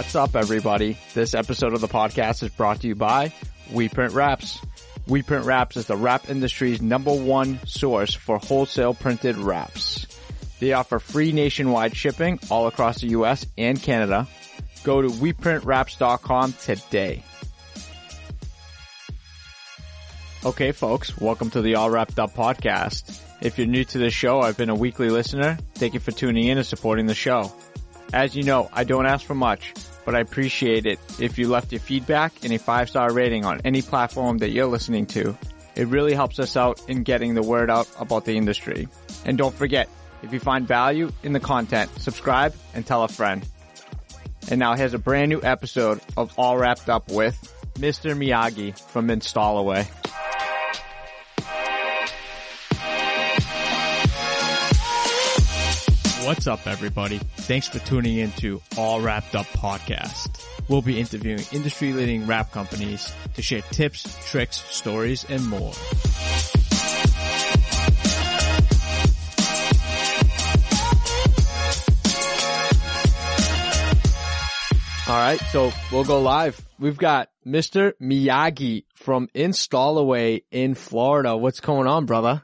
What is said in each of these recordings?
What's up, everybody? This episode of the podcast is brought to you by We Print Wraps. We Print Wraps is the wrap industry's #1 source for wholesale printed wraps. They offer free nationwide shipping all across the U.S. and Canada. Go to WePrintWraps.com today. Okay, folks, welcome to the All Wrapped Up podcast. If you're new to the show, I've been a weekly listener. Thank you for tuning in and supporting the show. As you know, I don't ask for much, but I appreciate it if you left your feedback and a 5-star rating on any platform that you're listening to. It really helps us out in getting the word out about the industry. And don't forget, if you find value in the content, subscribe and tell a friend. And now here's a brand new episode of All Wrapped Up with Mr. Miagi from Installaway. What's up, everybody? Thanks for tuning in to All Wrapped Up podcast. We'll be interviewing industry-leading wrap companies to share tips, tricks, stories, and more. All right, so we'll go live. We've got Mr. Miagi from Installaway in Florida. What's going on, brother?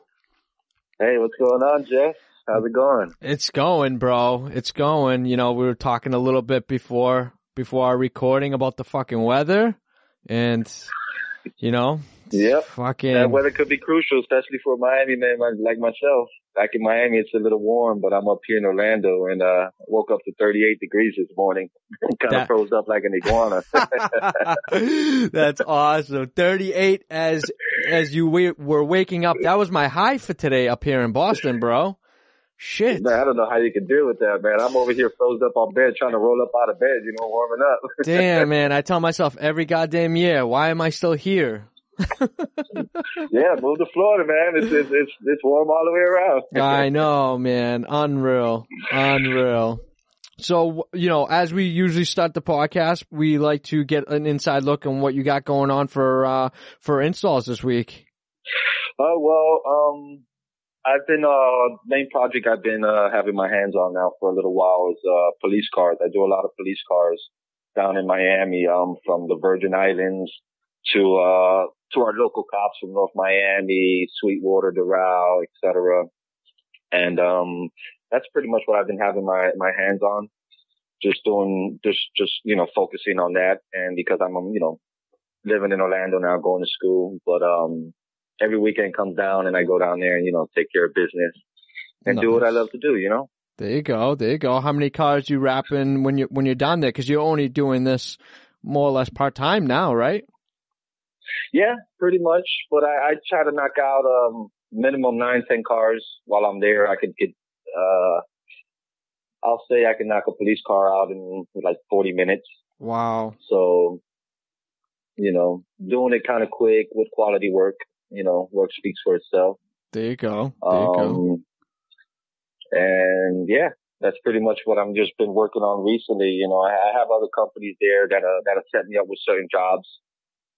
Hey, what's going on, Jeff? How's it going? It's going, bro. It's going. You know, we were talking a little bit before our recording about the fucking weather, and you know, yep, fucking that weather could be crucial, especially for Miami man like myself. Back in Miami, it's a little warm, but I'm up here in Orlando, and woke up to 38 degrees this morning. Kind of froze up like an iguana. That's awesome. 38 as you were waking up. That was my high for today up here in Boston, bro. Shit. Man, I don't know how you can deal with that, man. I'm over here froze up on bed trying to roll up out of bed, you know, warming up. Damn, man. I tell myself every goddamn year, why am I still here? Yeah, move to Florida, man. It's warm all the way around. I know, man. Unreal. So, you know, as we usually start the podcast, we like to get an inside look on what you got going on for installs this week. I've been, main project I've been, having my hands on now for a little while is, police cars. I do a lot of police cars down in Miami, from the Virgin Islands to our local cops from North Miami, Sweetwater, Doral, etc. And, that's pretty much what I've been having my hands on. Just you know, focusing on that. And because I'm, you know, living in Orlando now, going to school, but, every weekend comes down and I go down there and, you know, take care of business and do what I love to do, you know? There you go. How many cars you wrapping when you're down there? Cause you're only doing this more or less part-time now, right? Yeah, pretty much. But I try to knock out, minimum 9-10 cars while I'm there. I could get, I'll say I can knock a police car out in like 40 minutes. Wow. So, you know, doing it kind of quick with quality work. You know, work speaks for itself. There you go. And yeah, that's pretty much what I'm just been working on recently. You know, I have other companies there that have set me up with certain jobs,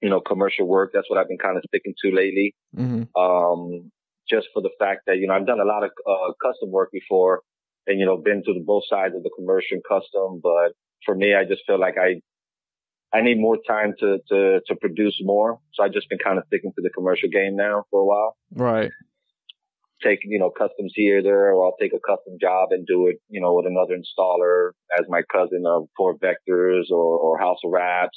you know, commercial work. That's what I've been kind of sticking to lately. Mm-hmm. Just for the fact that, you know, I've done a lot of, custom work before and, you know, been to both sides of the commercial and custom. But for me, I just feel like I need more time to produce more. So I've just been kind of sticking to the commercial game now for a while. Right. Take, you know, customs here, there, or I'll take a custom job and do it, you know, with another installer as my cousin of Fort Vectors or House of Wraps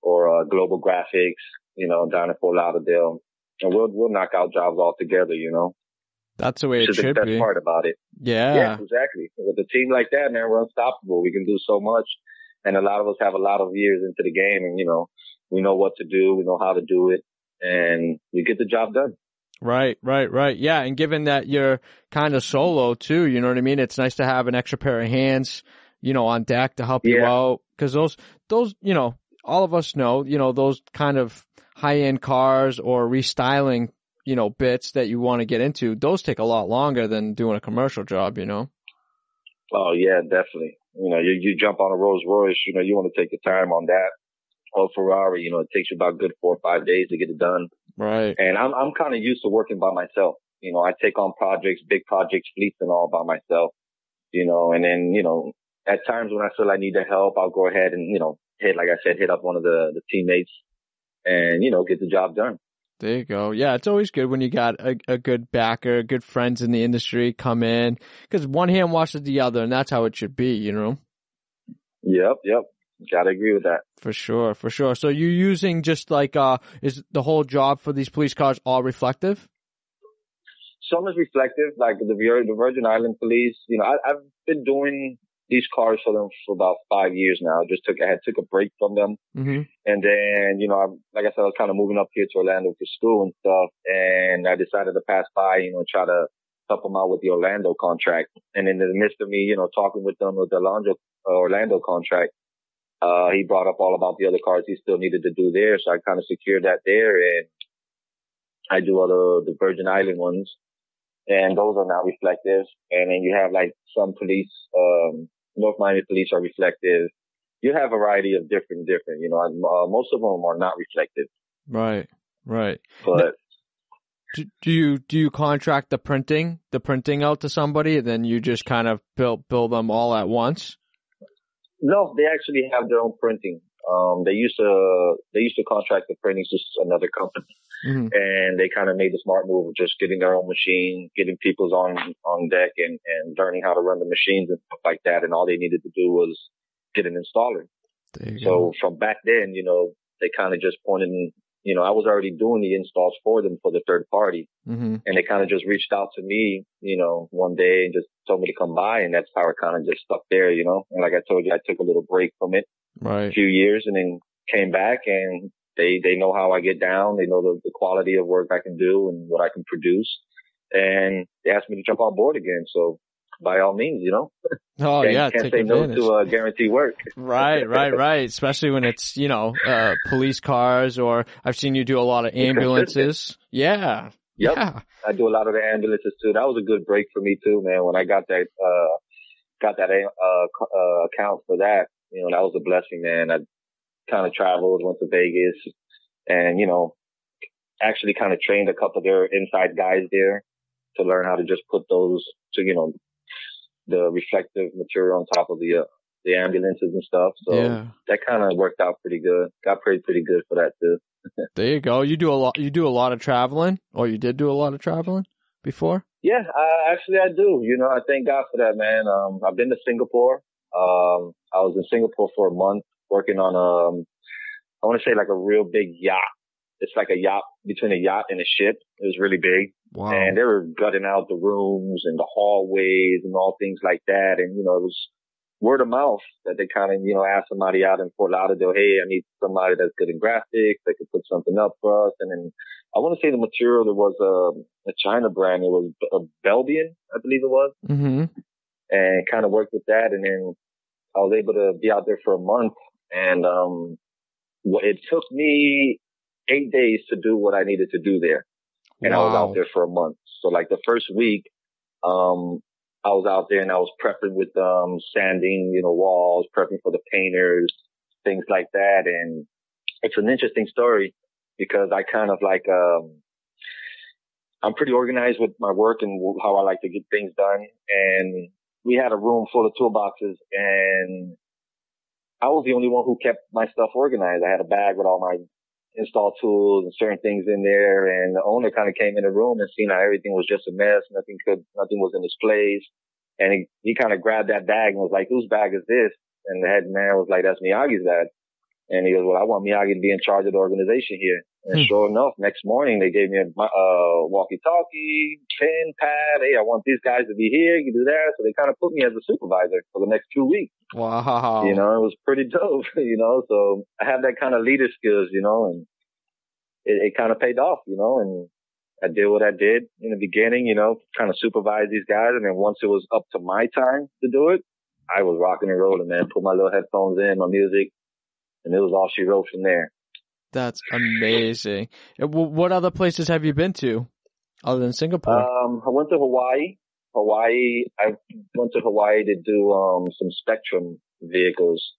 or, Global Graphics, you know, down in Fort Lauderdale. And we'll knock out jobs all together, you know. That's the way it should be. That's the best part about it. Yeah, exactly. With a team like that, man, we're unstoppable. We can do so much. And a lot of us have a lot of years into the game and, you know, we know what to do. We know how to do it and we get the job done. Right. Yeah. And given that you're kind of solo too, you know what I mean? It's nice to have an extra pair of hands, you know, on deck to help you out. Cause those, you know, all of us know, you know, those kind of high end cars or restyling, you know, bits that you want to get into, those take a lot longer than doing a commercial job, you know? Oh yeah, definitely. You know, you jump on a Rolls Royce, you know, you want to take your time on that. Or Ferrari, you know, it takes you about good 4 or 5 days to get it done. Right. And I'm kind of used to working by myself. You know, I take on projects, big projects, fleets and all by myself, you know, and then, you know, at times when I feel I need the help, I'll go ahead and, hit up one of the teammates and, get the job done. There you go. Yeah, it's always good when you got a good backer, good friends in the industry come in, because one hand washes the other, and that's how it should be, Yep. Gotta agree with that. For sure. So you're using just like, is the whole job for these police cars all reflective? Some is reflective, like the Virgin Island police. I've been doing these cars for them for about 5 years now. I took a break from them. Mm-hmm. And then, like I said, I was kind of moving up here to Orlando for school and stuff. And I decided to pass by, try to help them out with the Orlando contract. And in the midst of me, talking with them with the Orlando contract, he brought up all about the other cars he still needed to do there. So I kind of secured that there, and I do the Virgin Island ones, and those are not reflective. And then you have like some police, North Miami police are reflective. You have a variety of different, most of them are not reflective. Right. But do you contract the printing out to somebody, and then you just kind of build them all at once? No, they actually have their own printing. They used to contract the printing to another company, mm-hmm. and they kind of made the smart move of just getting their own machine, getting people's on deck, and learning how to run the machines and stuff like that. And all they needed to do was get an installer. So from back then, they kind of just pointed in, I was already doing the installs for them for the third party, mm-hmm. and they kind of just reached out to me, one day and just told me to come by, and that's how it kind of just stuck there, And like I told you, I took a little break from it. Right. A few years, and then came back, and they know how I get down. They know the quality of work I can do and what I can produce. And they asked me to jump on board again. So by all means, Oh, yeah. Can't say no to guarantee work. Right. Especially when it's, police cars, or I've seen you do a lot of ambulances. Yeah. Yep. Yeah. I do a lot of the ambulances too. That was a good break for me too, man. When I got that account for that, that was a blessing, man. I kind of traveled, went to Vegas, and, actually kind of trained a couple of their inside guys there to learn how to just put those the reflective material on top of the ambulances and stuff. So yeah. That kind of worked out pretty good. Got paid pretty good for that too. There you go. You do a lot of traveling, or you did do a lot of traveling before? Yeah, I do. I thank God for that, man. I've been to Singapore. I was in Singapore for a month working on I want to say like a real big yacht. It's like a yacht, between a yacht and a ship. It was really big. Wow. And they were gutting out the rooms and the hallways and all things like that. And, it was word of mouth that they kind of, asked somebody out in Fort Lauderdale, hey, I need somebody that's good in graphics, that could put something up for us. And then I want to say the material, there was a China brand. It was a Belgian, I believe it was. Mm-hmm. And kind of worked with that. And then I was able to be out there for a month. And it took me 8 days to do what I needed to do there. And wow. I was out there for a month. So like the first week, I was out there and I was prepping with sanding, walls, prepping for the painters, things like that. And it's an interesting story because I kind of like I'm pretty organized with my work and how I like to get things done. And we had a room full of toolboxes, and I was the only one who kept my stuff organized. I had a bag with all my install tools and certain things in there, and the owner kind of came in the room and seen how everything was just a mess. Nothing was in its place. And he kind of grabbed that bag and was like, whose bag is this? And the head man was like, that's Miyagi's bag. And he goes, well, I want Miyagi to be in charge of the organization here. And sure enough, next morning they gave me a walkie-talkie, pen, pad. Hey, I want these guys to be here. You do that. So they kind of put me as a supervisor for the next 2 weeks. Wow. It was pretty dope, So I have that kind of leader skills, and it kind of paid off, and I did what I did in the beginning, kind of supervise these guys. And then once it was up to my time to do it, I was rocking and rolling, man. Put my little headphones in, my music, and it was all she wrote from there. That's amazing. What other places have you been to other than Singapore? I went to Hawaii. I went to Hawaii to do some Spectrum vehicles.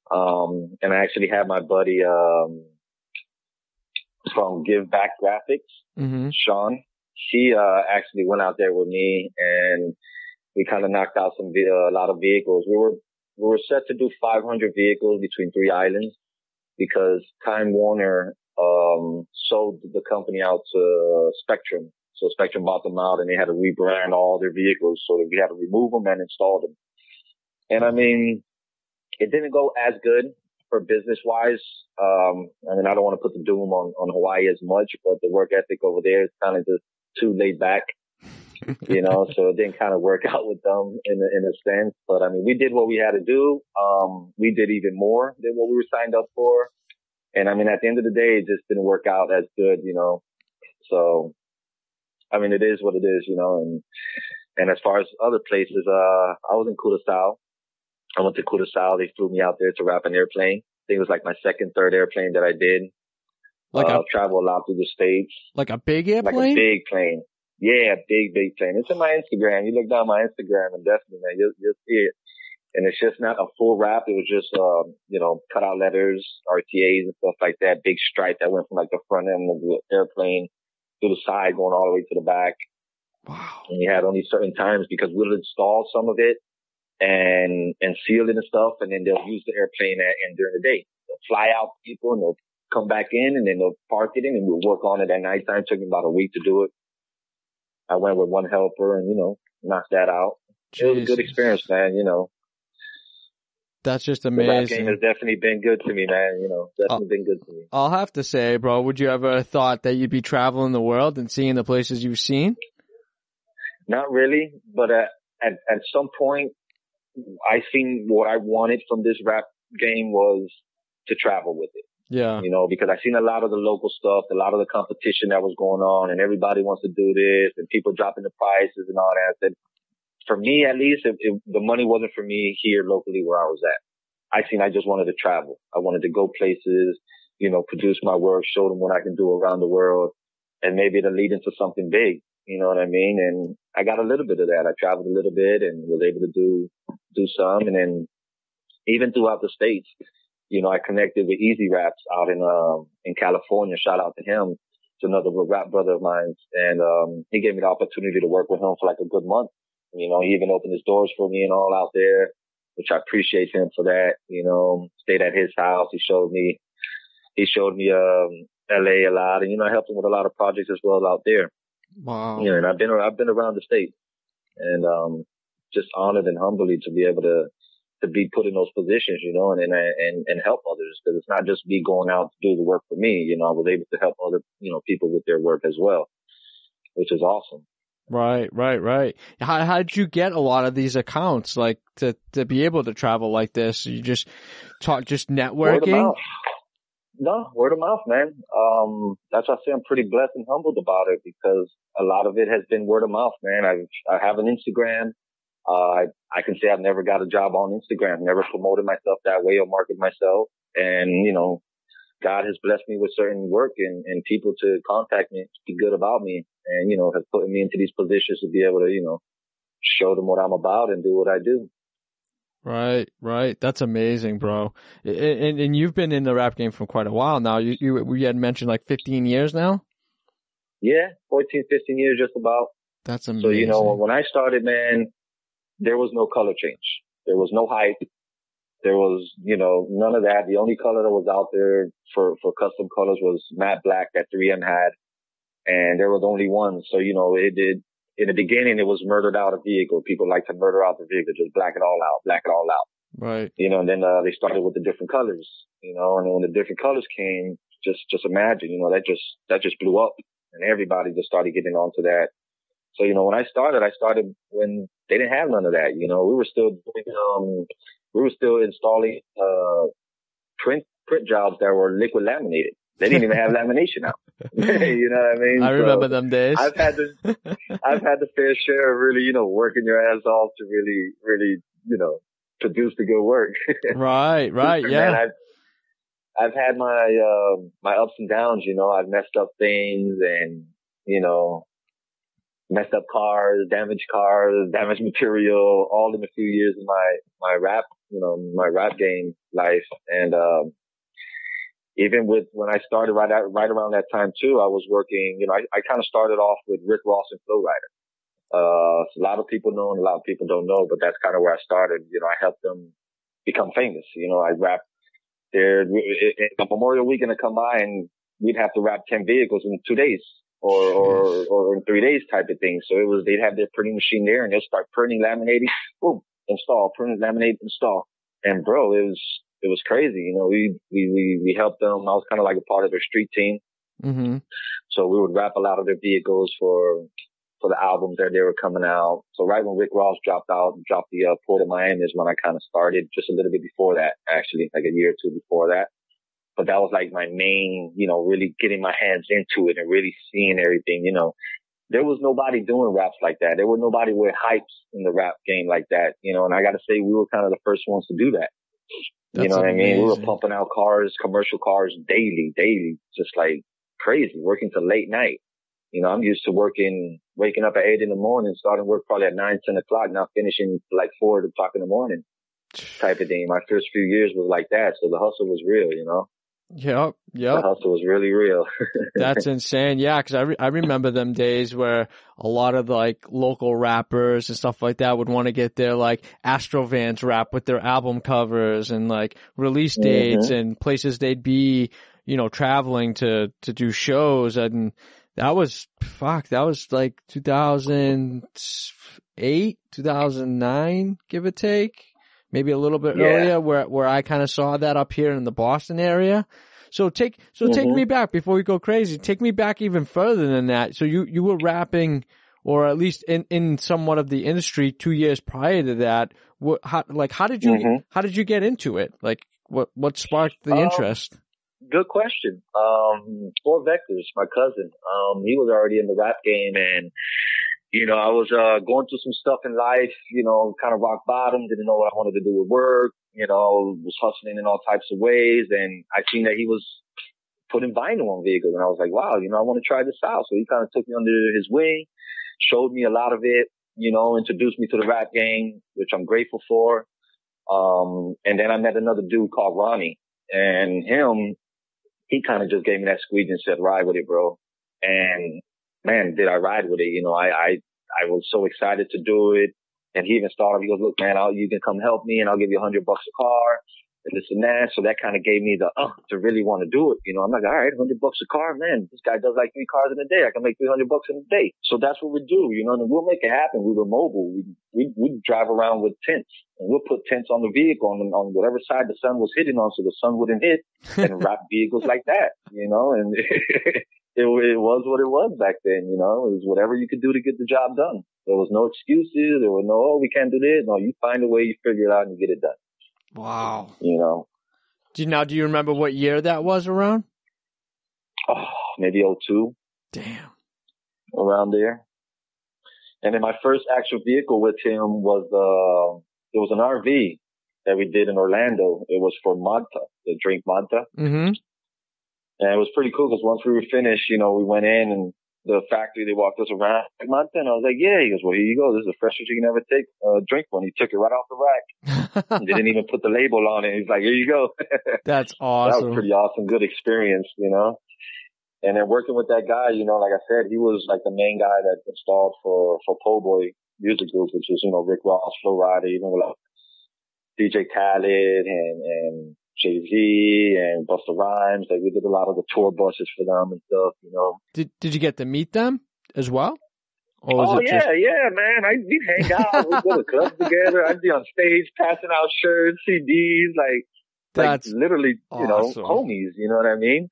And I actually had my buddy from Give Back Graphics, mm-hmm. Sean. He actually went out there with me, and we kind of knocked out a lot of vehicles. set to do 500 vehicles between 3 islands because Time Warner, sold the company out to Spectrum. So Spectrum bought them out and they had to rebrand all their vehicles. So we had to remove them and install them. And I mean, it didn't go as good for business wise. I mean, I don't want to put the doom on Hawaii as much, but the work ethic over there is kind of just too laid back, you know, so it didn't kind of work out with them in a sense. But I mean, we did what we had to do. We did even more than what we were signed up for. And I mean, at the end of the day, it just didn't work out as good, you know. So, I mean, it is what it is, you know. And as far as other places, I was in Curaçao. I went to Curaçao. They flew me out there to wrap an airplane. I think it was like my second, third airplane that I did. Travel a lot through the States. Like a big airplane? Like a big plane. Yeah, big plane. It's in my Instagram. You look down my Instagram and definitely, man, you'll see it. And it's just not a full wrap. It was just, you know, cut out letters, RTAs and stuff like that. Big stripe that went from like the front end of the airplane to the side going all the way to the back. Wow. And you had only certain times because we'll install some of it and seal it and stuff. And then they'll use the airplane and during the day. They'll fly out people and they'll come back in and then they'll park it in and we'll work on it at nighttime. It took me about a week to do it. I went with one helper and, you know, knocked that out. It was a good experience, man, you know. That's just The amazing. rap game has definitely been good to me, man. You know, definitely been good to me. I'll have to say, bro, would you ever thought that you'd be traveling the world and seeing the places you've seen? Not really, but at some point, I seen what I wanted from this rap game was to travel with it. Yeah. You know, because I seen a lot of the local stuff, a lot of the competition that was going on, and everybody wants to do this, and people dropping the prices and all that. I said, for me, at least, the money wasn't for me here locally where I was at. I just wanted to travel. I wanted to go places, you know, produce my work, show them what I can do around the world, and maybe it'll lead into something big. You know what I mean? And I got a little bit of that. I traveled a little bit and was able to do some. And then even throughout the States, you know, I connected with Easy Raps out in California. Shout out to him. It's another rap brother of mine. And, he gave me the opportunity to work with him for like a good month. You know, he even opened his doors for me and all out there, which I appreciate him for that. You know, stayed at his house. He showed me LA a lot. And, you know, I helped him with a lot of projects as well out there. Wow. You know, and I've been around the state and, just honored and humbly to be able to be put in those positions, you know, and help others. Cause it's not just me going out to do the work for me. You know, I was able to help other, you know, people with their work as well, which is awesome. Right. How'd you get a lot of these accounts, like to be able to travel like this? You just networking? Word of mouth. No, word of mouth, man. That's why I say I'm pretty blessed and humbled about it because a lot of it has been word of mouth, man. I have an Instagram. I can say I've never got a job on Instagram, never promoted myself that way or marketed myself. And, you know, God has blessed me with certain work and people to contact me, speak good about me, and, you know, have put me into these positions to be able to, you know, show them what I'm about and do what I do. Right. That's amazing, bro. And you've been in the rap game for quite a while now. We had mentioned like 15 years now? Yeah, 14, 15 years just about. That's amazing. So, you know, when I started, man, there was no color change. There was no hype. There was, you know, none of that. The only color that was out there for custom colors was matte black that 3M had. And there were the only ones. So, you know, in the beginning, it was murdered out a vehicle. People like to murder out the vehicle, just black it all out. Right. You know, and then, they started with the different colors, you know, and then when the different colors came, just imagine, you know, that just blew up and everybody just started getting onto that. So, you know, when I started when they didn't have none of that. You know, we were still installing, print jobs that were liquid laminated. They didn't even have lamination out. You know what I mean? I remember them days. I've had the fair share of really, you know, working your ass off to really, you know, produce the good work. Right. Yeah. Man, I've had my ups and downs, you know, I've messed up things and, you know, messed up cars, damaged material, all in a few years of my rap game life. And, even with when I started right around that time too, I was working, you know, I kind of started off with Rick Ross and Flow Rider. A lot of people know and a lot of people don't know, but that's kind of where I started. You know, I helped them become famous. I rap there. A Memorial Weekend to come by and we'd have to wrap 10 vehicles in 2 days or in 3 days type of thing. So they'd have their printing machine there and they'll start printing, laminating, boom, install, print, laminate, install. And bro, it was crazy. We helped them. I was kind of like a part of their street team. Mm-hmm. So we would wrap a lot of their vehicles for the albums that they were coming out. So right when Rick Ross dropped the Port of Miami is when I kind of started, just a little bit before that, actually, like a year or two before that. But that was like my main, really getting my hands into it and really seeing everything, There was nobody doing raps like that. There was nobody with hypes in the rap game like that, and I got to say we were kind of the first ones to do that. That's what amazing. I mean? We were pumping out commercial cars daily, just like crazy, working till late night. I'm used to waking up at 8 in the morning, starting work probably at 9, 10 o'clock, now finishing like 4 o'clock in the morning type of thing. My first few years was like that. So the hustle was real, Yep. The hustle was really real. That's insane. Yeah, because I remember them days where a lot of like local rappers and stuff like that would want to get their like Astrovans wrap with their album covers and like release dates and places they'd be, traveling to do shows. And that was like 2008, 2009, give or take. Maybe a little bit earlier where I kind of saw that up here in the Boston area. So take me back before we go crazy. Take me back even further than that. So you were rapping, or at least in somewhat of the industry 2 years prior to that. How did you get into it? Like what sparked the interest? Good question. Four Vectors, my cousin, he was already in the rap game, and I was going through some stuff in life, kind of rock bottom, didn't know what I wanted to do with work, was hustling in all types of ways, and I seen that he was putting vinyl on vehicles, and I was like, wow, I want to try this out. So he kind of took me under his wing, showed me a lot of it, introduced me to the rap game, which I'm grateful for. And then I met another dude called Ronnie, and he kind of just gave me that squeeze and said, ride with it, bro. And man, did I ride with it. I was so excited to do it. And he even started, he goes, look, man, you can come help me and I'll give you $100 a car and this and that. So that kind of gave me the, to really want to do it. I'm like, all right, $100 a car, man, this guy does like 3 cars in a day. I can make $300 in a day. So that's what we do, and we'll make it happen. We were mobile. We'd drive around with tents, and we'll put tents on the vehicle on whatever side the sun was hitting on so the sun wouldn't hit, and wrap vehicles like that, and it was what it was back then, It was whatever you could do to get the job done. There was no excuses. There was no, we can't do this. No, you find a way, you figure it out, and you get it done. Wow. Do you remember what year that was around? Oh, maybe 2002. Damn. Around there. And then my first actual vehicle with him was, it was an RV that we did in Orlando. It was for Manta, the drink Manta. Mm-hmm. And it was pretty cool because once we were finished, we went in and the factory, they walked us around like Manta, and I was like, yeah. He goes, well, here you go. This is the freshest you can ever take drink one. He took it right off the rack. He didn't even put the label on it. He's like, here you go. That's awesome. That was pretty awesome. Good experience, And then working with that guy, like I said, he was like the main guy that installed for Po' Boy Music Group, which was, Rick Ross, Flo Rida, even with DJ Khaled and Jay-Z and Busta Rhymes. Like we did a lot of the tour buses for them and stuff, Did you get to meet them as well? Or yeah, man. We'd hang out. We'd go to clubs together. I'd be on stage passing out shirts, CDs, that's literally, awesome. Homies, you know what I mean?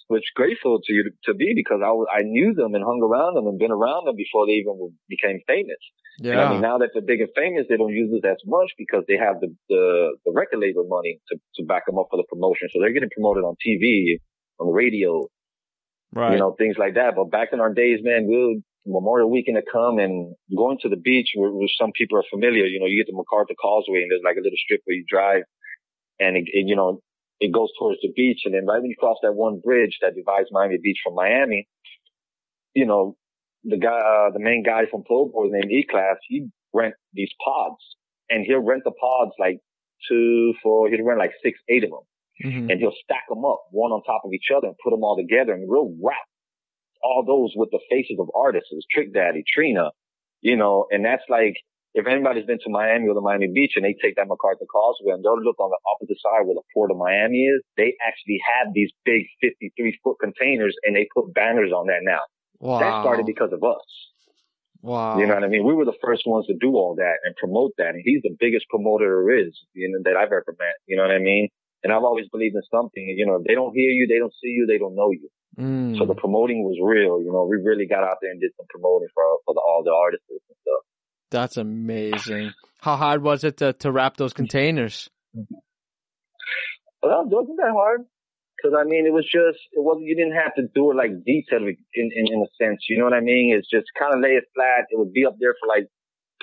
Which grateful to be because I knew them and hung around them and been around them before they even became famous. Yeah. And I mean, now that they're big and famous, they don't use it as much because they have the record label money to back them up for the promotion. So they're getting promoted on TV, on the radio, right? Things like that. But back in our days, man, Memorial Weekend to come and going to the beach where some people are familiar. You get the MacArthur Causeway and there's like a little strip where you drive. And it goes towards the beach. And then right when you cross that one bridge that divides Miami Beach from Miami, the main guy from Po' Boy named E-Class, he rent these pods and he'll rent the pods like 2, 4, he'll rent like 6, 8 of them. Mm-hmm. And he'll stack them up one on top of each other and put them all together and we'll wrap all those with the faces of artists, Trick Daddy, Trina, and that's like, if anybody's been to Miami or the Miami Beach and they take that MacArthur Causeway and they'll look on the opposite side where the Port of Miami is, they actually have these big 53-foot containers and they put banners on that now. Wow. That started because of us. Wow. You know what I mean? We were the first ones to do all that and promote that. And he's the biggest promoter there is, that I've ever met. You know what I mean? And I've always believed in something. If they don't hear you, they don't see you, they don't know you. So the promoting was real. We really got out there and did some promoting for all the artists and stuff. That's amazing. How hard was it to wrap those containers? Well, it wasn't that hard. Cause you didn't have to do it like detailed in a sense. You know what I mean? It's just kind of lay it flat. It would be up there for like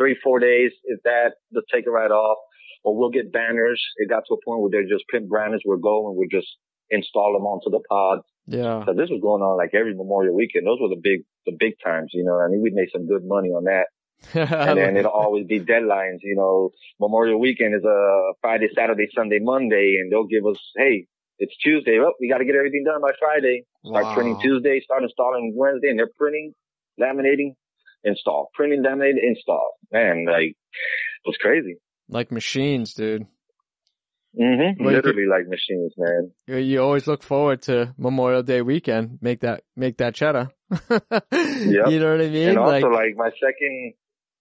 3-4 days. If that, they'll take it right off. Or we'll get banners. It got to a point where they're just print banners. We'll go and we'll just install them onto the pods. Yeah. So this was going on like every Memorial weekend. Those were the big times, we'd make some good money on that. And then it'll always be deadlines, Memorial weekend is Friday, Saturday, Sunday, Monday, and they'll give us, hey, it's Tuesday. Well, we got to get everything done by Friday. Start printing Tuesday, start installing Wednesday, and they're printing, laminating, install. Printing, laminating, install. Man, it was crazy. Like machines, dude. Mm-hmm. Well, literally like machines, man. You always look forward to Memorial Day weekend. Make that cheddar. Yep. You know what I mean? And also,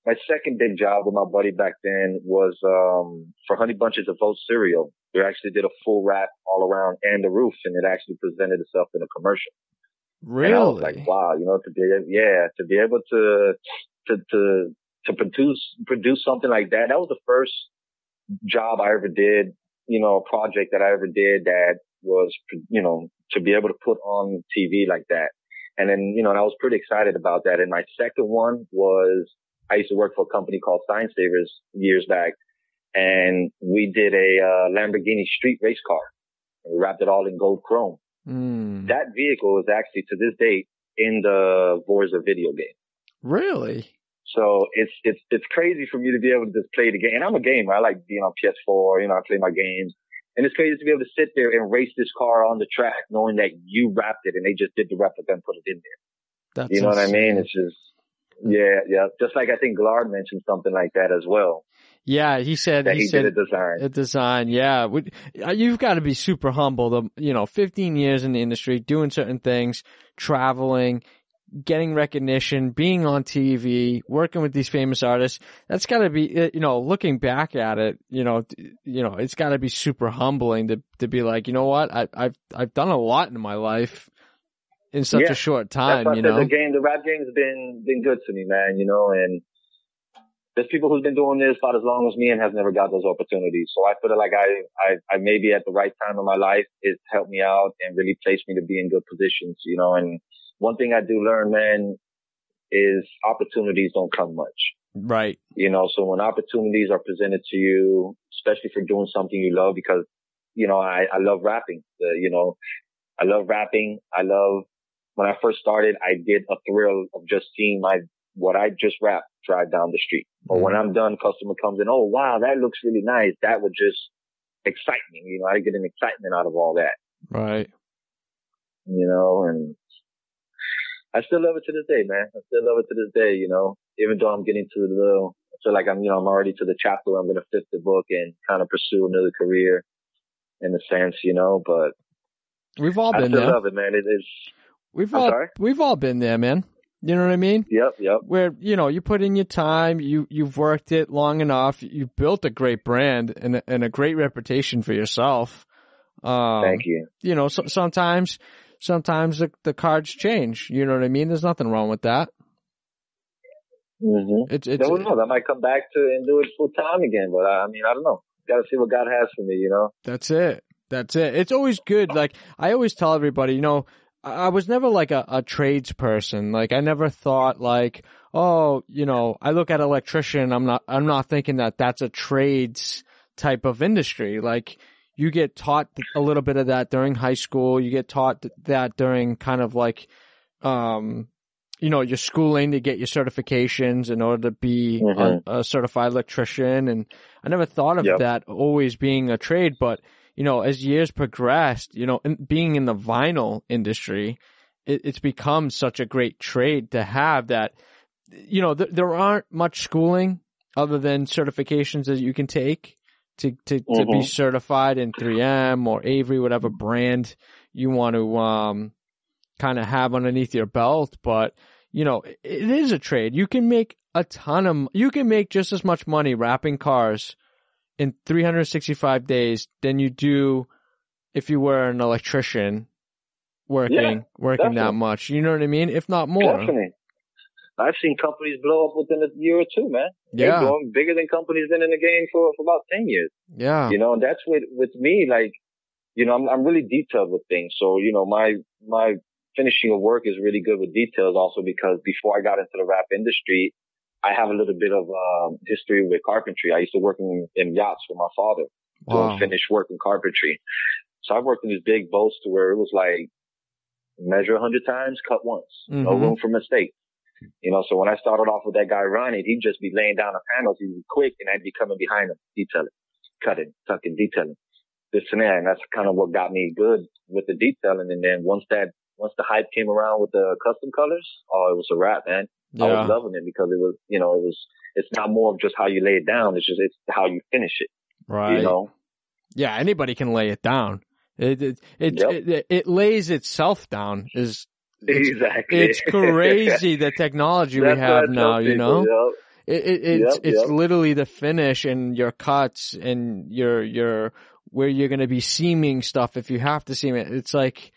my second big job with my buddy back then was for Honey Bunches of Oat cereal. We actually did a full wrap all around and the roof, and it actually presented itself in a commercial. Really? And I was like, wow, to be able to produce something like that. That was the first job I ever did, a project that I ever did that was, to be able to put on TV like that. And then, and I was pretty excited about that. And my second one was, I used to work for a company called Sign Savers years back, and we did a Lamborghini street race car. And we wrapped it all in gold chrome. That vehicle is actually to this date in the Forza video game. Really? So it's crazy for me to be able to just play the game. And I'm a gamer. I like being on PS4. I play my games. And it's crazy to be able to sit there and race this car on the track, knowing that you wrapped it and they just did the replica and put it in there. That's what I mean? It's just, yeah. Just like I think Glard mentioned something like that as well. Yeah, he said did a design. A design, yeah. You've got to be super humble. 15 years in the industry, doing certain things, traveling, getting recognition, being on TV, working with these famous artists. That's got to be, looking back at it, it's got to be super humbling to be like, you know what, I've done a lot in my life in such a short time. The rap game's been good to me, man. And there's people who's been doing this about as long as me and has never got those opportunities. So I feel like I may be at the right time in my life. It's helped me out and really placed me to be in good positions, and one thing I do learn, man, is opportunities don't come much. Right. So when opportunities are presented to you, especially for doing something you love, because, I love rapping. I love rapping. When I first started, I did a thrill of just seeing what I just rapped drive down the street. Or when I'm done, customer comes in, oh, wow, that looks really nice. That would just excite me. I get an excitement out of all that. Right. And I still love it to this day, man. I still love it to this day, even though I'm getting to I feel like I'm already to the chapter where I'm going to flip the book and kind of pursue another career in a sense, but we've all been there. I still love it, man. We've all been there, man. You know what I mean? Yep. Where, you put in your time, you've worked it long enough, you've built a great brand and a great reputation for yourself. Thank you. Sometimes the cards change. You know what I mean? There's nothing wrong with that. Mm-hmm. Don't know. I might come back to and do it full time again, but I don't know. Got to see what God has for me, That's it. It's always good. Like I always tell everybody, I was never like a trades person. Like I never thought like, oh, I look at electrician. I'm not thinking that that's a trades type of industry. Like you get taught a little bit of that during high school. You get taught that during kind of like, your schooling to get your certifications in order to be a certified electrician. And I never thought of that always being a trade, but as years progressed, and being in the vinyl industry, it's become such a great trade to have that, there aren't much schooling other than certifications that you can take to be certified in 3M or Avery, whatever brand you want to kind of have underneath your belt. But it is a trade. You can make you can make just as much money wrapping cars in 365 days than you do if you were an electrician working that much. You know what I mean? If not more. Definitely. I've seen companies blow up within a year or two, man. Yeah. They're going bigger than companies been in the game for about 10 years. Yeah. And that's with me, like, I'm really detailed with things. So, my finishing of work is really good with details also because before I got into the wrap industry, I have a little bit of history with carpentry. I used to work in yachts with my father doing finished work in carpentry. So I worked in these big boats to where it was like measure 100 times, cut once. No room for mistake. So when I started off with that guy Ronnie, he'd just be laying down the panels. He'd be quick and I'd be coming behind him, detailing, cutting, tucking, detailing, this and that. And that's kind of what got me good with the detailing. And then once the hype came around with the custom colors, it was a wrap, man. Yeah. I was loving it because it was, it's not more of just how you lay it down. It's how you finish it. Right. Yeah. Anybody can lay it down. It lays itself down Exactly. It's crazy the technology we have now, It's literally the finish and your cuts and your where you're going to be seaming stuff if you have to seam it. It's like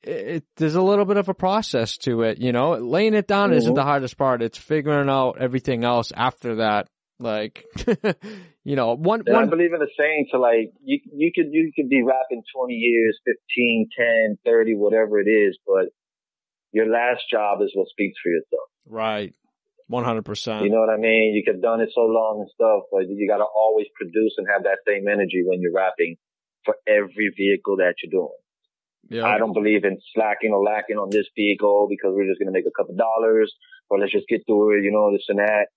there's a little bit of a process to it, Laying it down isn't the hardest part. It's figuring out everything else after that. Like, one. I believe in the saying to like, you could be rapping 20 years, 15, 10, 30, whatever it is, but your last job is what speaks for yourself. Right. 100%. You know what I mean? You could have done it so long and stuff, but you got to always produce and have that same energy when you're rapping for every vehicle that you're doing. Yeah. I don't believe in slacking or lacking on this vehicle because we're just going to make a couple dollars or let's just get through it, this and that.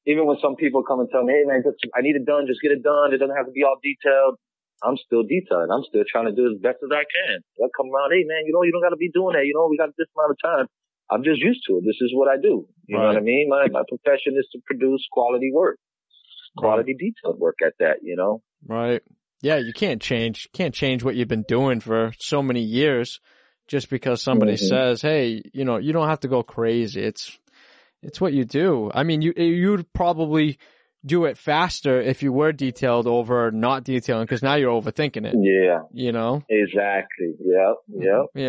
Even when some people come and tell me, hey man, I need it done, just get it done. It doesn't have to be all detailed. I'm still detailed. I'm still trying to do as best as I can. They'll come around, hey man, you don't got to be doing that. We got this amount of time. I'm just used to it. This is what I do. You know what I mean? My profession is to produce quality work, quality detailed work at that, Right. Yeah. You can't change what you've been doing for so many years just because somebody says, hey, you don't have to go crazy. It's what you do. I mean, you'd probably do it faster if you were detailed over not detailing because now you're overthinking it. Yeah. Exactly. Yep.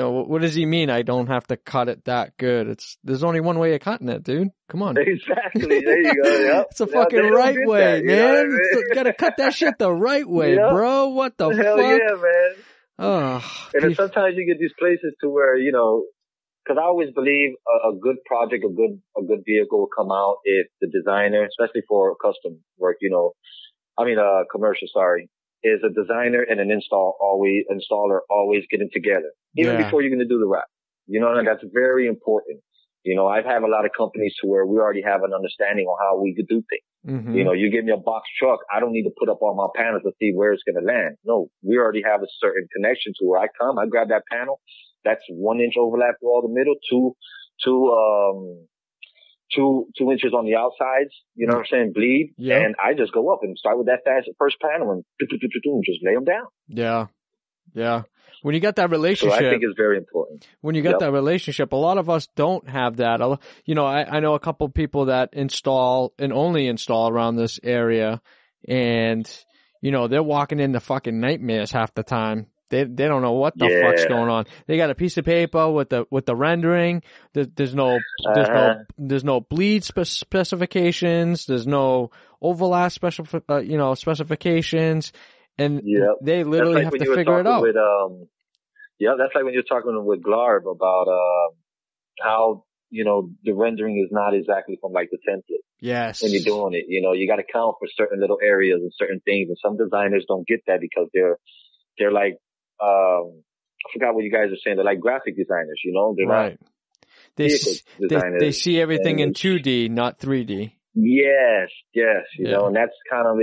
What does he mean? I don't have to cut it that good. There's only one way of cutting it, dude. Come on. Exactly. There you go. Yep. It's the fucking right way, that, man. You gotta cut that shit the right way, bro. What the Hell fuck? Yeah, man. Oh. And then sometimes you get these places to where, because I always believe a good project, a good vehicle will come out if the designer, especially for custom work, commercial, is a designer and an installer always getting together, even before you're going to do the wrap. And that's very important. I've had a lot of companies to where we already have an understanding on how we could do things. You give me a box truck, I don't need to put up all my panels to see where it's going to land. No, we already have a certain connection to where I grab that panel. That's 1 inch overlap through all the middle, 2 inches on the outsides, what I'm saying, bleed. Yeah. And I just go up and start with that first panel and just lay them down. Yeah. Yeah. When you got that relationship. So I think it's very important. When you got that relationship, a lot of us don't have that. I know a couple of people that install and only install around this area and, they're walking into fucking nightmares half the time. They don't know what the fuck's going on. They got a piece of paper with the rendering. There's no bleed specifications. There's no overlap specifications, and they literally have to figure it out. That's like when you're talking with Glarb about how the rendering is not exactly from like the template. Yes. When you're doing it, you got to count for certain little areas and certain things, and some designers don't get that because they're like. I forgot what you guys are saying. They're like graphic designers, they're right. They see everything in 2D, not 3D. Yes. And that's kind of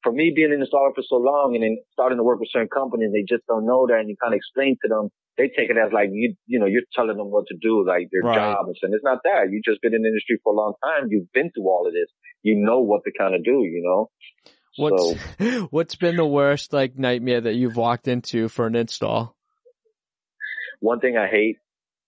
for me being an installer for so long and then starting to work with certain companies, they just don't know that, and you kind of explain to them, they take it as like you know, you're telling them what to do, like their job and stuff. It's not that. You've just been in the industry for a long time. You've been through all of this. You know what to kind of do, you know. What's been the worst like nightmare that you've walked into for an install? One thing I hate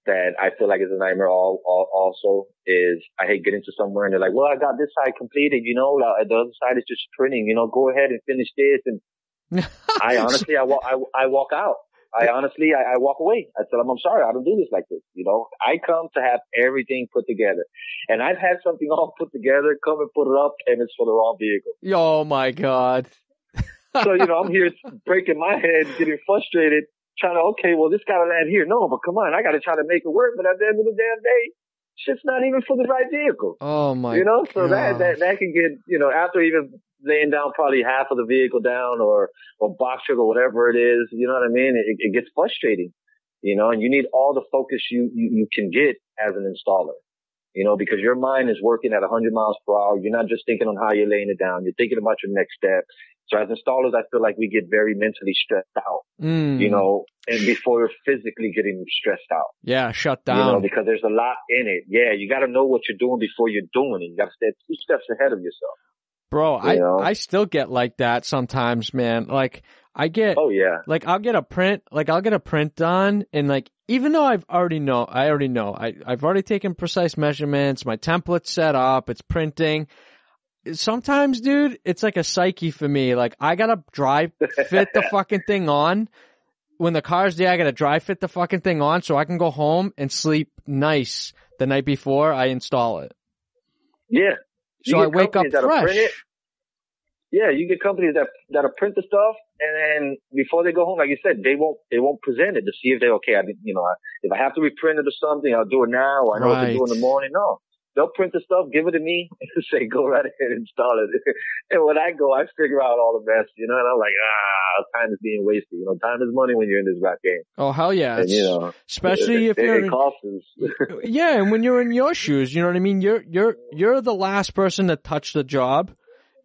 that I feel like is a nightmare also is I hate getting to somewhere and they're like, well, I got this side completed, you know, the other side is just printing, you know, go ahead and finish this. And I honestly, I walk out. I walk away. I tell them, I'm sorry, I don't do this like this. You know, I come to have everything put together. And I've had something all put together, come and put it up, and it's for the wrong vehicle. Oh my God. So, you know, I'm here breaking my head, getting frustrated, trying to, okay, well, this got to land here. No, but come on, I got to try to make it work. But at the end of the damn day, shit's not even for the right vehicle. Oh my You know, so God. that can get, you know, after even laying down probably half of the vehicle down or box truck or whatever it is, you know what I mean? It gets frustrating, you know, and you need all the focus you can get as an installer, you know, because your mind is working at 100 miles per hour. You're not just thinking on how you're laying it down. You're thinking about your next step. So as installers, I feel like we get very mentally stressed out, you know, and before you're physically getting stressed out. Yeah, shut down. You know, because there's a lot in it. Yeah, you got to know what you're doing before you're doing it. You got to stay 2 steps ahead of yourself. Bro, I still get like that sometimes, man. Like I get, like I'll get a print done, and like even though I already know, I've already taken precise measurements, my template's set up, it's printing. Sometimes, dude, it's like a psyche for me. Like I gotta fit the fucking thing on. When the car's there, I gotta dry fit the fucking thing on so I can go home and sleep nice the night before I install it. Yeah. So I wake up fresh. Yeah, you get companies that'll print the stuff, and then before they go home, like you said, they won't present it to see if they're okay. If I have to reprint it or something, I'll do it now. Or I know what to do in the morning. No, they'll print the stuff, give it to me, and say, go right ahead and install it. And when I go, I figure out all the mess, you know, and I'm like, time is being wasted. You know, time is money when you're in this rap game. Oh, hell yeah. And, you know, especially if you're it costs. Yeah, and when you're in your shoes, you know what I mean? You're the last person to touch the job,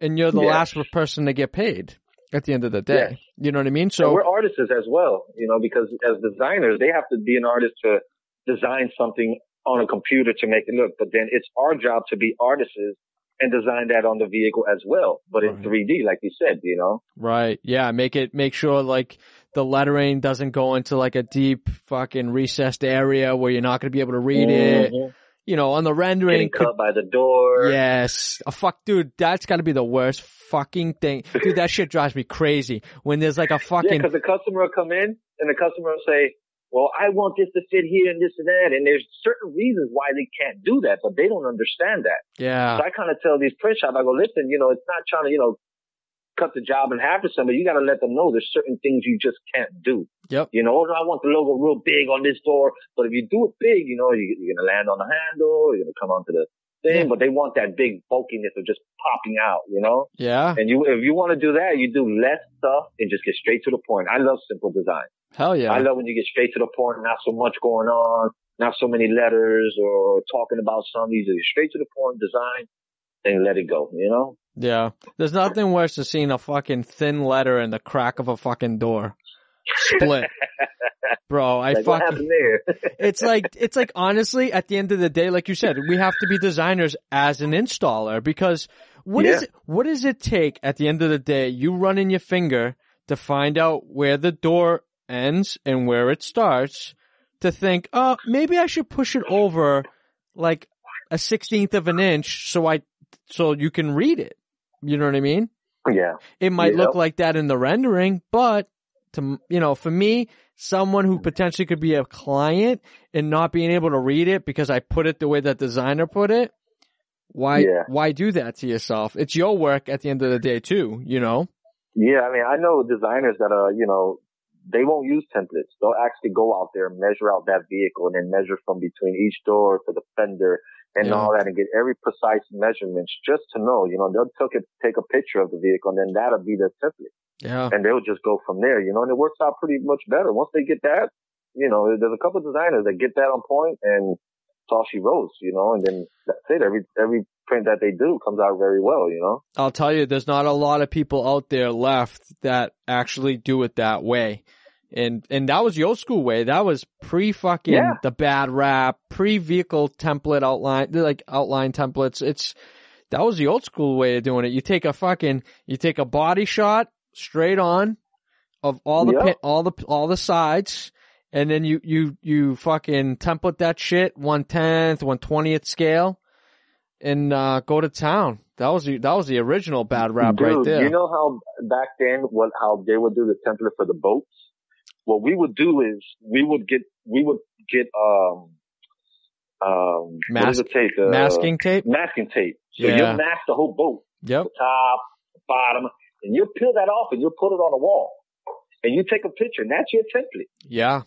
and you're the last person to get paid at the end of the day. Yes. You know what I mean? So and we're artists as well, you know, because as designers, they have to be an artist to design something on a computer to make it look, but then it's our job to be artists and design that on the vehicle as well, but in 3D, like you said, you know? Right. Yeah. Make sure like the lettering doesn't go into like a deep fucking recessed area where you're not going to be able to read it. You know, on the rendering. Getting cut by the door. Yes. Dude, that's got to be the worst fucking thing. Dude, that shit drives me crazy. When there's like a fucking. Yeah, because the customer will come in and the customer will say, well, I want this to fit here and this and that. And there's certain reasons why they can't do that, but they don't understand that. Yeah. So I kind of tell these print shops, I go, listen, you know, it's not trying to, you know, cut the job in half or something. You got to let them know there's certain things you just can't do. Yep. You know, I want the logo real big on this door, but if you do it big, you know, you're going to land on the handle, you're going to come onto the thing, but they want that big bulkiness of just popping out, you know? Yeah. And if you want to do that, you do less stuff and just get straight to the point. I love simple design. Hell yeah. I love when you get straight to the point, not so much going on, not so many letters or talking about something. You just straight to the point, design, and let it go, you know? Yeah. There's nothing worse than seeing a fucking thin letter in the crack of a fucking door. Split. Bro, what happened there? it's like honestly, at the end of the day, like you said, we have to be designers as an installer, because what does it take at the end of the day? You running your finger to find out where the door ends and where it starts, to think, oh, maybe I should push it over like a 1/16 of an inch so you can read it. You know what I mean? Yeah. It might look like that in the rendering, but for me, someone who potentially could be a client and not being able to read it because I put it the way that designer put it, why do that to yourself? It's your work at the end of the day too, you know? Yeah, I mean, I know designers that are, you know, they won't use templates. They'll actually go out there and measure out that vehicle and then measure from between each door to the fender and all that and get every precise measurements just to know, you know, they'll take a picture of the vehicle and then that'll be their template. Yeah. And they'll just go from there, you know, and it works out pretty much better. Once they get that, you know, there's a couple of designers that get that on point and it's all she wrote, you know, and then that's it. Every print that they do comes out very well, you know? I'll tell you, there's not a lot of people out there left that actually do it that way. And that was the old school way. That was pre-fucking the bad rap, pre-vehicle template outline, like outline templates. That was the old school way of doing it. You take a body shot straight on of all the sides, and then you fucking template that shit 1/10th, 1/20th scale, and go to town. That was the original bad rap. Dude, right there. You know how back then how they would do the template for the boats? What we would do is we would get masking tape. Masking tape. So you mask the whole boat. Yep. The top, the bottom, and you peel that off and you put it on a wall. And you take a picture, and that's your template. Yeah.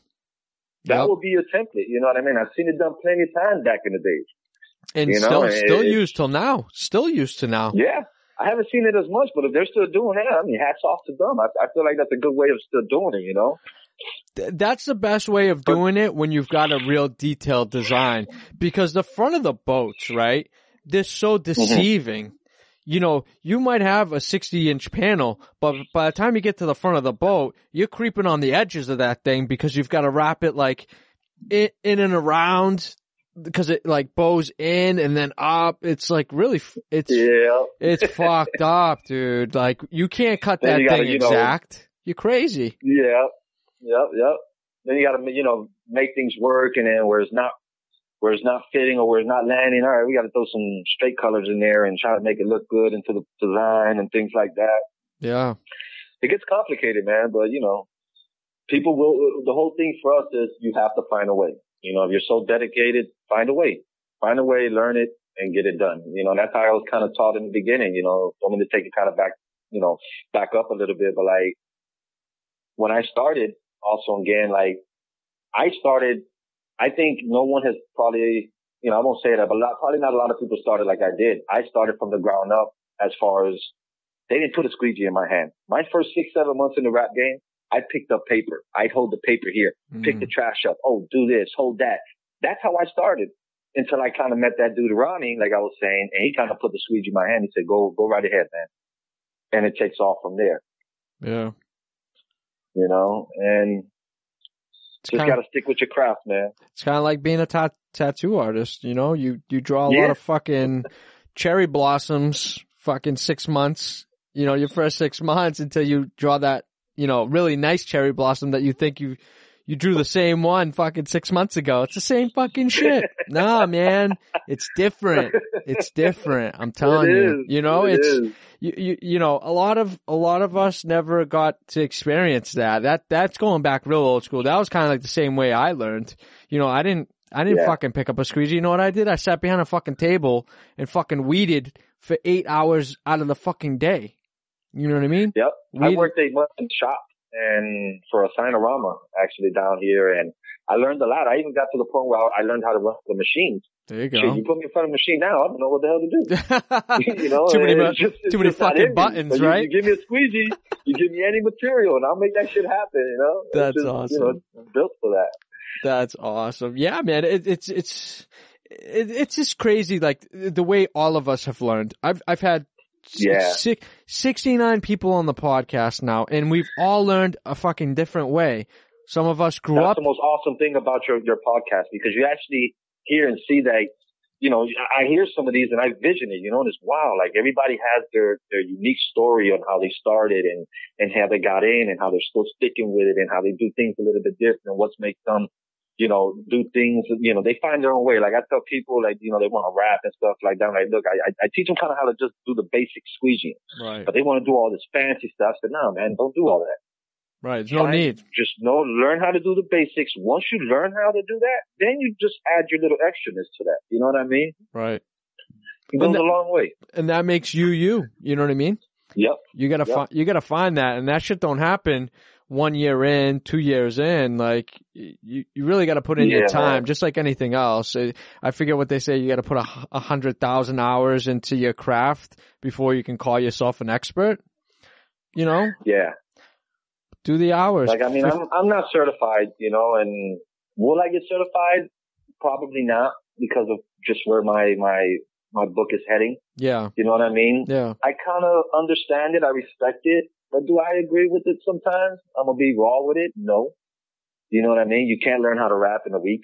That will be your template. You know what I mean? I've seen it done plenty of times back in the days. And still used till now. Still used to now. Yeah. I haven't seen it as much, but if they're still doing it, I mean, hats off to them. I feel like that's a good way of still doing it, you know? That's the best way of doing it when you've got a real detailed design. Because the front of the boats, right, they're so deceiving. You know, you might have a 60-inch panel, but by the time you get to the front of the boat, you're creeping on the edges of that thing because you've got to wrap it like in and around, because it like bows in and then up. It's like really, it's fucked up, dude. Like you can't cut that thing exact. You're crazy. Yep. Then you gotta, make things work, and then where it's not fitting or where it's not landing, all right, we gotta throw some straight colors in there and try to make it look good into the design and things like that. Yeah. It gets complicated, man, but people will, the whole thing for us is you have to find a way. If you're so dedicated, find a way, learn it and get it done. That's how I was kind of taught in the beginning, don't mean to take it kind of back up a little bit, but like when I started also again, like I think no one has probably, I won't say that, but probably not a lot of people started like I did. I started from the ground up as far as they didn't put a squeegee in my hand. My first 6-7 months in the rap game, I picked up paper. I'd hold the paper here, pick the trash up. Oh, do this, hold that. That's how I started until I kind of met that dude, Ronnie, like I was saying, and he kind of put the squeegee in my hand. He said, go right ahead, man. And it takes off from there. Yeah. And just got to stick with your craft, man. It's kind of like being a tattoo artist, you draw a lot of fucking cherry blossoms, fucking 6 months, your first 6 months until you draw that, really nice cherry blossom that you think you drew the same one fucking 6 months ago. It's the same fucking shit. Nah, man, it's different. It's different. I'm telling you, a lot of us never got to experience that. That's going back real old school. That was kind of like the same way I learned. I didn't fucking pick up a squeegee. You know what I did? I sat behind a fucking table and fucking weeded for 8 hours out of the fucking day. You know what I mean? Yep. I worked 8 months in shop and for a Sinorama actually down here, and I learned a lot. I even got to the point where I learned how to run the machines. There you go. Shit, you put me in front of a machine now, I don't know what the hell to do. Too many fucking buttons, right? You give me a squeegee, you give me any material, and I'll make that shit happen. That's awesome. It's built for that. That's awesome. Yeah, man. It's just crazy, like the way all of us have learned. I've had 69 people on the podcast now, and we've all learned a fucking different way. Some of us grew up. That's the most awesome thing about your podcast, because you actually hear and see that, I hear some of these and I vision it, and it's wow, like everybody has their unique story on how they started and how they got in and how they're still sticking with it and how they do things a little bit different, what's makes them, do things, they find their own way. Like I tell people, like, they want to rap and stuff like that. Like, look, I teach them kind of how to just do the basic squeegee. Right. But they want to do all this fancy stuff. So no, man, don't do all that. Right. There's no need. Just learn how to do the basics. Once you learn how to do that, then you just add your little extraness to that. You know what I mean? Right. It goes a long way. And that makes you. You know what I mean? Yep. You gotta find that, and that shit don't happen 1 year in, 2 years in. Like you really gotta put in your time, just like anything else. I forget what they say. You gotta put 100,000 hours into your craft before you can call yourself an expert. Yeah. Do the hours. Like, I mean, I'm not certified, and will I get certified? Probably not, because of just where my my book is heading. Yeah. You know what I mean? Yeah. I kind of understand it. I respect it. But do I agree with it sometimes? I'm going to be raw with it? No. You know what I mean? You can't learn how to rap in a week.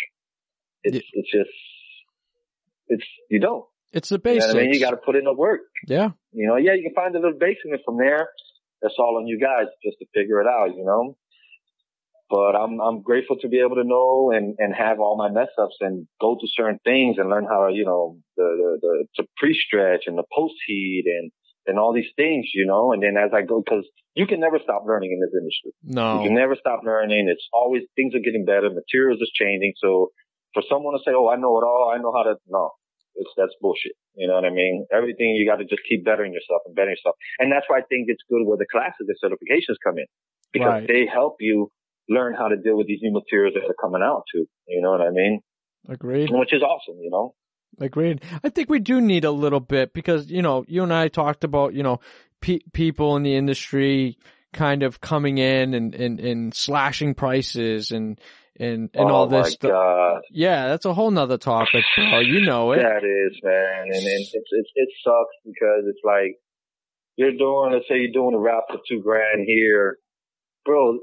You don't. It's the basics. You know what I mean? You got to put in the work. Yeah. You know, yeah, you can find a little base in it from there. That's all on you guys just to figure it out, you know? But I'm grateful to be able to know and have all my mess ups and go through certain things and learn how, you know, the pre-stretch and the post-heat and all these things, you know? And then as I go, cause you can never stop learning in this industry. No. You can never stop learning. It's always, things are getting better. Materials is changing. So for someone to say, oh, I know it all. I know how to, no, that's bullshit. You know what I mean? Everything, you got to just keep bettering yourself and bettering yourself. And that's why I think it's good where the classes, the certifications come in, because they help you learn how to deal with these new materials that are coming out too. You know what I mean? Agreed. Which is awesome, you know? Agreed. I think we do need a little bit because, you know, you and I talked about, you know, people in the industry kind of coming in and slashing prices and all this stuff. God. Yeah, that's a whole nother topic, bro. You know it. That is, man. And it sucks because it's like, let's say you're doing a rap for $2,000 here. Bro,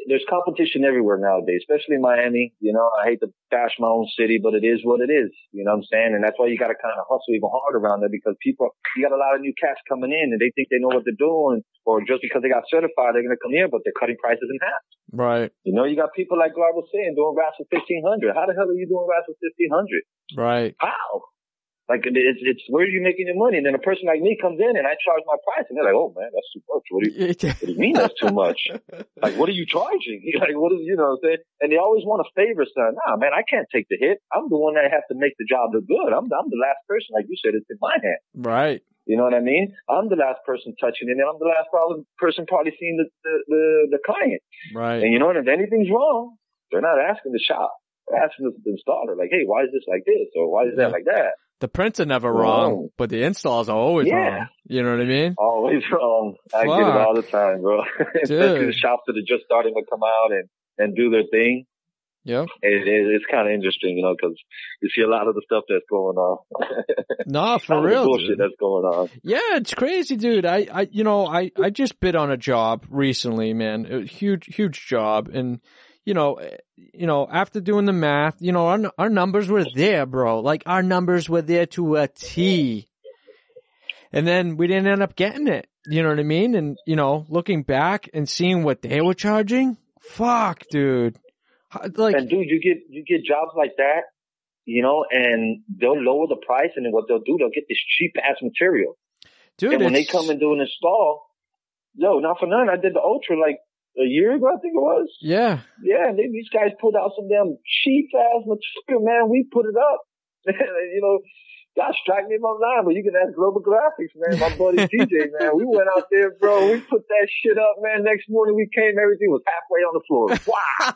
there's competition everywhere nowadays, especially in Miami. You know, I hate to bash my own city, but it is what it is. You know what I'm saying? And that's why you got to kind of hustle even harder around there because you got a lot of new cats coming in and they think they know what they're doing, or just because they got certified, they're going to come here, but they're cutting prices in half. Right. You know, you got people like Garb was saying doing raps for $1,500. How the hell are you doing raps for $1,500? Right. How? Like, it's where are you making your money? And then a person like me comes in and I charge my price and they're like, oh man, that's too much. What do you mean that's too much? Like, what are you charging? Like, what is, you know what I'm saying? And they always want to favor son. Nah, man, I can't take the hit. I'm the one that has to make the job look good. I'm the last person, like you said, it's in my hand. Right. You know what I mean? I'm the last person touching it and I'm the last person probably seeing the client. Right. And you know what? If anything's wrong, they're not asking the shop. They're asking the installer, like, hey, why is this like this? Or why is that like that? The prints are never wrong, but the installs are always wrong. You know what I mean? Always wrong. I get it all the time, bro. Especially the shops that are just starting to come out and do their thing. Yeah. It's kind of interesting, you know, because you see a lot of the stuff that's going on. No, for real. Bullshit that's going on. Yeah, it's crazy, dude. I just bid on a job recently, man. A huge job. And, you know, after doing the math, you know, our numbers were there, bro. Like, our numbers were there to a T. And then we didn't end up getting it. You know what I mean? And, you know, looking back and seeing what they were charging, fuck, dude. Like, and dude, you get jobs like that, you know, and they'll lower the price, and then what they'll do, they'll get this cheap ass material. Dude, and when they come and do an install, not for nothing, I did the Ultra like a year ago, I think it was. Yeah. Yeah, and these guys pulled out some damn cheap ass material, man. We put it up. You know, God strike me if I'm lying, but you can ask Global Graphics, man. My buddy TJ, man. We went out there, bro. We put that shit up, man. Next morning we came, everything was halfway on the floor. Wow.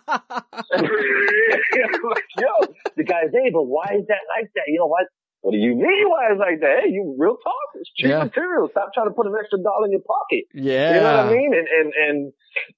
Like, yo, the guy's, hey, but why is that like that? You know what? What do you mean why it's like that? Hey, you real talk. It's cheap material. Stop trying to put an extra dollar in your pocket. Yeah. You know what I mean?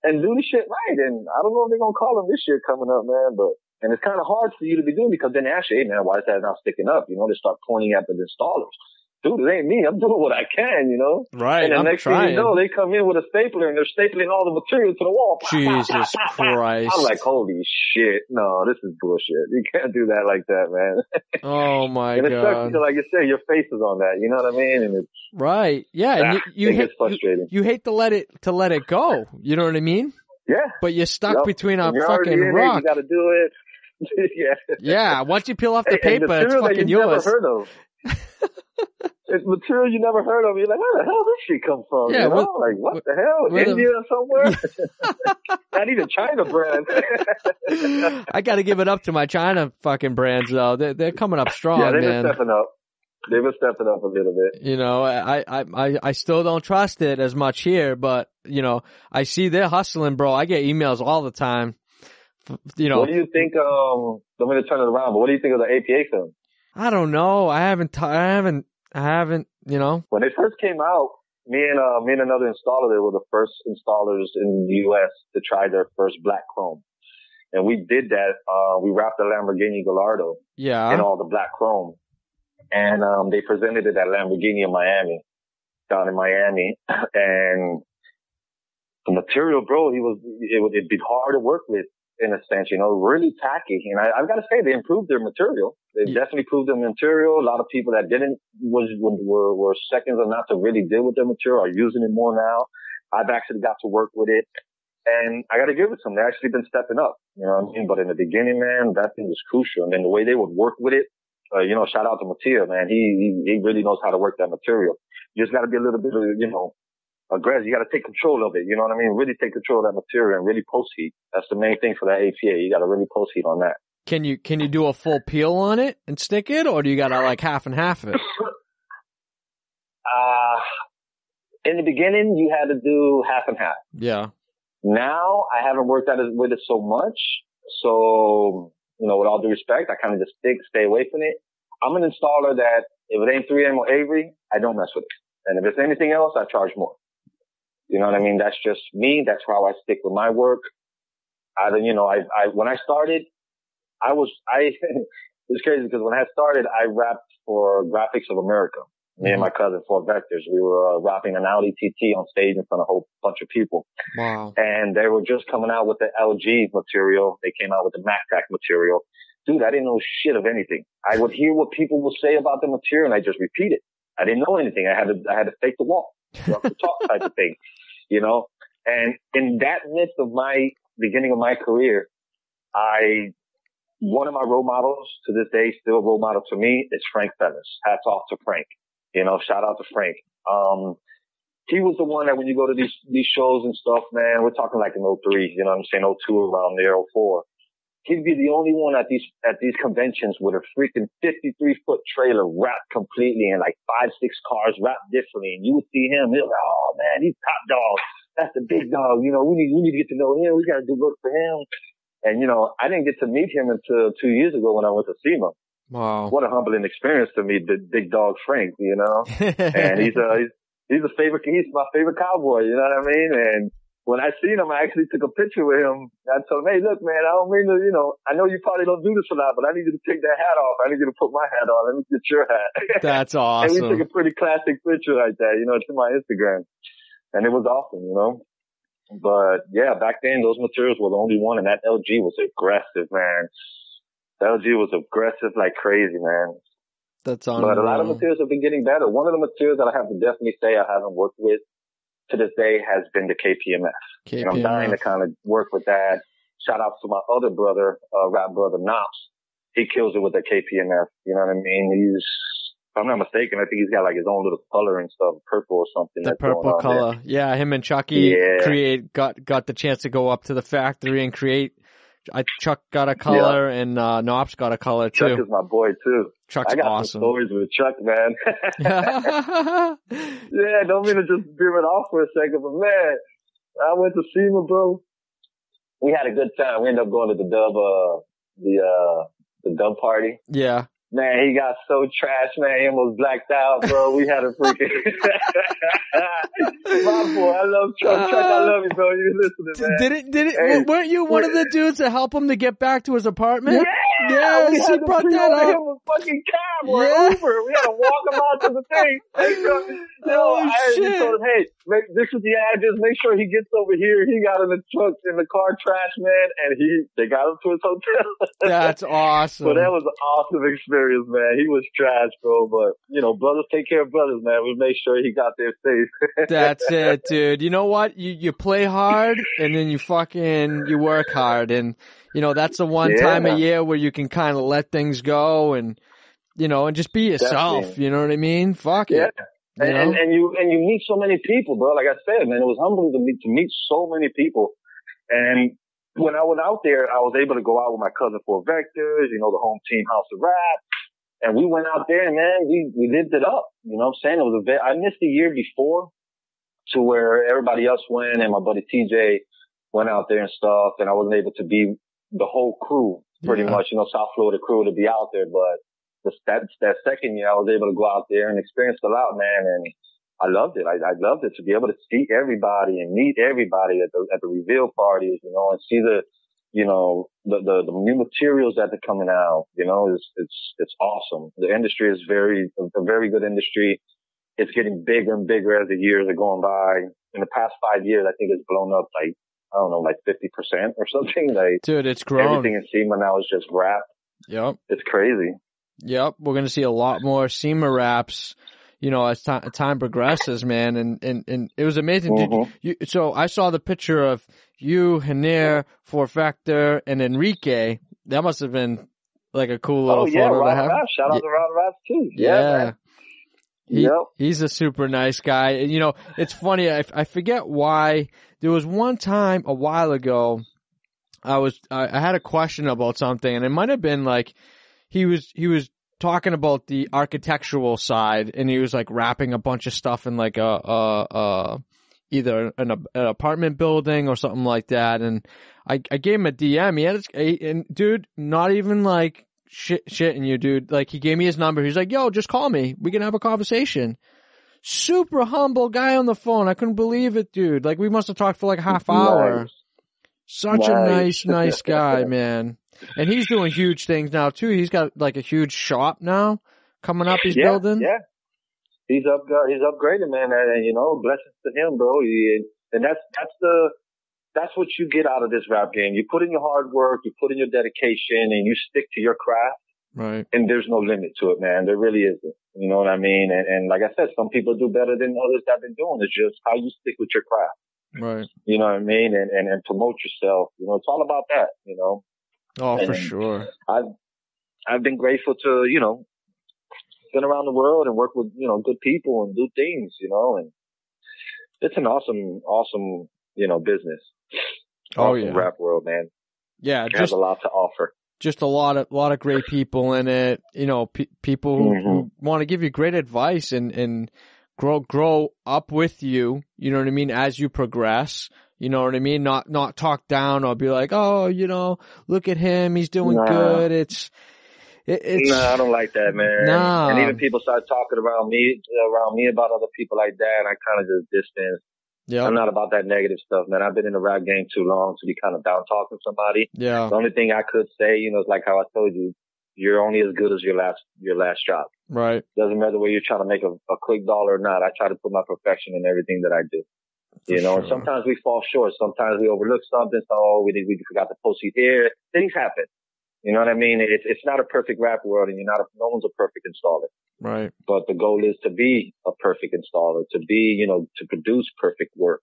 And do the shit right. And I don't know if they're going to call them this year coming up, man, and it's kind of hard for you to be doing because then they ask you, hey man, why is that not sticking up? You know, they start pointing at the installers. Dude, it ain't me. I'm doing what I can, you know? Right. And the next thing you know, they come in with a stapler and they're stapling all the material to the wall. Jesus Christ. I'm like, holy shit. No, this is bullshit. You can't do that like that, man. Oh my God. And it sucks because, like you said, your face is on that. You know what I mean? And it's right. Yeah. And it's frustrating. You hate to let it go. You know what I mean? Yeah. But you're stuck between a fucking rock. You got to do it. Yeah. Once you peel off the paper, it's fucking yours. Never heard of. It's material you never heard of. You're like, where the hell did this shit come from? Yeah, you know? Like, what the hell? India or somewhere? Not even China brands. I got to give it up to my China fucking brands, though. They're coming up strong, man. Yeah, they've been stepping up. They've been stepping up a little bit. You know, I still don't trust it as much here, but, you know, I see they're hustling, bro. I get emails all the time. You know. What do you think, I'm going to turn it around, but what do you think of the APA film? I don't know. I haven't, you know. When they first came out, me and another installer, they were the first installers in the U.S. to try their first black chrome. And we did that. We wrapped the Lamborghini Gallardo in all the black chrome. and they presented it at Lamborghini in Miami, down in Miami, and the material, bro, it'd be hard to work with in a sense, you know, really tacky. And I've got to say, they improved their material. They definitely improved their material. A lot of people that didn't were seconds or not to really deal with their material are using it more now. I've actually got to work with it, and I got to give it to them. They've actually been stepping up, you know what I mean? But in the beginning, man, that thing was crucial. And then the way they would work with it, you know, shout out to Mattia, man. He really knows how to work that material. You just got to be a little bit, you know, aggressive. You got to take control of it. You know what I mean? Really take control of that material and really post heat. That's the main thing for that APA. You got to really post heat on that. Can you do a full peel on it and stick it, or do you got to like half and half it? In the beginning, you had to do half and half. Yeah. Now I haven't worked with it so much. So, you know, with all due respect, I kind of just stay away from it. I'm an installer that if it ain't 3M or Avery, I don't mess with it. And if it's anything else, I charge more. You know what I mean? That's just me. That's how I stick with my work. You know, when I started, it's crazy because when I started, I rapped for Graphics of America. Me and my cousin, Fort Vectors, we were rapping an Audi TT on stage in front of a whole bunch of people. Wow. And they were just coming out with the LG material. They came out with the MacPack material. Dude, I didn't know shit of anything. I would hear what people would say about the material and I just repeat it. I didn't know anything. I had to fake the walk, walk the talk type of thing, you know? And in that midst of my beginning of my career, one of my role models to this day, still a role model to me, is Frank Fellis. Hats off to Frank. You know, shout out to Frank. He was the one that when you go to these shows and stuff, man, we're talking like in 03, you know what I'm saying, 02 around there, 04. He'd be the only one at these conventions with a freaking 53-foot trailer wrapped completely and like 5-6 cars wrapped differently. And you would see him, he'll be like, oh man, he's top dog. That's the big dog. You know, we need to get to know him. We got to do work for him. And, you know, I didn't get to meet him until 2 years ago when I went to SEMA. Wow. What a humbling experience to meet the big dog Frank, you know? And he's my favorite cowboy, you know what I mean? And when I seen him, I actually took a picture with him. I told him, hey, look, man, I don't mean to, you know, I know you probably don't do this a lot, but I need you to take that hat off. I need you to put my hat on. Let me get your hat. That's awesome. And we took a pretty classic picture like that, you know, to my Instagram. And it was awesome, you know? But yeah, back then those materials were the only one, and that LG was aggressive, man. LG was aggressive like crazy, man. That's on. But a lot of materials have been getting better. One of the materials that I have to definitely say I haven't worked with to this day has been the KPMF. And I'm dying to kind of work with that. Shout out to my other brother, rap brother, Knops. He kills it with the KPMF. You know what I mean? If I'm not mistaken, I think he's got like his own little color and stuff, purple or something. The purple color. There. Yeah, him and Chucky got the chance to go up to the factory and create. Chuck got a color and Knops got a color too. Chuck is my boy too. Chuck's I got awesome. some stories with Chuck, man. Yeah, don't mean to just veer it off for a second, but man, I went to SEMA, bro. We had a good time. We ended up going to the dub party. Yeah. Man, he got so trash, man. He almost blacked out, bro. We had a freaking... My boy, I love Chuck. Chuck, I love you, bro. You listening, man. Did it? Hey, weren't you one of the dudes to help him to get back to his apartment? Yeah, he brought that up. Him a fucking cab or Uber. We had to walk him out to the thing. Shit. Told him, hey, this is the address. Make sure he gets over here. He got in the truck, in the car trash, man, and they got him to his hotel. That's awesome. So that was an awesome experience, man. He was trash, bro, but, you know, brothers take care of brothers, man. We made sure he got there safe. That's it, dude. You know what? You play hard and then you work hard, and you know, that's the one time a year where you can kind of let things go and, you know, and just be yourself. Definitely. You know what I mean? Fuck it. And you meet so many people, bro. Like I said, man, it was humbling to meet so many people. And when I went out there, I was able to go out with my cousin Fort Vectors, you know, the home team House of Rap. And we went out there and, man, we lived it up. You know what I'm saying? It was I missed the year before to where everybody else went, and my buddy TJ went out there and stuff, and I wasn't able to be the whole crew, pretty much, you know, South Florida crew to be out there. But that second year, I was able to go out there and experience a lot, man. And I loved it. I loved it to be able to see everybody and meet everybody at the reveal parties, you know, and see you know, the new materials that are coming out, you know, it's awesome. The industry is a very good industry. It's getting bigger and bigger as the years are going by. In the past 5 years, I think it's blown up like, I don't know, like 50% or something. Like, dude, it's grown. Everything in SEMA now is just wrap. Yep. It's crazy. Yep. We're going to see a lot more SEMA wraps, you know, as time progresses, man. And it was amazing. Mm-hmm. So I saw the picture of you, Hanier, Forfactor, and Enrique. That must have been like a cool little photo to have. Shout out to Rod Raps too. Yeah. Man. He's a super nice guy. And, you know, it's funny. I forget why. There was one time a while ago, I had a question about something, and it might have been like, he was talking about the architectural side, and he was like wrapping a bunch of stuff in like either an apartment building or something like that. And I gave him a DM. And dude, not even like shitting you, dude. Like, he gave me his number. He's like, yo, just call me. We can have a conversation. Super humble guy on the phone. I couldn't believe it, dude. Like, we must have talked for like a half hour. Such a nice guy, man. And he's doing huge things now too. He's got like a huge shop now coming up. He's building. Yeah. He's upgrading, man. And, you know, blessings to him, bro. And that's what you get out of this rap game. You put in your hard work, you put in your dedication, and you stick to your craft. Right. And there's no limit to it, man. There really isn't. You know what I mean? And like I said, some people do better than others that have been doing. It's just how you stick with your craft. Right. You know what I mean? And promote yourself. You know, it's all about that, you know. Oh, for sure. I've been grateful to, you know, been around the world and work with, you know, good people and do things, you know, and it's an awesome, you know, business. Awesome rap world, man. Yeah. It has a lot to offer. Just a lot of great people in it, you know, people who want to give you great advice and grow up with you, you know what I mean, as you progress. You know what I mean? Not talk down or be like, oh, you know, look at him, he's doing good. It's I don't like that, man. Nah. And even people start talking around me about other people like that, and I kind of just distance. Yeah. I'm not about that negative stuff, man. I've been in the rap game too long to be kind of down talking somebody. Yeah. The only thing I could say, you know, is like how I told you, you're only as good as your last drop. Right. Doesn't matter whether you're trying to make a quick dollar or not. I try to put my perfection in everything that I do. You know, and sometimes we fall short. Sometimes we overlook something. So, we forgot to post it here. Things happen. You know what I mean? It's not a perfect rap world, and no one's a perfect installer. Right. But the goal is to be a perfect installer, to be, you know, to produce perfect work.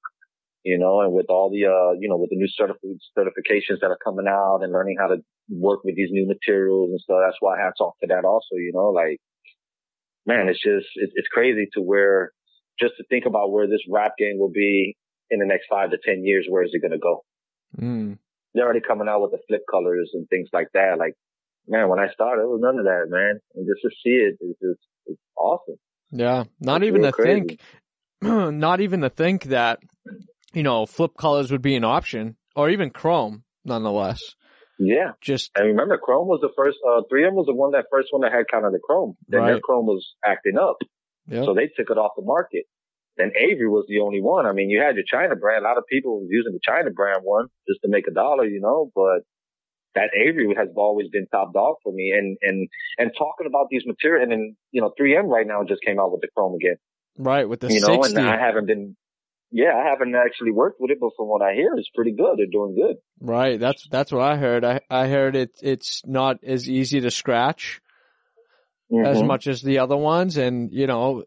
You know, and with all the, you know, with the new certifications that are coming out and learning how to work with these new materials and stuff, that's why hats off to that also, you know, like, man, it's crazy to where, just to think about where this rap game will be in the next 5 to 10 years, where is it going to go? They're already coming out with the flip colors and things like that. Like, man, when I started, it was none of that, man. And just to see it is it's awesome. Yeah. Not even to think that, you know, flip colors would be an option, or even chrome, nonetheless. Yeah. I remember chrome was the first, 3M was the first one that had kind of the chrome. Then their chrome was acting up. Yep. So they took it off the market. Then Avery was the only one. I mean, you had your China brand. A lot of people were using the China brand one just to make $1, you know, but that Avery has always been top dog for me. And talking about these materials, and then, you know, 3M right now just came out with the chrome again. Right. With the you 60. know, and I haven't actually worked with it, but from what I hear, it's pretty good. They're doing good. Right. That's what I heard. I heard it's not as easy to scratch as much as the other ones. And, you know,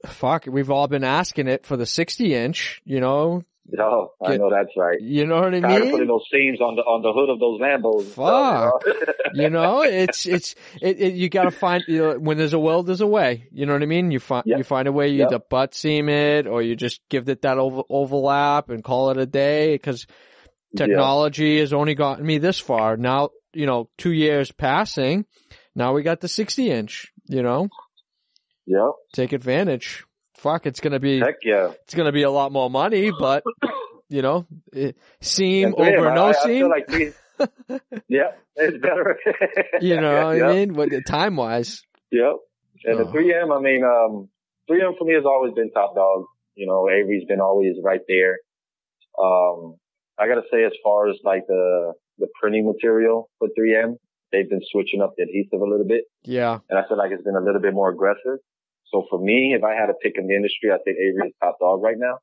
we've all been asking it for the 60-inch, you know. Oh, I know that's right. You know what I mean? Tired of putting those seams on the hood of those Lambos. Fuck. Stuff, you know, you gotta find, you know, when there's a will, there's a way. You know what I mean? You find a way, you either butt seam it, or you just give it that overlap and call it a day, because technology has only gotten me this far. Now, you know, 2 years passing, now we got the 60-inch, you know? Yep. Take advantage. Fuck, it's gonna be, heck yeah. It's gonna be a lot more money, but, you know, seam over no seam. I feel like it's better. You know what I mean? But time wise. Yep. And the 3M, I mean, 3M for me has always been top dog. You know, Avery's been always right there. I gotta say, as far as like the the printing material for 3M. They've been switching up the adhesive a little bit. Yeah. And I feel like it's been a little bit more aggressive. So for me, if I had to pick in the industry, I think Avery is top dog right now.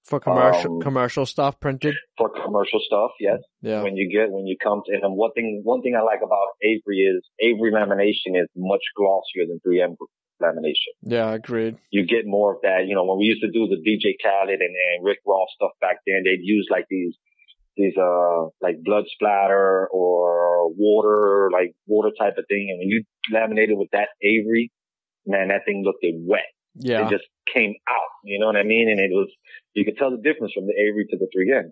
For commercial stuff printed? For commercial stuff, yes. Yeah. When you come to him, one thing I like about Avery is Avery lamination is much glossier than 3M lamination. Yeah, agreed. You get more of that. When we used to do the DJ Khaled and Rick Ross stuff back then, they'd use like these like blood splatter or water type of thing. And when you laminated with that Avery, man, that thing looked wet. Yeah. It just came out, you know what I mean? And you could tell the difference from the Avery to the 3M.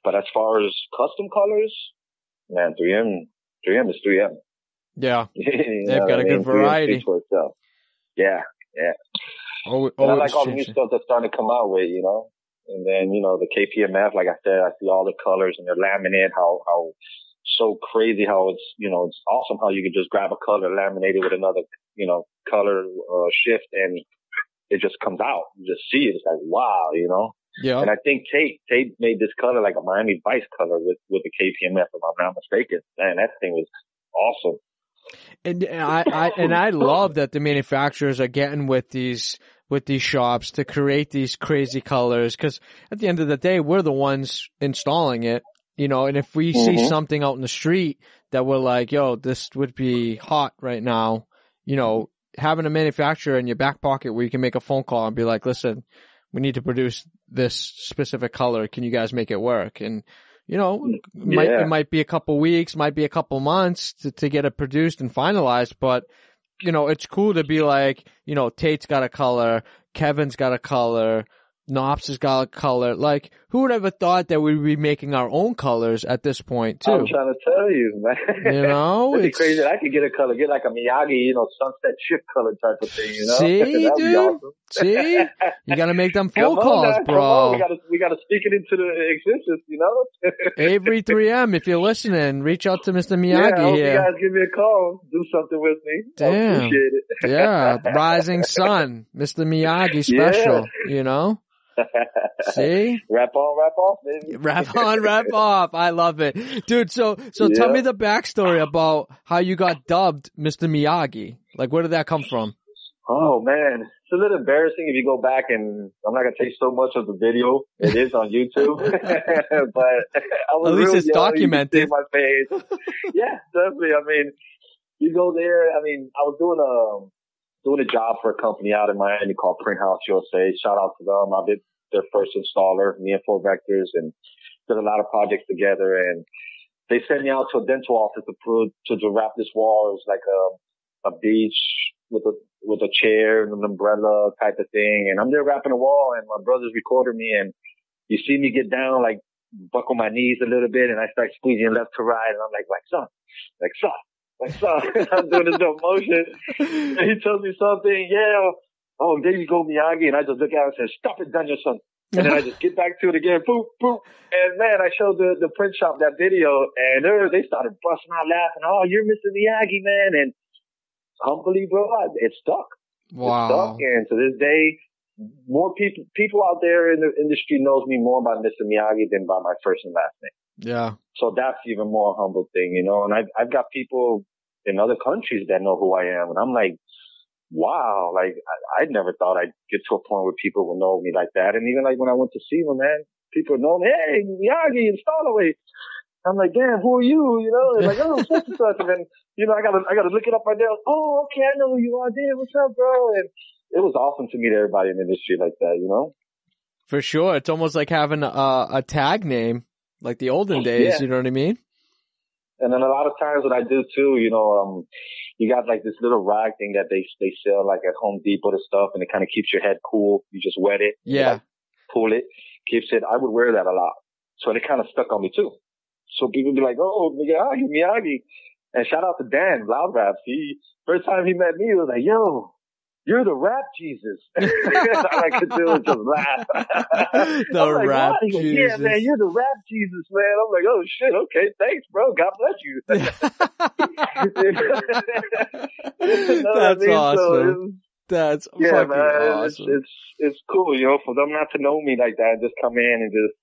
But as far as custom colors, man, 3M is 3M. Yeah. They've got a good variety. Yeah. Oh, and I like all the new stuff that's starting to come out with, And then, the KPMF, like I said, I see all the colors and they're laminate, how so crazy how it's awesome how you can just grab a color, laminate it with another, color shift, and it just comes out. You just see it. It's like, wow, Yeah. And I think Tate made this color like a Miami Vice color with the KPMF, if I'm not mistaken. Man, that thing was awesome. And I love that the manufacturers are getting with these shops to create these crazy colors, because at the end of the day, we're the ones installing it, and if we see something out in the street that we're like, yo, this would be hot right now, having a manufacturer in your back pocket where you can make a phone call and be like, listen, we need to produce this specific color. Can you guys make it work? And, it might be a couple weeks, might be a couple months to get it produced and finalized, but it's cool to be like, Tate's got a color, Kevin's got a color, Knops has got a color. Like, who would ever thought that we'd be making our own colors at this point, too? I'm trying to tell you, man. It's crazy. I could get a color, get like a Miagi, sunset shift color type of thing, See, That'd dude? be awesome. See? You gotta make them phone calls, bro. We gotta speak it into the existence, Avery 3M, if you're listening, reach out to Mr. Miagi here. You guys give me a call. Do something with me. Damn. I appreciate it. Yeah. Rising Sun. Mr. Miyagi special, See? Rap on, rap off, baby. Rap on, rap off. I love it. Dude, so tell me the backstory about how you got dubbed Mr. Miyagi. Like, where did that come from? Oh, man. It's a little embarrassing if you go back, and I'm not going to take so much of the video. It is on YouTube. But I was at least it's documented. You can see my face. Yeah, definitely. I mean, you go there. I mean, I was doing a job for a company out in Miami called Print House USA. Shout out to them. I've been their first installer, me and 4 Vectors, and did a lot of projects together. And they sent me out to a dental office to wrap this wall. It was like a beach with a chair and an umbrella type of thing. And I'm there wrapping a wall, and my brother's recording me, and you see me get down, like buckle my knees a little bit, and I start squeezing left to right, and I'm like son. I'm doing this little motion. And he tells me something, oh, there you go, Miagi. And I just look at him and say, stop it, Danielson. And then I just get back to it again, boop, boop. And man, I showed the print shop that video, and they started busting out laughing. Oh, you're Mr. Miagi, man. And humbly, bro, it stuck. Wow. It stuck. And to this day, more people out there in the industry knows me more by Mr. Miagi than by my first and last name. Yeah. So that's even more humble thing, And I've got people in other countries that know who I am, and I'm like, wow, like I never thought I'd get to a point where people would know me like that. And even like when I went to see them, man, people know me. Hey, Miagi, Installaway. I'm like, damn, who are you? They're like, oh, such and such. And then, I gotta look it up right there. Oh, okay, I know who you are. Damn, what's up, bro? And it was awesome to meet everybody in the industry like that, For sure. It's almost like having a tag name, like the olden days. Yeah. You know what I mean? And then a lot of times what I do too, you got like this little rag thing that they sell like at Home Depot and stuff, and it kind of keeps your head cool. You just wet it. Yeah. Pull it. Keeps it. I would wear that a lot. So it kind of stuck on me too. So people be like, oh, Miyagi. And shout out to Dan, Loud Raps. First time he met me, he was like, yo, you're the rap Jesus. All I could do was just laugh. The rap what? Jesus. Yeah, man, you're the rap Jesus, man. I'm like, oh shit, okay, thanks, bro. God bless you. That's awesome. That's fucking awesome. It's cool, for them not to know me like that, just come in and just,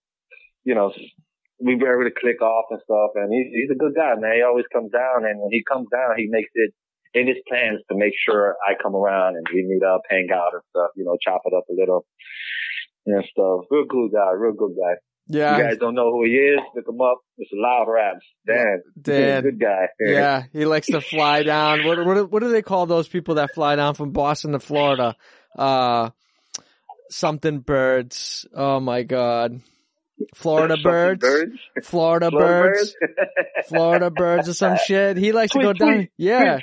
we were able to click off and stuff. And he's a good guy, man. He always comes down, and when he comes down, he makes it in his plans to make sure I come around and we meet up, hang out and stuff, chop it up a little and stuff. Real cool guy, real good guy. Yeah. You guys don't know who he is? Look him up. It's Loud Raps. Dan. Good guy. Yeah. He likes to fly down. What do they call those people that fly down from Boston to Florida? Something birds. Oh my God. Florida birds. Florida birds. Florida birds or some shit. He likes to go down. Yeah.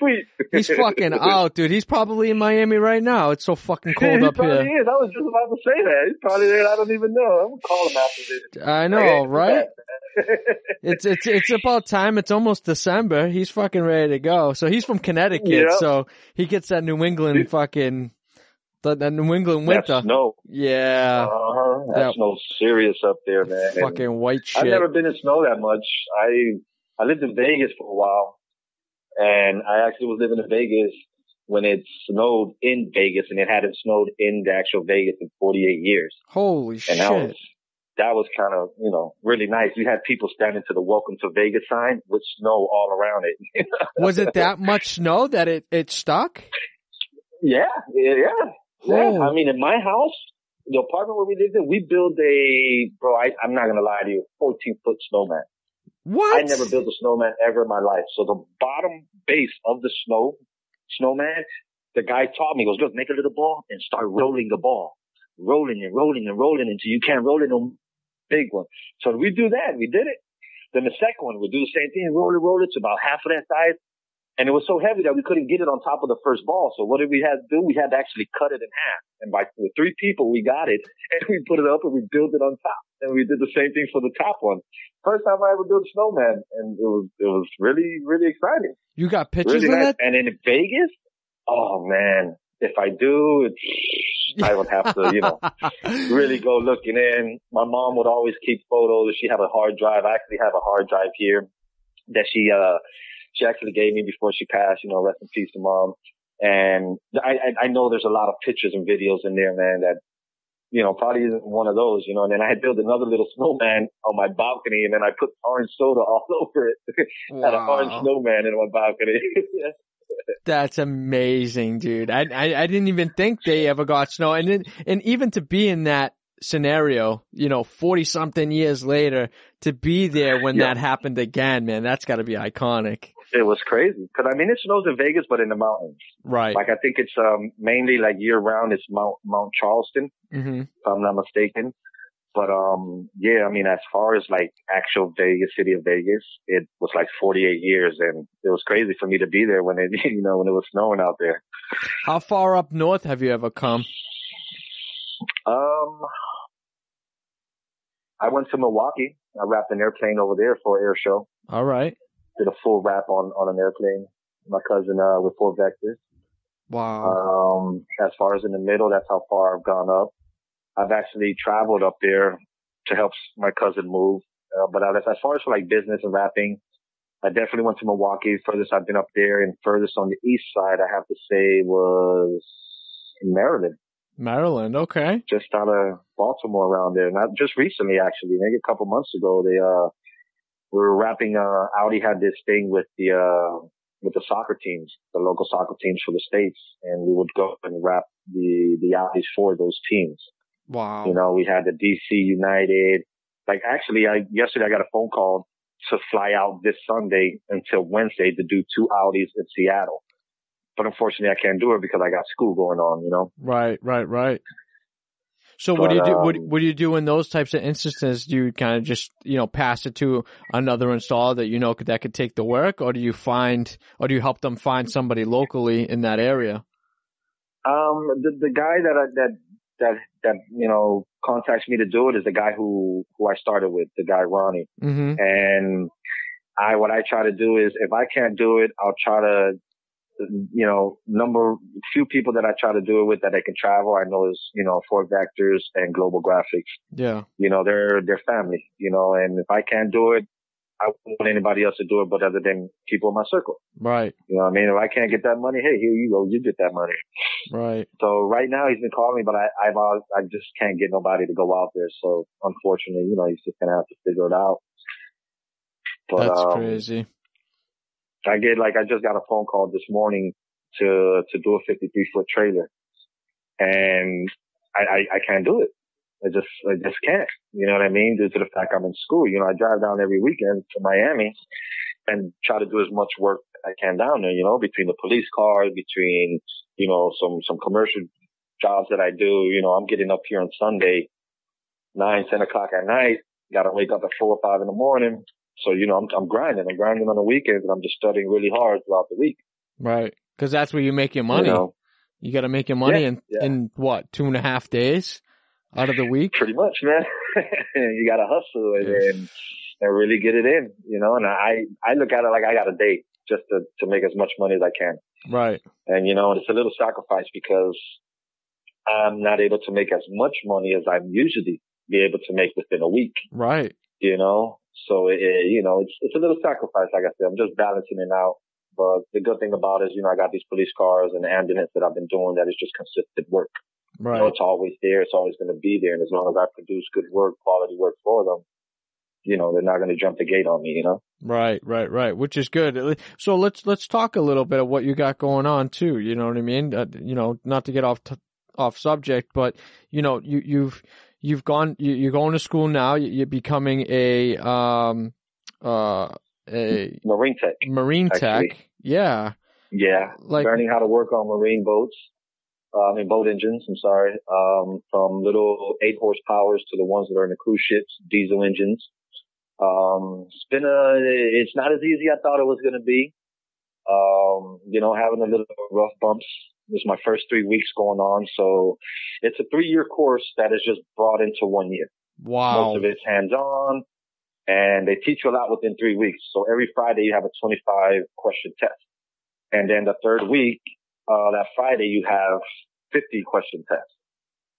He's fucking out, dude. He's probably in Miami right now. It's so fucking cold up here. He is. I was just about to say that. He's probably there. I don't even know. I'm gonna call him after this. I know, right? It's about time. It's almost December. He's fucking ready to go. So he's from Connecticut. So he gets that New England fucking the New England winter. That snow. Yeah. That snow's serious up there, man. Fucking white shit. I've never been in snow that much. I lived in Vegas for a while, and I actually was living in Vegas when it snowed in Vegas, and it hadn't snowed in the actual Vegas in 48 years. Holy shit. And that was kind of, really nice. We had people standing to the Welcome to Vegas sign with snow all around it. Was it that much snow that it stuck? Yeah. I mean, in my house, the apartment where we lived in, we built I'm not going to lie to you, 14-foot snowman. What? I never built a snowman ever in my life. So the bottom base of the snowman, the guy taught me, he goes, look, make a little ball and start rolling the ball. Rolling and rolling and rolling until you can't roll it on big one. So we do that. We did it. Then the second one, we do the same thing, roll it to about half of that size. And it was so heavy that we couldn't get it on top of the first ball. So what did we have to do? We had to actually cut it in half. And with 3 people, we got it. And we put it up and we built it on top. And we did the same thing for the top one. First time I ever built a snowman. And it was really, really exciting. You got pictures really of nice. it? And in Vegas, oh man, if I do, I would have to, really go looking in. My mom would always keep photos. She had a hard drive. I actually have a hard drive here that she actually gave me before she passed, rest in peace to Mom. And I know there's a lot of pictures and videos in there, man, that, probably isn't one of those, and then I had built another little snowman on my balcony and then I put orange soda all over it. Wow. Had an orange snowman in my balcony. That's amazing, dude. I didn't even think they ever got snow. And even to be in that scenario, 40 something years later, to be there when that happened again, man, that's gotta be iconic. It was crazy. Cause it snows in Vegas, but in the mountains. Right. Like I think it's, mainly like year round, it's Mount Charleston, if I'm not mistaken. But, as far as like actual Vegas, city of Vegas, it was like 48 years and it was crazy for me to be there when it, when it was snowing out there. How far up north have you ever come? I went to Milwaukee. I wrapped an airplane over there for an air show. All right. Did a full wrap on an airplane. My cousin, with 4 vectors. Wow. As far as in the middle, that's how far I've gone up. I've actually traveled up there to help my cousin move. But as far as for like business and rapping, I definitely went to Milwaukee. Furthest I've been up there, and furthest on the east side, I have to say, was Maryland. Maryland, okay. Just out of Baltimore around there. Not just recently, actually. Maybe a couple months ago, we were rapping, Audi had this thing with the soccer teams, the local soccer teams for the States, and we would go and rap the Audis for those teams. Wow. We had the DC United. Like actually, yesterday I got a phone call to fly out this Sunday until Wednesday to do 2 Audis in Seattle. But unfortunately I can't do it because I got school going on, Right. So what do you do? What do you do in those types of instances? Do you kind of just, pass it to another installer that that could take the work, or do you help them find somebody locally in that area? The guy that contacts me to do it is the guy who I started with, the guy Ronnie. Mm-hmm. And what I try to do is, if I can't do it, I'll try to, few people that I try to do it with that I can travel. I know is, 4 Vectors and Global Graphics. Yeah. They're family, and if I can't do it, I wouldn't want anybody else to do it, but other than people in my circle. Right. You know what I mean? If I can't get that money, hey, here you go, you get that money. Right. So right now he's been calling me, but I just can't get nobody to go out there. So unfortunately, he's just going to have to figure it out. But, That's crazy. I just got a phone call this morning to do a 53-foot trailer, and I can't do it. I just can't. You know what I mean? Due to the fact I'm in school. You know, I drive down every weekend to Miami and try to do as much work as I can down there, you know, between the police cars, between, you know, some commercial jobs that I do. You know, I'm getting up here on Sunday, 9, 10 o'clock at night. Got to wake up at 4 or 5 in the morning. So, you know, I'm grinding. I'm grinding on the weekends, and I'm just studying really hard throughout the week. Right. Because that's where you make your money. You got to make your money in what, 2.5 days out of the week? Pretty much, man. You got to hustle and really get it in, you know. And I look at it like I got a day just to make as much money as I can. Right. And, you know, it's a little sacrifice because I'm not able to make as much money as I'm usually be able to make within a week. Right. You know, so you know, it's a little sacrifice. Like I said, I'm just balancing it out. But the good thing about it is, you know, I got these police cars and the ambulance that I've been doing that is just consistent work. Right. You know, it's always there. It's always going to be there. And as long as I produce good work, quality work for them, you know, they're not going to jump the gate on me, you know? Right. Which is good. So let's talk a little bit of what you got going on too. You know what I mean? You know, not to get off subject, but you know, you're going to school now. You're becoming a marine tech. Marine tech. Yeah. Yeah. Like learning how to work on marine boats. Boat engines, I'm sorry. From little 8 horsepowers to the ones that are in the cruise ships, diesel engines. It's not as easy as I thought it was going to be. You know, having a little rough bumps. This is my first 3 weeks going on. So it's a 3-year course that is just brought into 1 year. Wow. Most of it's hands-on, and they teach you a lot within 3 weeks. So every Friday you have a 25 question test. And then the third week, that Friday you have 50 question tests.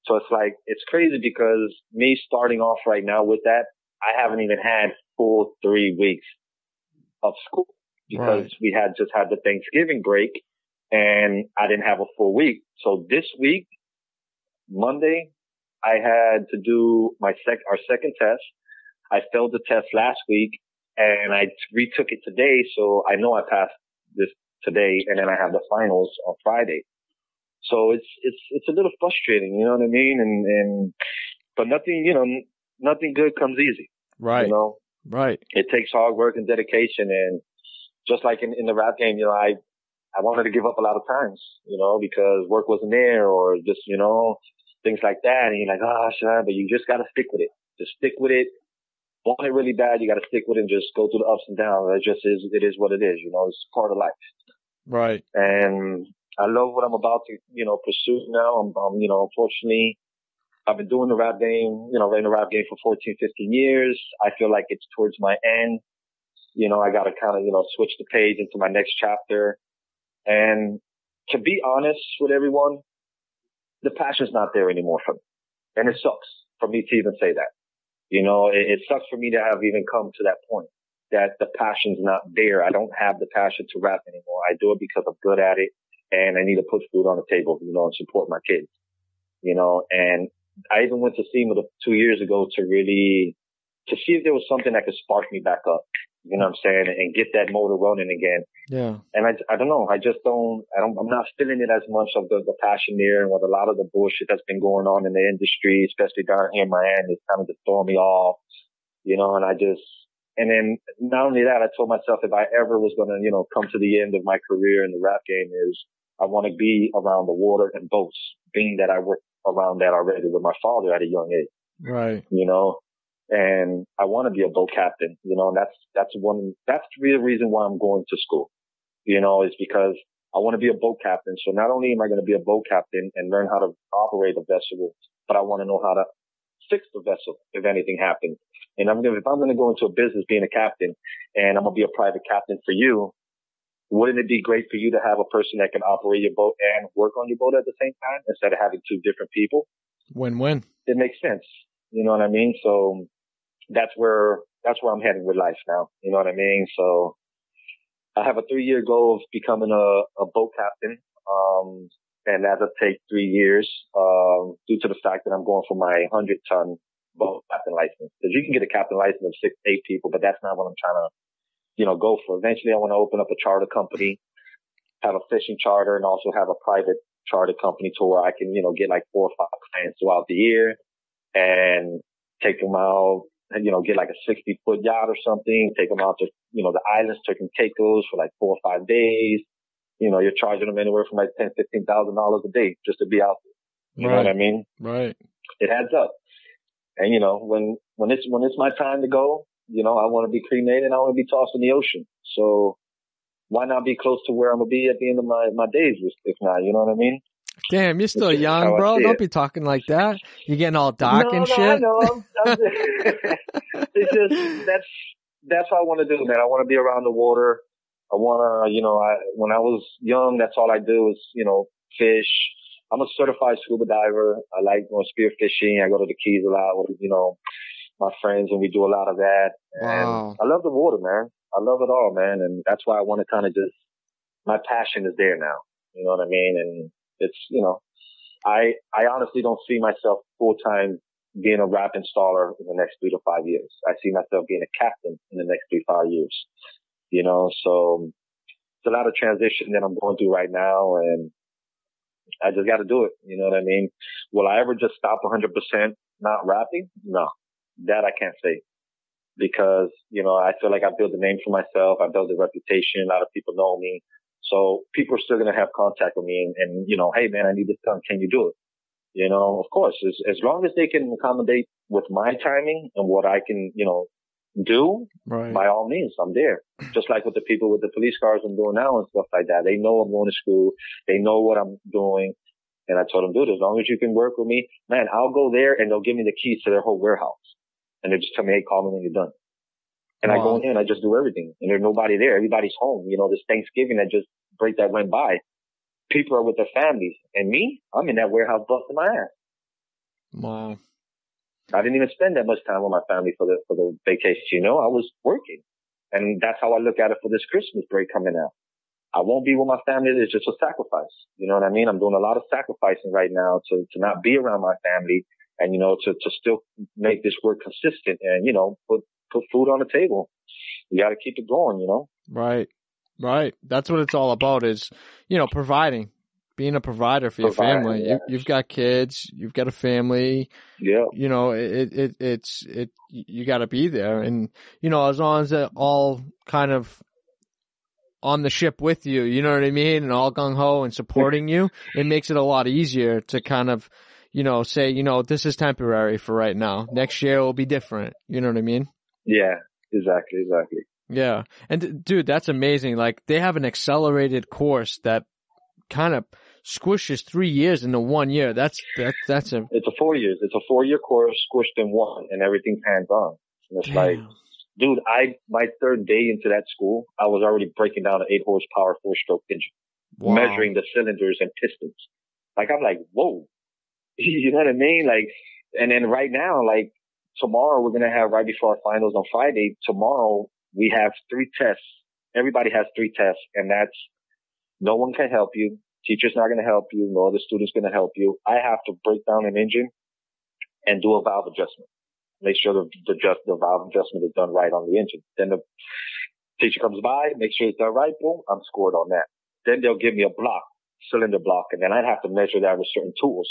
So it's crazy because me starting off right now with that, I haven't even had full 3 weeks of school because we had just had the Thanksgiving break and I didn't have a full week. So this week, Monday, I had to do our second test. I failed the test last week and I retook it today. So I know I passed this today and then I have the finals on Friday. So it's a little frustrating, you know what I mean? But nothing good comes easy. Right. You know? Right. It takes hard work and dedication. And just like in the rap game, you know, I wanted to give up a lot of times, you know, because work wasn't there or just, you know, things like that. And you're like, sure, but you just got to stick with it. Just stick with it. Want it really bad, you got to stick with it and just go through the ups and downs. It is what it is, you know, it's part of life. Right. And I love what I'm about to, you know, pursue now. I'm you know, unfortunately, I've been doing the rap game, you know, in the rap game for 14, 15 years. I feel like it's towards my end. You know, I got to kind of, you know, switch the page into my next chapter. And to be honest with everyone, the passion's not there anymore for me. And it sucks for me to even say that. You know, it sucks for me to have even come to that point that the passion's not there. I don't have the passion to rap anymore. I do it because I'm good at it and I need to put food on the table, you know, and support my kids, you know. And I even went to SEMA 2 years ago to see if there was something that could spark me back up, you know what I'm saying, and get that motor running again. Yeah. And I don't know. I'm not feeling it as much of the passion there, and with a lot of the bullshit that's been going on in the industry, especially down here in Miami, it's kind of just throwing me off, you know, and then not only that, I told myself if I ever was going to, you know, come to the end of my career in the rap game is I want to be around the water and boats, being that I worked around that already with my father at a young age. Right. You know, and I want to be a boat captain, you know, and that's the real reason why I'm going to school, you know, is because I want to be a boat captain. So not only am I going to be a boat captain and learn how to operate a vessel, but I want to know how to fix the vessel if anything happens. And if I'm going to go into a business being a captain and I'm going to be a private captain for you, wouldn't it be great for you to have a person that can operate your boat and work on your boat at the same time instead of having two different people? Win-win. It makes sense. You know what I mean? So that's where I'm heading with life now. You know what I mean? So I have a 3-year goal of becoming a boat captain. And that'll take 3 years, due to the fact that I'm going for my 100-ton boat captain license. Because you can get a captain license of 6, 8 people, but that's not what I'm trying to go for. Eventually, I want to open up a charter company, have a fishing charter, and also have a private charter company to where I can, get like 4 or 5 clients throughout the year and take them out, and, get like a 60-foot yacht or something, take them out to, the islands, Turks and Caicos for like 4 or 5 days. You're charging them anywhere from like $10,000-$15,000 a day just to be out there. You know what I mean? Right. It adds up. And, when it's my time to go, I want to be cremated. I want to be tossed in the ocean. So why not be close to where I'm going to be at the end of my days, if not, you know what I mean? Damn, you're still young, bro. Don't be talking like that. You're getting all dark and shit. I know. It's just, that's what I want to do, man. I want to be around the water. I want to, when I was young, that's all I do is, fish. I'm a certified scuba diver. I like going spear fishing. I go to the Keys a lot with, my friends, and we do a lot of that. Wow. And I love the water, man. I love it all, man. And that's why I want to kind of just, my passion is there now. You know what I mean? And it's, I honestly don't see myself full-time being a wrap installer in the next 3 to 5 years. I see myself being a captain in the next 3 to 5 years. So it's a lot of transition that I'm going through right now, and I just got to do it. You know what I mean? Will I ever just stop 100% not rapping? No, that I can't say, because, I feel like I built a name for myself. I built a reputation. A lot of people know me. So people are still going to have contact with me and, hey man, I need this done. Can you do it? Of course, as long as they can accommodate with my timing and what I can, do, right, by all means, I'm there. Just like with the people with the police cars I'm doing now and stuff like that. They know I'm going to school. They know what I'm doing. And I told them, dude, as long as you can work with me, man, I'll go there and they'll give me the keys to their whole warehouse. And they just tell me, hey, call me when you're done. And wow. I go in there and I just do everything. And there's nobody there. Everybody's home. This Thanksgiving that went by. People are with their families. And me, I'm in that warehouse busting my ass. Wow. I didn't even spend that much time with my family for the vacation. I was working. And that's how I look at it for this Christmas break coming out. I won't be with my family. It's just a sacrifice. You know what I mean? I'm doing a lot of sacrificing right now to not be around my family and, to still make this work consistent and, put food on the table. You got to keep it going, Right. Right. That's what it's all about is, providing, being a provider for your family. Yeah. You've got kids, you've got a family. Yeah. You got to be there. And, as long as they're all kind of on the ship with you, you know what I mean? And all gung ho and supporting you, it makes it a lot easier to kind of, say, this is temporary for right now. Next year will be different. You know what I mean? Yeah, exactly. Yeah. And dude, that's amazing. Like they have an accelerated course that kind of squishes 3 years into 1 year. It's a 4 years. It's a 4-year course squished in one and everything's hands on. And it's like, dude, my third day into that school, I was already breaking down an 8 horsepower 4-stroke engine, measuring the cylinders and pistons. Like, I'm like, whoa, you know what I mean? Like, and then right now, like tomorrow we're going to have right before our finals on Friday. Tomorrow we have 3 tests. Everybody has 3 tests, and that's no one can help you. Teacher's not going to help you. No other student's going to help you. I have to break down an engine and do a valve adjustment. Make sure the valve adjustment is done right on the engine. Then the teacher comes by, make sure it's done right. Boom, I'm scored on that. Then they'll give me a cylinder block, and then I'd have to measure that with certain tools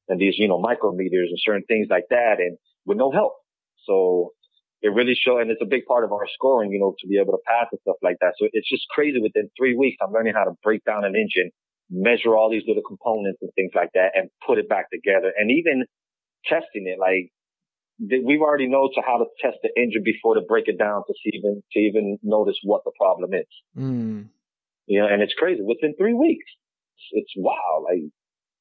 and these, micrometers and certain things like that, and with no help. So it really shows, and it's a big part of our scoring, to be able to pass and stuff like that. So it's just crazy. Within 3 weeks, I'm learning how to break down an engine, measure all these little components and things like that, and put it back together. And even testing it, like we've already know how to test the engine before to break it down to even notice what the problem is. Mm. And it's crazy. Within 3 weeks, it's wow. Like,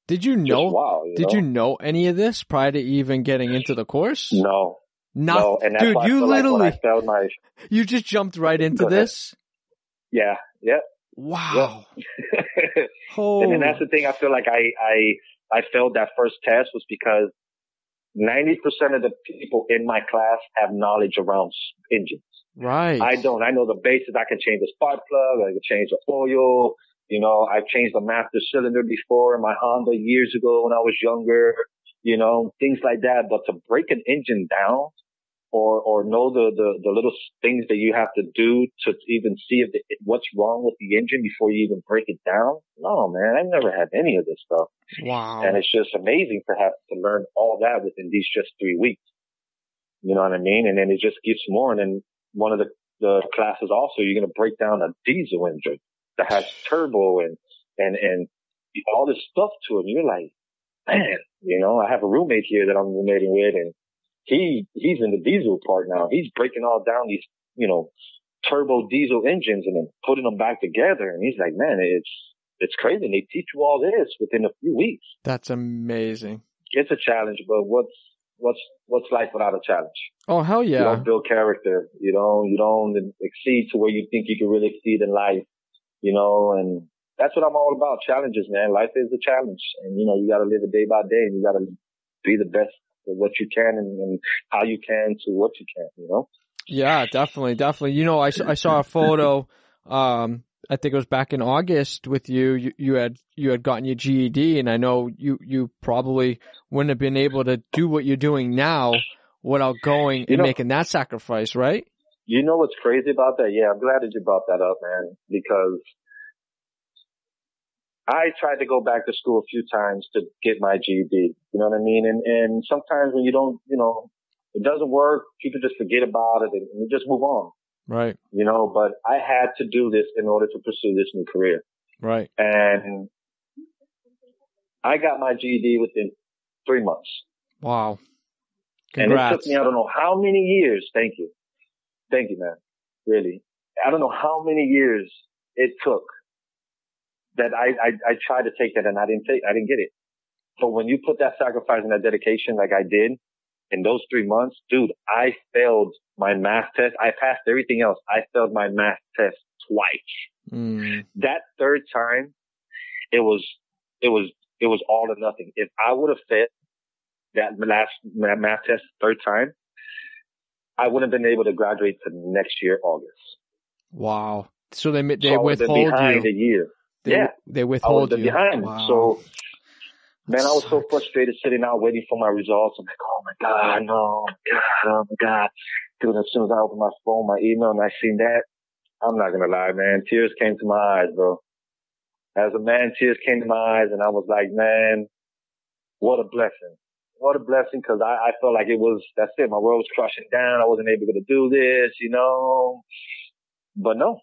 did you know? You know any of this prior to even getting into the course? No. No, and that's dude, why you literally, like when I failed you just jumped right into this. Yeah. Yeah. Wow. Yep. And then that's the thing. I feel like I failed that first test was because 90% of the people in my class have knowledge around engines. Right. I don't. I know the basics. I can change the spark plug. I can change the oil. I've changed the master cylinder before in my Honda years ago when I was younger. Things like that. But to break an engine down or know the little things that you have to do to even see if what's wrong with the engine before you even break it down. No, man, I've never had any of this stuff. Wow. And it's just amazing to learn all that within these just 3 weeks. You know what I mean? And then it just gets more. And then one of the classes also, you're going to break down a diesel engine that has turbo and all this stuff to it. And you're like, man, you know, I have a roommate here that I'm roommating with, and he's in the diesel part now. He's breaking all down these, you know, turbo diesel engines and then putting them back together. And he's like, man, it's crazy. And they teach you all this within a few weeks. That's amazing. It's a challenge, but what's life without a challenge? Oh, hell yeah. You don't build character. You don't exceed to where you think you can really exceed in life, you know, and that's what I'm all about. Challenges, man. Life is a challenge, and, you know, you got to live it day by day, and you got to be the best at what you can and how you can to what you can, you know? Yeah, definitely. You know, I saw a photo, I think it was back in August with you. You had gotten your GED, and I know you probably wouldn't have been able to do what you're doing now without going and making that sacrifice, right? You know what's crazy about that? Yeah, I'm glad that you brought that up, man, because I tried to go back to school a few times to get my GED. You know what I mean? And sometimes when you don't, you know, it doesn't work, people just forget about it and you just move on. Right. You know, but I had to do this in order to pursue this new career. Right. And I got my GED within 3 months. Wow. Congrats. And it took me, I don't know how many years. Thank you. Thank you, man. Really. I don't know how many years it took that I tried to take that and I didn't get it. But when you put that sacrifice and that dedication like I did in those 3 months, dude, I failed my math test. I passed everything else. I failed my math test twice. That third time, it was all or nothing. If I would have failed that last math test third time, I wouldn't have been able to graduate to next year, August. Wow. So they so withhold behind you. a year. They withhold I was you. behind. Wow. So, man, That I was sucks. so frustrated sitting out waiting for my results. I'm like, oh my God, no, oh my God. Dude, as soon as I opened my phone, my email, and I seen that, I'm not going to lie, man. Tears came to my eyes, bro. As a man, tears came to my eyes, and I was like, man, what a blessing. What a blessing, because I felt like that's it. My world was crushing down. I wasn't able to do this, you know. But no,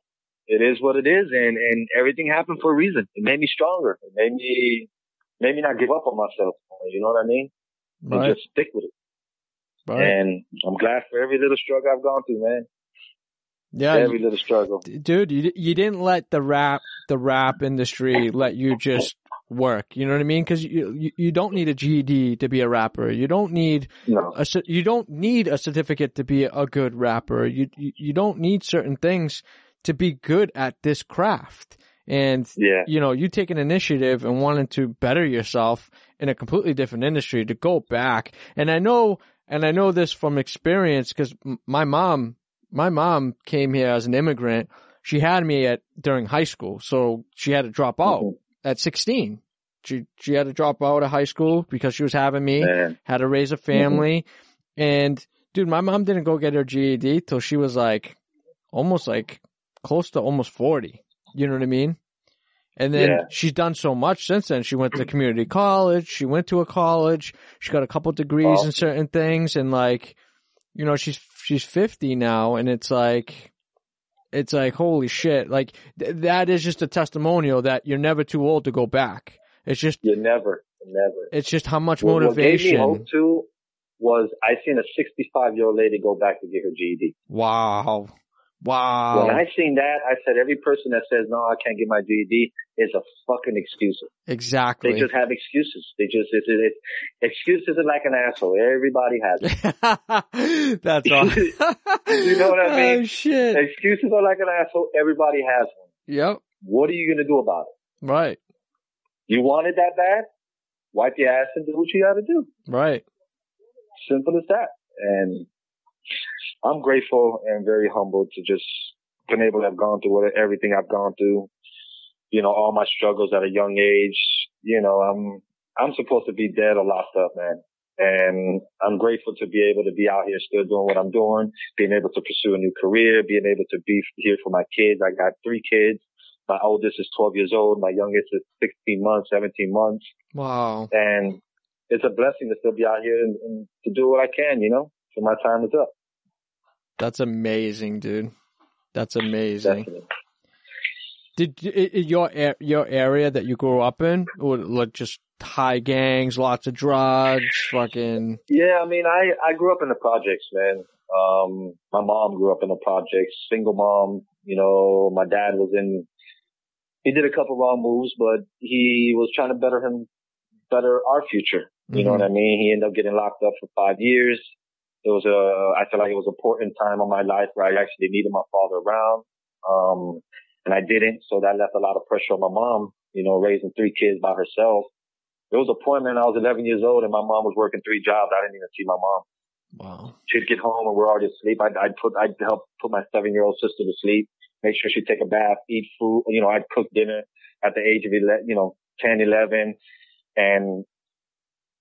it is what it is, and everything happened for a reason. It made me stronger. It made me not give up on myself. You know what I mean? Right. And just stick with it. Right. And I'm glad for every little struggle I've gone through, man. Yeah. Every little struggle. Dude, you didn't let the rap industry let you just work. You know what I mean? Because you don't need a GED to be a rapper. You don't need you don't need a certificate to be a good rapper. You don't need certain things to be good at this craft. And you know, you take an initiative and wanting to better yourself in a completely different industry to go back. And I know this from experience because my mom came here as an immigrant. She had me during high school, so she had to drop out at 16. She had to drop out of high school because she was having me, had to raise a family. And dude, my mom didn't go get her GED till she was close to almost 40. You know what I mean? And then she's done so much since then. She went to community college. She went to a college. She got a couple degrees in certain things. And like, you know, she's 50 now, and it's like, holy shit. Like, that is just a testimonial that you're never too old to go back. It's just, you're never. It's just how much motivation. What gave me hope too was I seen a 65-year-old lady go back to get her GED. Wow. When I seen that, I said every person that says, no, I can't get my GED is a fucking excuse. Exactly. They just have excuses. Excuses are like an asshole. Everybody has it. That's all. You know what I mean? Oh, shit. Excuses are like an asshole. Everybody has one. Yep. What are you going to do about it? Right. You want it that bad? Wipe your ass and do what you got to do. Right. Simple as that. And I'm grateful and very humbled to just been able to have gone through everything I've gone through. You know, all my struggles at a young age. You know, I'm supposed to be dead or locked up, man. And I'm grateful to be able to be out here still doing what I'm doing, being able to pursue a new career, being able to be here for my kids. I got 3 kids. My oldest is 12 years old. My youngest is 16 months, 17 months. Wow. And it's a blessing to still be out here and to do what I can, till my time is up. That's amazing, dude. That's amazing. Definitely. Did your area that you grew up in, or like just high gangs, lots of drugs, fucking? Yeah, I mean, I grew up in the projects, man. My mom grew up in the projects, single mom. My dad he did a couple wrong moves, but he was trying to better our future. You know what I mean? He ended up getting locked up for 5 years. I feel like it was an important time of my life where I actually needed my father around. And I didn't. So that left a lot of pressure on my mom, raising 3 kids by herself. There was a point, man, I was 11 years old and my mom was working 3 jobs. I didn't even see my mom. Wow. She'd get home and we're already asleep. I'd help put my 7-year-old sister to sleep, make sure she'd take a bath, eat food. I'd cook dinner at the age of 11, 10, 11. And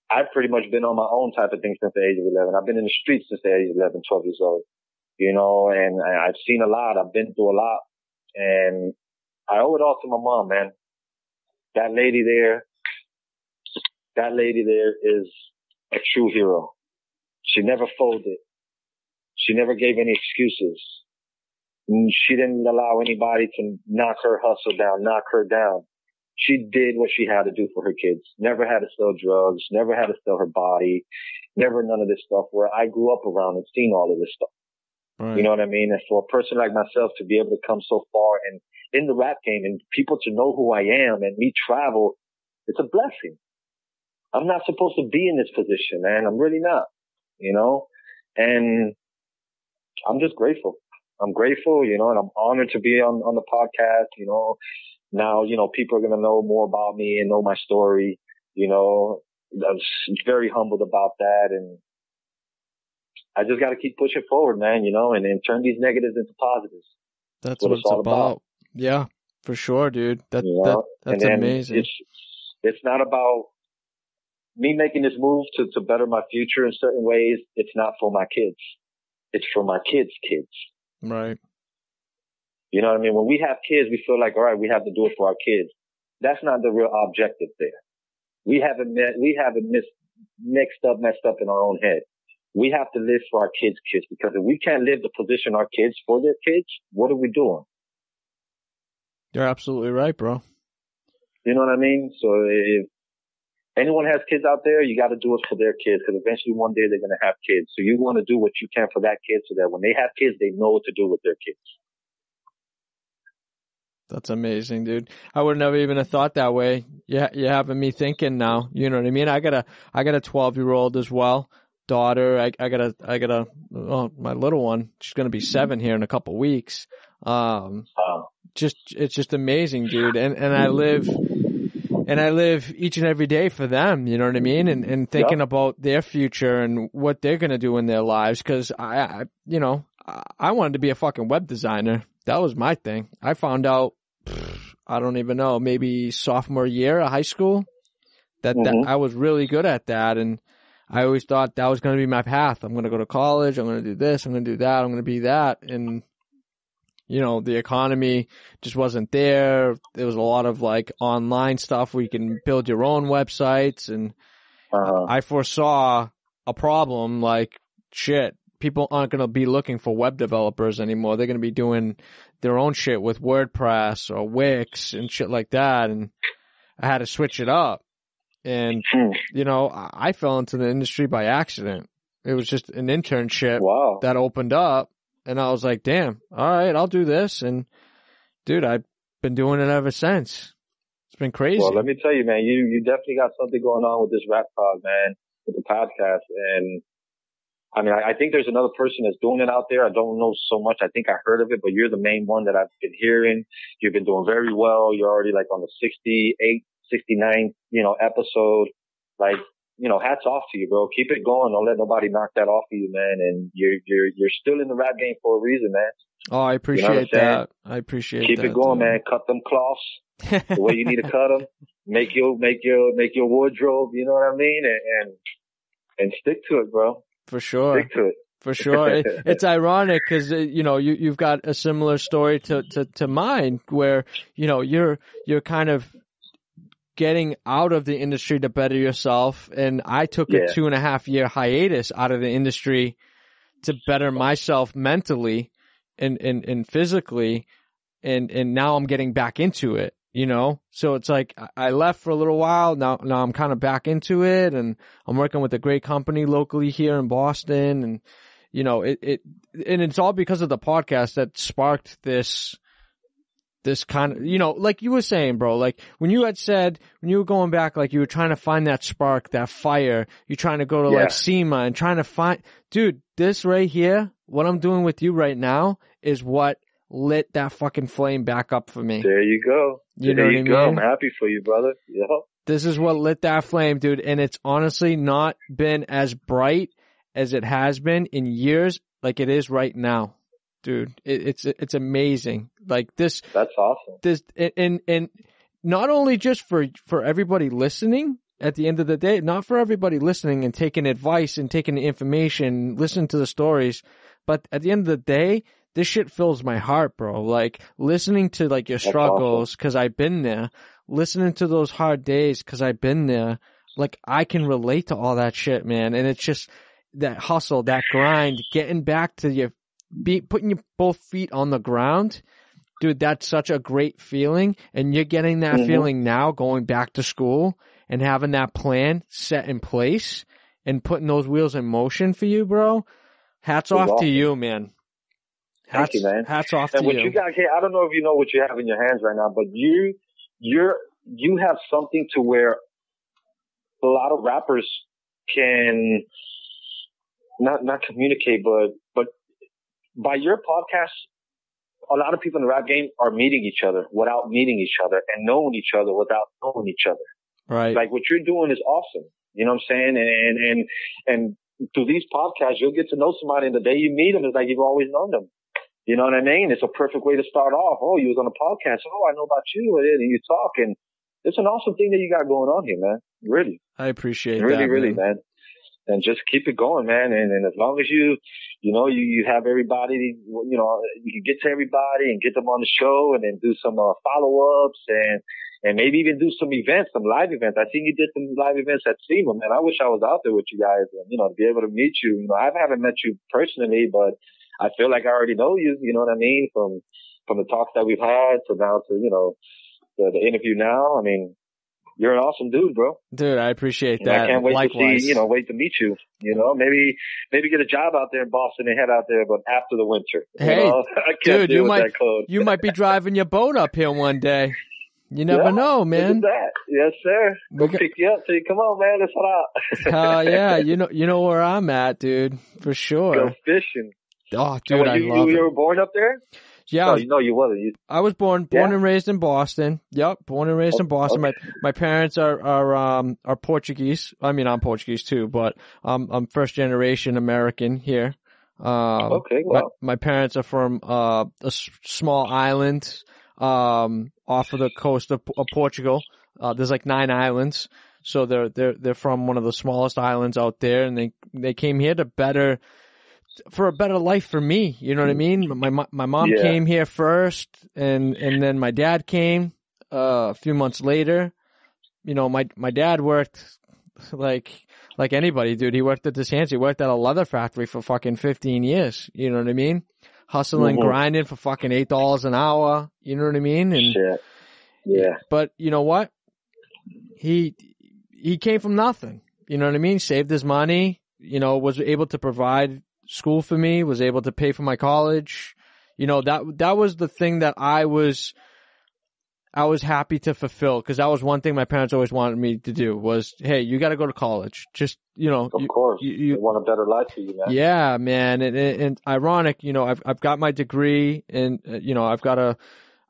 I've pretty much been on my own type of thing since the age of 11. I've been in the streets since the age of 11, 12 years old, and I've seen a lot. I've been through a lot and I owe it all to my mom, man. That lady there is a true hero. She never folded. She never gave any excuses. She didn't allow anybody to knock her hustle down, knock her down. She did what she had to do for her kids. Never had to sell drugs, never had to sell her body, never none of this stuff where I grew up around and seen all of this stuff. Right. You know what I mean? And for a person like myself to be able to come so far and in the rap game and people to know who I am and me travel, it's a blessing. I'm not supposed to be in this position, man. I'm really not, and I'm just grateful. I'm grateful, and I'm honored to be on the podcast, Now, people are going to know more about me and know my story, I'm very humbled about that. And I just got to keep pushing forward, man, and turn these negatives into positives. That's what it's all about. Yeah, for sure, dude. That's amazing. It's not about me making this move to better my future in certain ways. It's not for my kids. It's for my kids' kids. Right. You know what I mean? When we have kids, we feel like, all right, we have to do it for our kids. That's not the real objective there. We haven't messed up in our own head. We have to live for our kids' kids, because if we can't live to position our kids for their kids, what are we doing? You're absolutely right, bro. You know what I mean? So if anyone has kids out there, you got to do it for their kids, because eventually one day they're going to have kids. So you want to do what you can for that kid so that when they have kids, they know what to do with their kids. That's amazing, dude. I would never even have thought that way. You're having me thinking now. You know what I mean? I got a 12-year-old as well, daughter. I got my little one. She's gonna be 7 here in a couple weeks. It's just amazing, dude. And I live each and every day for them. You know what I mean? And thinking about their future and what they're gonna do in their lives. Because I wanted to be a fucking web designer. That was my thing. I found out, I don't even know, maybe sophomore year of high school, that I was really good at that. And I always thought that was going to be my path. I'm going to go to college. I'm going to do this. I'm going to do that. I'm going to be that. And, the economy just wasn't there. There was a lot of like online stuff where you can build your own websites. And I foresaw a problem like, shit, people aren't going to be looking for web developers anymore. They're going to be doing their own shit with WordPress or Wix and shit like that. And I had to switch it up. And, I fell into the industry by accident. It was just an internship that opened up. And I was like, damn, all right, I'll do this. And, dude, I've been doing it ever since. It's been crazy. Well, let me tell you, man, you definitely got something going on with this rap pod, man, with the podcast. And I mean, I think there's another person that's doing it out there. I don't know so much. I think I heard of it, but you're the main one that I've been hearing. You've been doing very well. You're already like on the 68, 69, episode. Like, hats off to you, bro. Keep it going. Don't let nobody knock that off of you, man. And you're still in the rap game for a reason, man. Oh, I appreciate that. I appreciate Keep that. Keep it going, man. Cut them cloths the way you need to cut them. Make your wardrobe. You know what I mean? And stick to it, bro. For sure. Stick to it. For sure. It's ironic because, you've got a similar story to mine where, you're kind of getting out of the industry to better yourself. And I took a 2.5-year hiatus out of the industry to better myself mentally and physically. And now I'm getting back into it, So it's like I left for a little while. Now I'm kind of back into it, and I'm working with a great company locally here in Boston. And, and it's all because of the podcast that sparked this kind of, like you were saying, bro, like when you had said, when you were going back, like you were trying to find that spark, that fire, you're trying to go to like SEMA and trying to find, dude, this right here, what I'm doing with you right now is what lit that fucking flame back up for me. There you go. You know what I mean? I'm happy for you, brother. Yeah. This is what lit that flame, dude. And it's honestly not been as bright as it has been in years like it is right now. Dude, it's amazing. Like this. That's awesome. This, and not only just for everybody listening at the end of the day, not for everybody listening and taking advice and taking the information, listening to the stories, but at the end of the day, this shit fills my heart, bro. Like listening to like your struggles, cause I've been there, listening to those hard days, cause I've been there. Like I can relate to all that shit, man. And it's just that hustle, that grind, getting back to putting your both feet on the ground. Dude, that's such a great feeling. And you're getting that feeling now going back to school and having that plan set in place and putting those wheels in motion for you, bro. Hats off to you, man. Thank you, man. Hats off to you. And what you got here, I don't know if you know what you have in your hands right now, but you have something to where a lot of rappers can not communicate, but by your podcast, a lot of people in the rap game are meeting each other without meeting each other and knowing each other without knowing each other. Right. Like what you're doing is awesome. You know what I'm saying? And through these podcasts, you'll get to know somebody, and the day you meet them, it's like you've always known them. You know what I mean? It's a perfect way to start off. Oh, you was on a podcast. Oh, I know about you. And you talk, and it's an awesome thing that you got going on here, man. Really. I appreciate that. Really, man. And just keep it going, man. And as long as you have everybody, you can get to everybody and get them on the show, and then do some follow-ups and maybe even do some events, some live events. I think you did some live events at SEMA, man. I wish I was out there with you guys and, to be able to meet you. I haven't met you personally, but I feel like I already know you, you know what I mean? From the talks that we've had to now to, the interview now. I mean, you're an awesome dude, bro. Dude, I appreciate that. I can't wait Likewise. to see, wait to meet you. Maybe get a job out there in Boston and head out there, but after the winter. Hey, I can't dude, deal with that cold. You might be driving your boat up here one day. You never know, man. Look at that. Yes, sir. We'll pick you up. Say, come on, man. Let's head out. Yeah. You know where I'm at, dude. For sure. Go fishing. Oh, dude, I love it. You were born up there? Yeah. You wasn't. I was born and raised in Boston. Yep. Born and raised in Boston. Okay. My parents are Portuguese. I mean, I'm Portuguese too, but, I'm first generation American here. Okay. Wow. My parents are from, a small island, off of the coast of Portugal. There's like 9 islands. So they're from one of the smallest islands out there, and they came here for a better life for me. You know what I mean? My mom came here first, and then my dad came, a few months later. My dad worked like anybody, dude. He worked at this hands. He worked at a leather factory for fucking 15 years. You know what I mean? Hustling, grinding for fucking $8 an hour. You know what I mean? And shit. Yeah. But you know what? He came from nothing. You know what I mean? Saved his money. Was able to provide school for me. Was able to pay for my college. That was the thing that I was happy to fulfill, because that was one thing my parents always wanted me to do was, hey, you got to go to college. Just, Of course. You want a better life for you, man. Yeah, man. And ironic, I've got my degree, and, I've got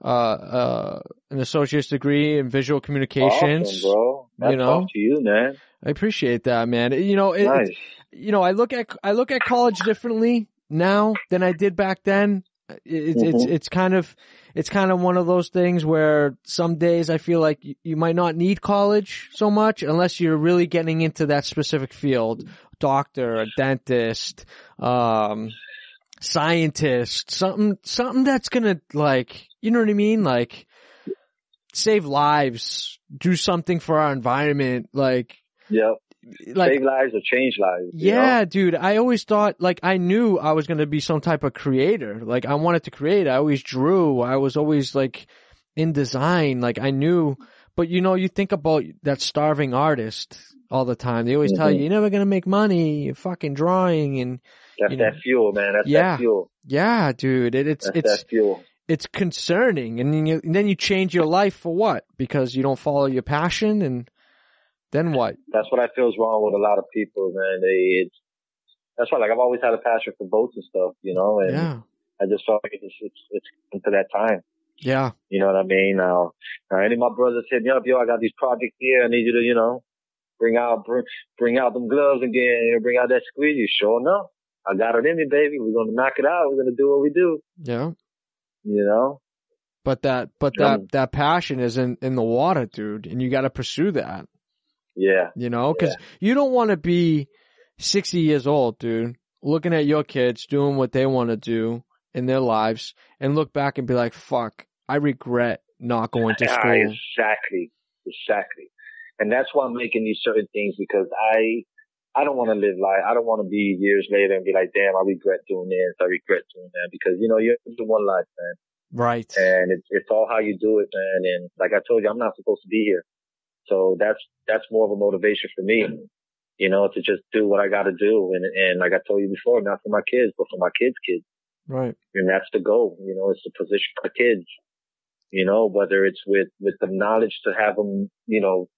an associate's degree in visual communications. Awesome, bro. That's off to you, man. I appreciate that, man. Nice. I look at college differently now than I did back then. It's kind of one of those things where some days I feel like you might not need college so much unless you're really getting into that specific field doctor, a dentist, scientist, something that's gonna, like, you know what I mean? Like, save lives, do something for our environment, like. Yep. Like, save lives or change lives. Yeah, you know? dude. I always thought, like, I knew I was going to be some type of creator. Like, I wanted to create. I always drew. I was always, like, in design. Like, I knew. But, you know, you think about that starving artist all the time. They always tell you, you're never going to make money. You're fucking drawing. And that's that fuel, man. That's that fuel. Yeah, dude. It's that fuel. It's concerning. And then you change your life for what? Because you don't follow your passion, and then what? That's what I feel is wrong with a lot of people, man. That's why, like, I've always had a passion for boats and stuff, you know, and I just felt like it's come to that time. Yeah. You know what I mean? Now any of my brothers hit me up, yo, I got these projects here. I need you to, you know, bring out them gloves again, you know, bring out that squeegee. Sure enough, I got it in me, baby. We're going to knock it out. We're going to do what we do. Yeah. You know? But that passion is in the water, dude, and you got to pursue that. Yeah. You know, because you don't want to be 60 years old, dude, looking at your kids doing what they want to do in their lives and look back and be like, fuck, I regret not going to school. Exactly. And that's why I'm making these certain things, because I don't want to live life. I don't want to be years later and be like, damn, I regret doing this. I regret doing that, because, you know, you have to do one life, man. Right. And it's all how you do it, man. And like I told you, I'm not supposed to be here. So that's more of a motivation for me, you know, to just do what I got to do. And like I told you before, not for my kids, but for my kids' kids. Right. And that's the goal, you know, it's to position my kids, you know, whether it's with the knowledge to have them, you know,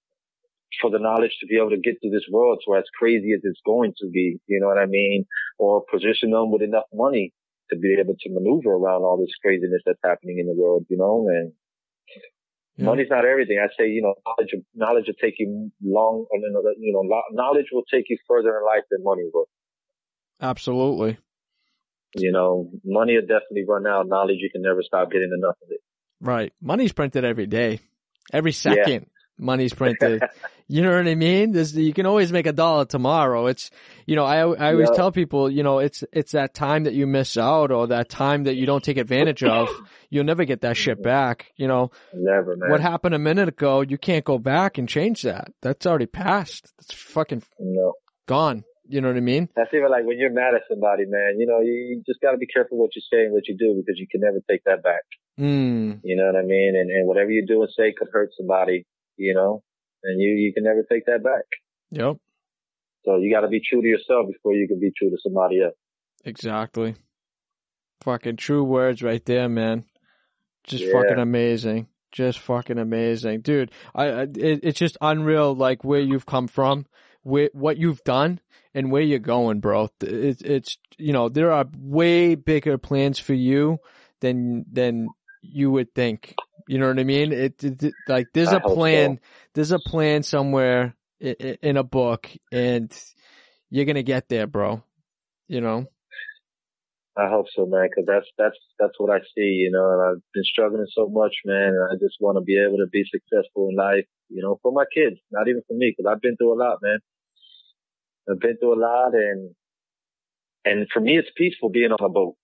for the knowledge to be able to get through this world to as crazy as it's going to be, you know what I mean? Or position them with enough money to be able to maneuver around all this craziness that's happening in the world, you know, and money's not everything. I say, you know, knowledge will take you long, you know, knowledge will take you further in life than money will. Absolutely. You know, money will definitely run out. Knowledge, you can never stop getting enough of it. Right. Money's printed every day. Every second, money's printed. You know what I mean? You can always make $1 tomorrow. It's, you know, I always tell people, you know, it's that time that you miss out, or that time that you don't take advantage of. You'll never get that shit back. You know, never, man. What happened a minute ago, you can't go back and change that. That's already passed. It's fucking gone. You know what I mean? That's even like when you're mad at somebody, man, you know, you just got to be careful what you say and what you do, because you can never take that back. You know what I mean? And whatever you do and say could hurt somebody, you know, and you can never take that back. Yep. So you got to be true to yourself before you can be true to somebody else. Exactly. Fucking true words right there, man. Just fucking amazing. Just fucking amazing. Dude, it's just unreal, like, where you've come from, what you've done, and where you're going, bro. It's, you know, there are way bigger plans for you than you would think. You know what I mean? Like, there's a plan somewhere in a book, and you're going to get there, bro. You know? I hope so, man, because that's what I see, you know, and I've been struggling so much, man, and I just want to be able to be successful in life, you know, for my kids, not even for me, because I've been through a lot, man. I've been through a lot, and for me, it's peaceful being on a boat.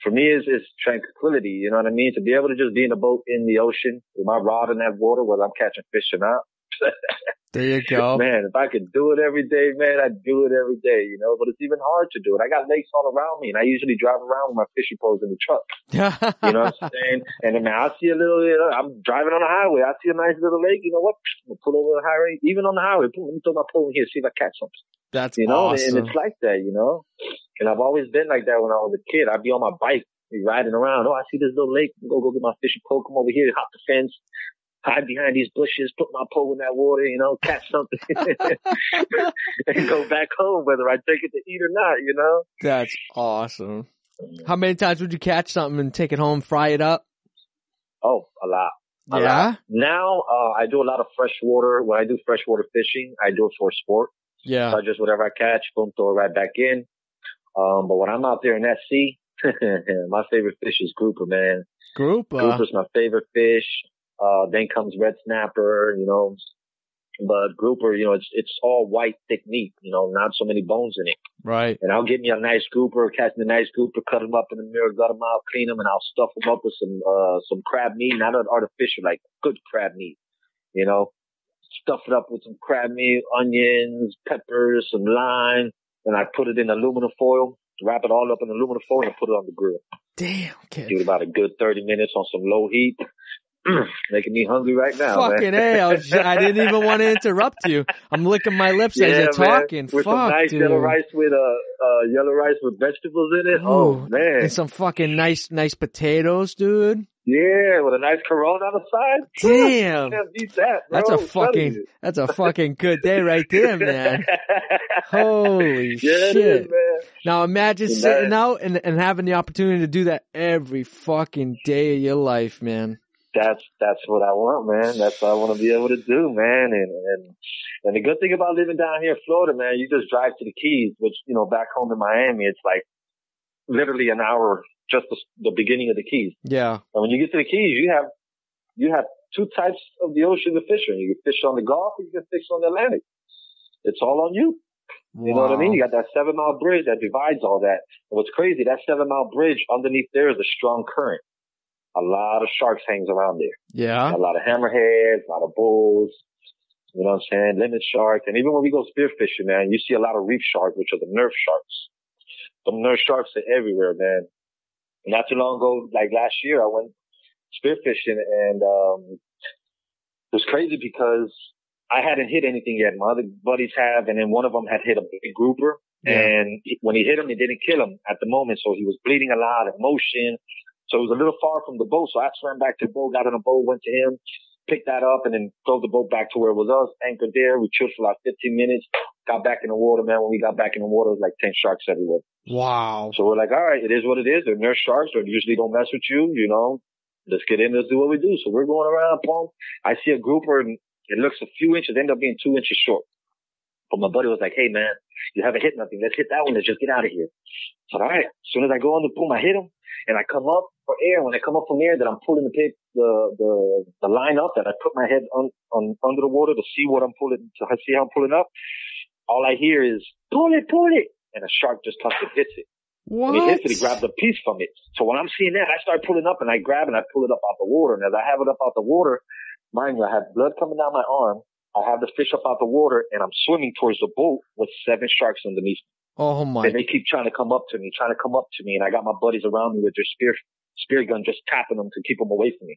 For me, it's tranquility, you know what I mean? To be able to just be in a boat in the ocean with my rod in that water, whether I'm catching fish or not. There you go. Man, if I could do it every day, man, I'd do it every day, you know, but it's even hard to do it. I got lakes all around me, and I usually drive around with my fishing poles in the truck. You know what I'm saying? And then I see a little, you know, I'm driving on the highway. I see a nice little lake. You know what? I'll pull over the highway, even on the highway. Let me throw my pole in here, see if I catch something. That's you know, awesome. And it's like that, you know. And I've always been like that when I was a kid. I'd be on my bike, be riding around. Oh, I see this little lake. Go get my fishing pole. Come over here, hop the fence. Hide behind these bushes, put my pole in that water, you know, catch something, and go back home, whether I take it to eat or not, you know? That's awesome. How many times would you catch something and take it home, fry it up? Oh, a lot. A lot. Now, I do a lot of freshwater. When I do freshwater fishing, I do it for sport. Yeah. So just whatever I catch, boom, throw it right back in. But when I'm out there in that sea, my favorite fish is grouper, man. Grouper? Grouper's my favorite fish. Then comes red snapper, you know, But grouper, it's all white, thick meat, not so many bones in it. Right. And I'll get me a nice grouper, catch me a nice grouper, cut them up in the mirror, gut them out, clean them, and I'll stuff them up with some crab meat, not an artificial, like good crab meat, stuff it up with some crab meat, onions, peppers, some lime, and I put it in aluminum foil, wrap it all up in aluminum foil and put it on the grill. Damn, kid. Give it about a good 30 minutes on some low heat. Making me hungry right now, Fucking man. I didn't even want to interrupt you. I'm licking my lips as you're talking. With some nice dude. yellow rice with vegetables in it. Ooh, oh man. And some fucking nice potatoes, dude. Yeah, with a nice Corona on the side. Damn. Can't beat that, bro. That's a fucking good day right there, man. Holy shit. It is, man. Now imagine sitting out and having the opportunity to do that every fucking day of your life, man. That's what I want, man. That's what I want to be able to do, man. And the good thing about living down here in Florida, man, you just drive to the Keys, which, back home in Miami, it's like literally an hour, just the beginning of the Keys. Yeah. And when you get to the Keys, you have two types of the ocean to fish in. You can fish on the Gulf or you can fish on the Atlantic. It's all on you. Wow. You know what I mean? You got that 7 Mile bridge that divides all that. And what's crazy, that 7 Mile bridge underneath there is a strong current. A lot of sharks hangs around there. Yeah. A lot of hammerheads, a lot of bulls, you know what I'm saying? Limit sharks. And even when we go spearfishing, man, you see a lot of reef sharks, which are the Nerf sharks. The Nerf sharks are everywhere, man. Not too long ago, like last year, I went spearfishing and, it was crazy because I hadn't hit anything yet. My other buddies have, and then one of them had hit a big grouper. Yeah. And when he hit him, it didn't kill him at the moment. So he was bleeding a lot, emotion. So it was a little far from the boat. So I swam back to the boat, got on the boat, went to him, picked that up, and then drove the boat back to where it was us, anchored there. We chilled for like 15 minutes, got back in the water, man. When we got back in the water, it was like 10 sharks everywhere. Wow. So we're like, all right, it is what it is. They're nurse sharks. They usually don't mess with you, Let's get in, let's do what we do. So we're going around, boom. I see a grouper, and it looks a few inches, ended up being 2 inches short. But my buddy was like, hey, man, you haven't hit nothing. Let's hit that one. Let's just get out of here. So, all right. As soon as I go on the boom, I hit him. And I come up for air. When I come up from air, that I'm pulling the line up, that I put my head under the water to see what I'm pulling, to see how I'm pulling up. All I hear is, pull it. And a shark just comes and hits it. What? And he hits it, he grabs a piece from it. So when I'm seeing that, I start pulling up and I grab and I pull it up out the water. And as I have it up out the water, mind you, I have blood coming down my arm. I have the fish up out the water and I'm swimming towards the boat with 7 sharks underneath me. Oh my. And they keep trying to come up to me. And I got my buddies around me with their spear gun, just tapping them to keep them away from me.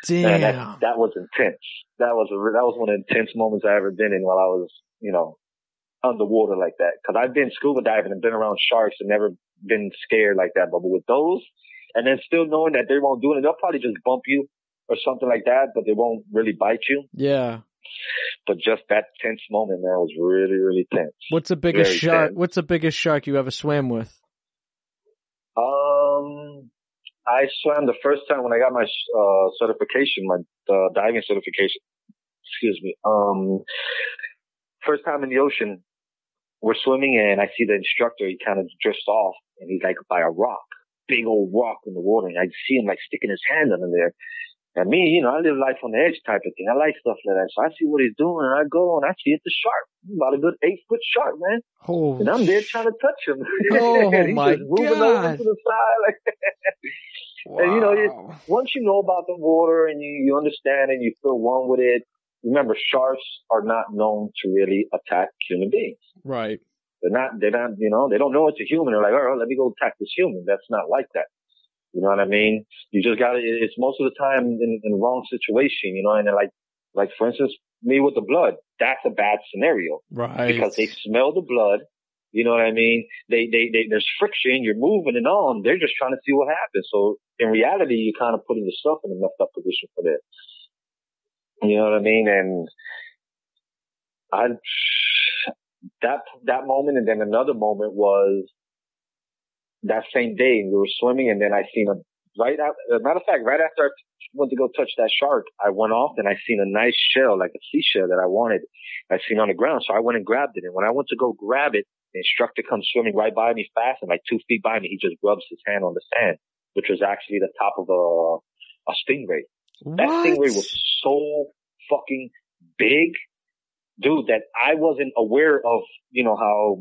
Damn. And that was intense. That was one of the intense moments I ever been in while I was, underwater like that. Cause I've been scuba diving and been around sharks and never been scared like that. But with those, and then still knowing that they won't do it, they'll probably just bump you or something like that, but they won't really bite you. Yeah. But just that tense moment, man, was really, really tense. What's the biggest Very shark? tense. What's the biggest shark you ever swam with? I swam the first time when I got my certification, my diving certification. Excuse me. First time in the ocean, we're swimming and I see the instructor. He kind of drifts off and he's like by a rock, big old rock in the water. And I see him like sticking his hand under there. And me, I live life on the edge type of thing. I like stuff like that. So I see what he's doing and I go and I see it's a shark. About a good 8-foot shark, man. Oh, and I'm there trying to touch him. Oh and he's my just moving God. over to the side like that. Wow. And once you know about the water and you understand and you feel one with it, remember sharks are not known to really attack human beings. Right. They're not, they don't know it's a human. They're like, all right, let me go attack this human. That's not like that. You know what I mean? You just gotta, it's most of the time in the wrong situation, and then like for instance, me with the blood, that's a bad scenario. Right. Because they smell the blood. You know what I mean? There's friction, you're moving and on. They're just trying to see what happens. So in reality, you're kind of putting yourself in a messed up position for that. You know what I mean? And that moment, and then another moment was that same day, we were swimming, and then I seen matter of fact, right after I went to go touch that shark, I went off and I seen a nice shell, like a seashell that I wanted. I seen on the ground, so I went and grabbed it. And when I went to go grab it, the instructor comes swimming right by me fast, and like 2 feet by me, he just rubs his hand on the sand, which was actually the top of a stingray. What? That stingray was so fucking big dude, that I wasn't aware of, you know, how,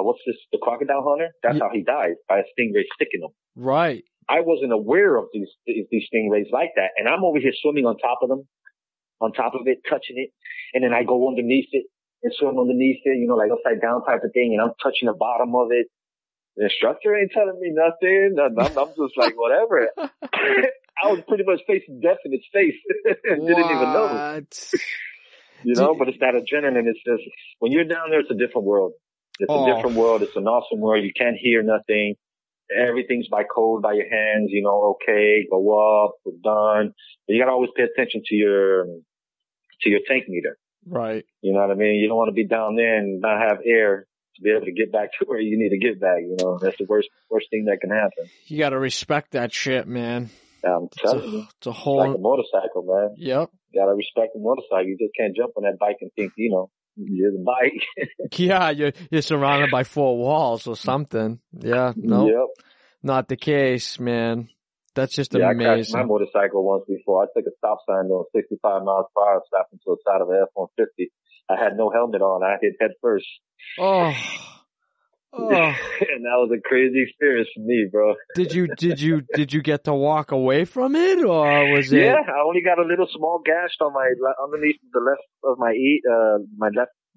what's this, the crocodile hunter? That's how he died, by a stingray sticking him. Right. I wasn't aware of these stingrays like that. And I'm over here swimming on top of them, on top of it, touching it. And then I go underneath it and swim underneath it, you know, like upside down type of thing. And I'm touching the bottom of it. The instructor ain't telling me nothing. I'm just like, whatever. I was pretty much facing death in its face and didn't even know. You know, but it's that adrenaline. It's just, when you're down there, it's a different world. It's a different world. It's an awesome world. You can't hear nothing. Everything's by code, by your hands, you know, okay, go up, we're done. But you gotta always pay attention to your tank meter. Right. You know what I mean? You don't want to be down there and not have air to be able to get back to where you need to get back, you know. That's the worst thing that can happen. You gotta respect that shit, man. I'm telling you. It's a whole... It's like a motorcycle, man. Yep. You gotta respect the motorcycle. You just can't jump on that bike and think, you know, you're the bike. Yeah, you're surrounded by four walls or something. Yeah, no. Yep. Not the case, man. That's just amazing. I crashed my motorcycle once before. I took a stop sign doing 65 miles per hour, slapped into the side of an F-150. I had no helmet on. I hit head first. Oh. And that was a crazy experience for me, bro. Did you get to walk away from it, or was it? Yeah, I only got a little small gash on underneath the left of my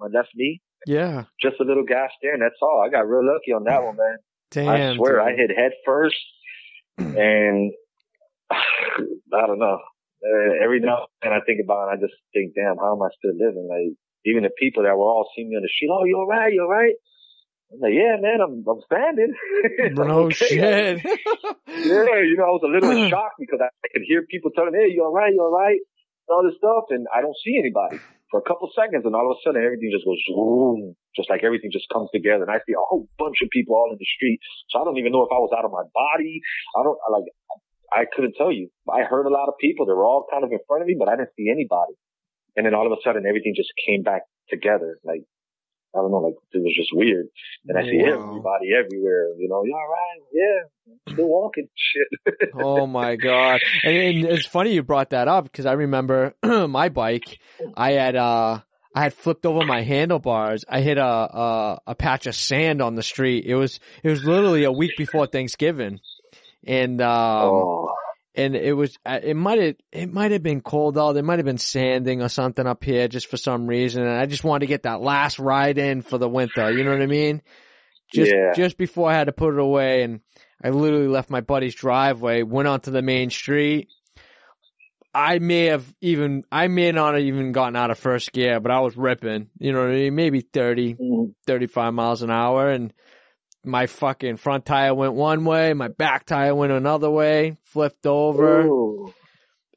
left knee. Yeah. Just a little gash there, and that's all. I got real lucky on that one, man. Damn, I swear, dude. I hit head first, and I don't know. Every now and then I think about it, I just think, damn, how am I still living? Like, even the people that were all seeing me on the street, oh, you all right? You all right? I'm like, yeah, man, I'm standing. No shit. Yeah, you know, I was a little in shock because I could hear people telling me, hey, you all right? You all right? And all this stuff, and I don't see anybody for a couple seconds, and all of a sudden everything just goes boom, just like everything just comes together, and I see a whole bunch of people all in the street. So I don't even know if I was out of my body. I couldn't tell you. I heard a lot of people. They were all kind of in front of me, but I didn't see anybody. And then all of a sudden everything just came back together. Like, I don't know, like it was just weird. And I see everybody everywhere, you know, you all right? Yeah, I'm still walking. Shit. Oh my God. And it's funny you brought that up because I remember my bike, I had flipped over my handlebars. I hit a patch of sand on the street. It was literally a week before Thanksgiving. And it might have been cold out. There might have been sanding or something up here just for some reason. And I just wanted to get that last ride in for the winter. You know what I mean? Just before I had to put it away. And I literally left my buddy's driveway, went onto the main street. I may not have even gotten out of first gear, but I was ripping, you know what I mean? Maybe 30, 35 miles an hour. And my fucking front tire went one way, my back tire went another way, flipped over. Ooh.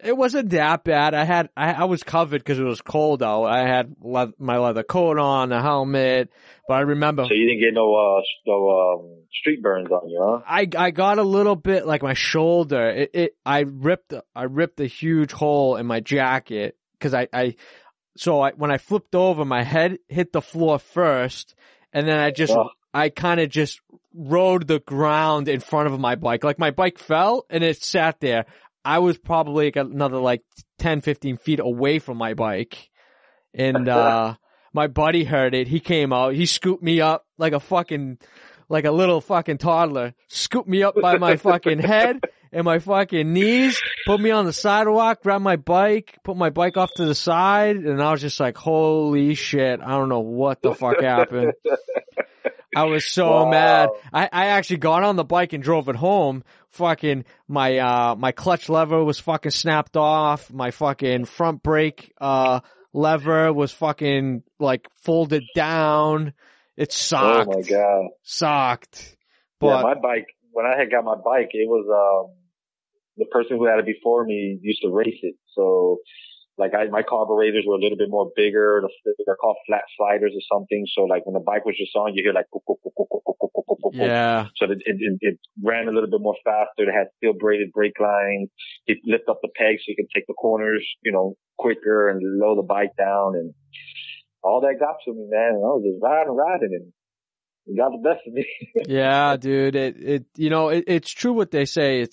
It wasn't that bad. I was covered because it was cold out. I had my leather coat on, a helmet, but I remember. So you didn't get no street burns on you, huh? I got a little bit like my shoulder. I ripped a huge hole in my jacket because when I flipped over, my head hit the floor first, and then I kind of just rode the ground in front of my bike. Like my bike fell and it sat there. I was probably another 10, 15 feet away from my bike. And, my buddy heard it. He came out. He scooped me up like a little fucking toddler. Scooped me up by my fucking head and my fucking knees. Put me on the sidewalk, grabbed my bike, put my bike off to the side. And I was just like, holy shit. I don't know what the fuck happened. I was so mad. I actually got on the bike and drove it home. Fucking my clutch lever was fucking snapped off. My fucking front brake lever was fucking folded down. It sucked. Oh my God. Sucked. But yeah, my bike, when I had got my bike, it was the person who had it before me used to race it. So my carburetors were a little bit more bigger. They're called flat sliders or something. So when the bike was just on, you hear yeah. So it ran a little bit more faster. It had steel braided brake lines. It lift up the pegs so you can take the corners, quicker and lower the bike down. And all that got to me, man. And I was just riding and it got the best of me. Yeah, dude. It's true what they say.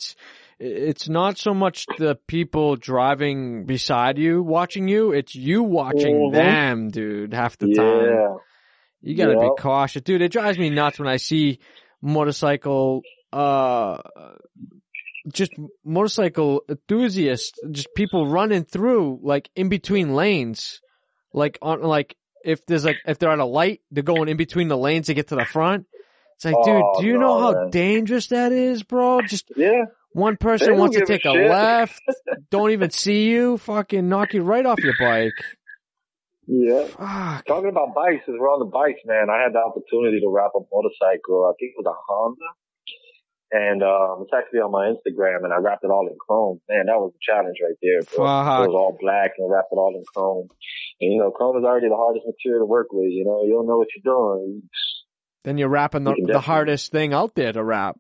it's not so much the people driving beside you watching you, it's you watching them, dude, half the time. You gotta be cautious. Dude, it drives me nuts when I see motorcycle enthusiasts, just people running through, like, in between lanes. Like, if they're at a light, they're going in between the lanes to get to the front. It's like, dude, do you know how dangerous that is, bro? Just one person wants to take a left, don't even see you, fucking knock you right off your bike. Yeah. Fuck. Talking about bikes, as we're on the bikes, man, I had the opportunity to wrap a motorcycle. I think it was a Honda. And it's actually on my Instagram, and I wrapped it all in chrome. Man, that was a challenge right there. Bro. It was all black and wrapped it all in chrome. And, you know, chrome is already the hardest material to work with. You know, you don't know what you're doing. Then you're wrapping the hardest thing out there to wrap.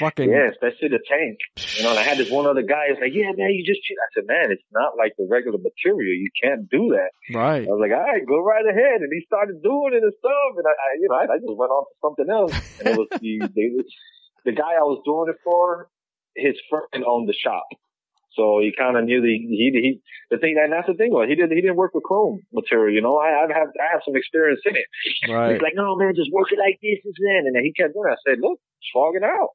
Fucking yeah, especially the tank. You know, and I had this one other guy who's like, yeah, man, you just cheat. I said, man, it's not like the regular material. You can't do that. Right. I was like, all right, go right ahead. And he started doing it and stuff. And I just went on to something else. And it was the guy I was doing it for, his friend owned the shop. So he kind of knew that's the thing was, he didn't work with chrome material, you know. I have some experience in it. Right. He's like, no, man, just work it like this and then. And then he kept doing it. I said, look, it's fogging out.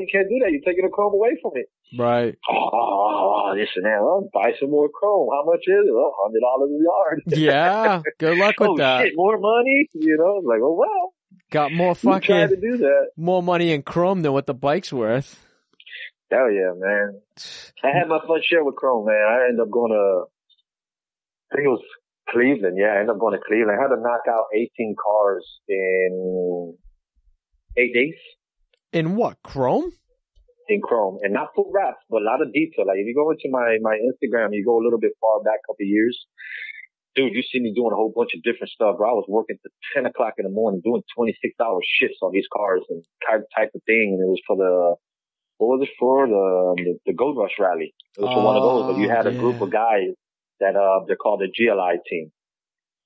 You can't do that. You're taking the chrome away from it. Right. Oh, this and that. Well, buy some more chrome. How much is it? $100 a yard. Yeah. Good luck with that. Shit, more money. You know, like, oh well. Got more trying to do that. More money in chrome than what the bike's worth. Hell yeah, man. I had my fun share with chrome, man. I ended up going to, I think it was Cleveland. Yeah, I ended up going to Cleveland. I had to knock out 18 cars in 8 days. In what? Chrome? In chrome. And not full wraps, but a lot of detail. Like if you go into my Instagram, you go a little bit far back, a couple of years. Dude, you see me doing a whole bunch of different stuff, bro. I was working till 10 o'clock in the morning doing 26-hour shifts on these cars and type of thing. And it was for what was it for? The Gold Rush Rally. It was for one of those, but you had a group of guys that, they're called the GLI team.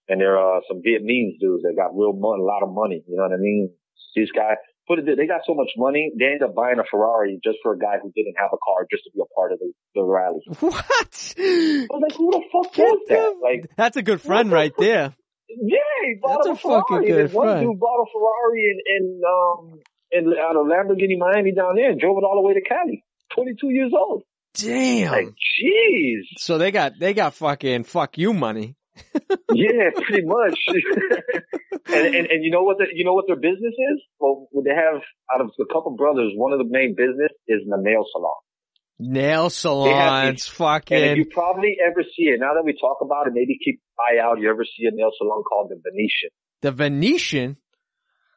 And they're, some Vietnamese dudes that got a lot of money. You know what I mean? These guys, they got so much money, they ended up buying a Ferrari just for a guy who didn't have a car just to be a part of the rally. What? I was like, who the fuck is that? Like, that's a good friend right there. Yeah, he bought a Ferrari. Fucking good friend. One dude bought a Ferrari out of Lamborghini, Miami down there and drove it all the way to Cali. 22 years old. Damn. Like, jeez. So they got fucking fuck you money. Yeah, pretty much. and you know what their business is? Well, they have, out of a couple brothers, one of the main business is the nail salon. Nail salons, fucking. And if you probably ever see it, now that we talk about it, maybe keep an eye out. You ever see a nail salon called the Venetian? The Venetian?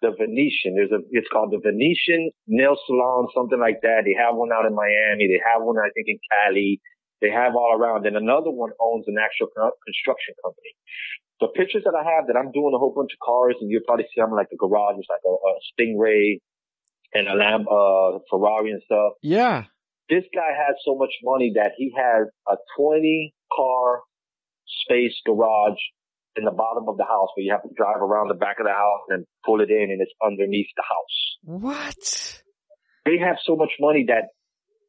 The Venetian. It's called the Venetian Nail Salon, something like that. They have one out in Miami. They have one, I think, in Cali. They have all around. And another one owns an actual construction company. The pictures that I have that I'm doing a whole bunch of cars, and you'll probably see them like the garage. It's like a Stingray and a Ferrari and stuff. Yeah. This guy has so much money that he has a 20-car space garage in the bottom of the house where you have to drive around the back of the house and pull it in, and it's underneath the house. What? They have so much money that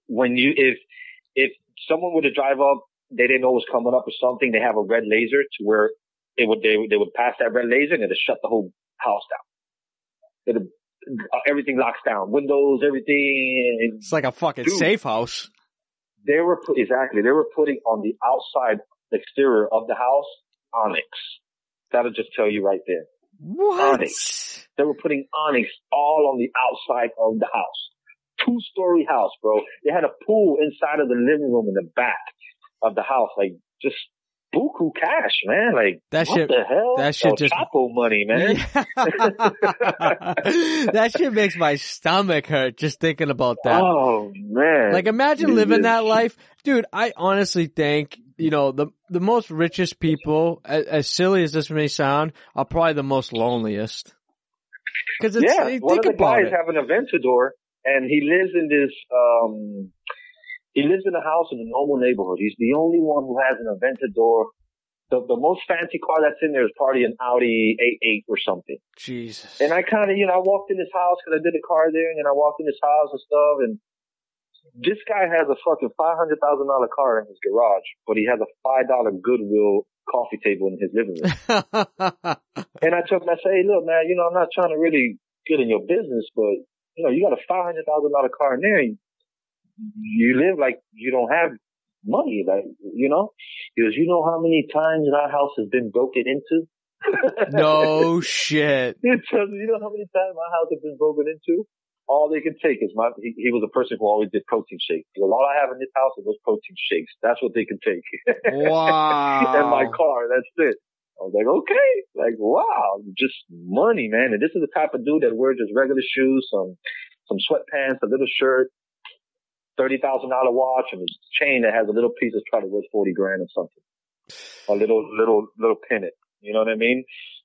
if someone were to drive up, they didn't know it was coming up or something, they have a red laser to where they would pass that red laser and it'd shut the whole house down. Everything locks down. Windows, everything. It's like a fucking safe house. They were putting on the outside exterior of the house onyx. That'll just tell you right there. What? Onyx. They were putting onyx all on the outside of the house. 2-story house, bro. They had a pool inside of the living room in the back of the house. Like, just buku cash, man. Like, what the hell? That shit just Chapo money, man. Yeah. That shit makes my stomach hurt just thinking about that. Oh man. Like, imagine living that life. Dude, I honestly think, you know, the most richest people, as silly as this may sound, are probably the most loneliest. Cause it's, one of the guys have an Aventador, and he lives in this, he lives in a house in a normal neighborhood. He's the only one who has an Aventador. The most fancy car that's in there is probably an Audi A8 or something. Jesus. And I kind of, I walked in his house because I did a car there, and then I walked in his house and stuff, and This guy has a fucking $500,000 car in his garage, but he has a $5 Goodwill coffee table in his living room. And I told him, I say, hey, look, man, I'm not trying to really get in your business, but, you got a $500,000 car in there. You live like you don't have money, like, He goes, you know how many times our house has been broken into? No shit. He tells me, you know how many times my house has been broken into? All they can take is he was a person who always did protein shakes. He goes, all I have in this house is those protein shakes. That's what they can take. Wow. And my car, that's it. I was like, okay. Like, wow. Just money, man. And this is the type of dude that wears just regular shoes, some sweatpants, a little shirt, $30,000 watch, and a chain that has a little piece that's probably worth $40,000 or something. A little pennant. You know what I mean?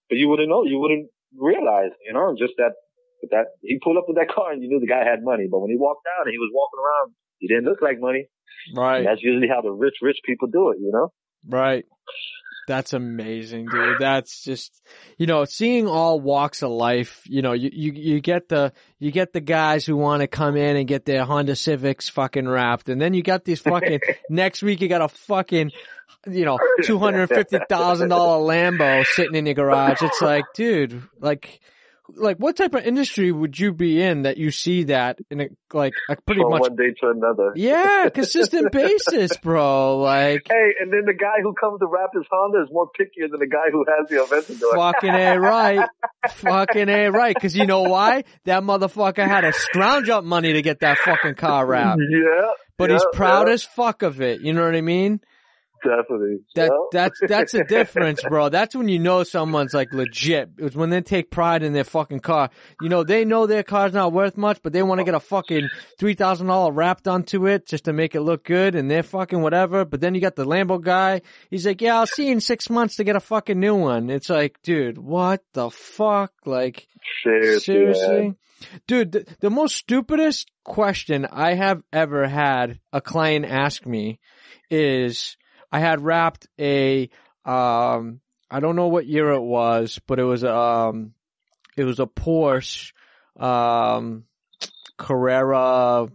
But you wouldn't know. You wouldn't realize, just that he pulled up with that car and you knew the guy had money. But when he walked out and he was walking around, he didn't look like money. Right. And that's usually how the rich people do it, Right. That's amazing, dude. That's just, seeing all walks of life, you get the guys who want to come in and get their Honda Civics fucking wrapped. And then you got these fucking, next week you got a fucking, $250,000 Lambo sitting in your garage. It's like, dude, like what type of industry would you be in that you see that in a pretty from much one day to another? Yeah, consistent basis, bro. Like, hey, and then the guy who comes to wrap his Honda is more pickier than the guy who has the Aventador. Fucking A right. Fucking A right. Cause you know why? That motherfucker had to scrounge up money to get that fucking car wrapped. Yeah. But he's proud as fuck of it. You know what I mean? Definitely. That's a difference, bro. That's when you know someone's like legit. It's when they take pride in their fucking car. They know their car's not worth much, but they want to get a fucking $3,000 wrapped onto it just to make it look good, and they're fucking whatever. But then you got the Lambo guy. He's like, yeah, I'll see you in 6 months to get a fucking new one. It's like, dude, what the fuck? Like, seriously? Dude, the most stupidest question I have ever had a client ask me is, I had wrapped I don't know what year it was, but it was a Porsche, Carrera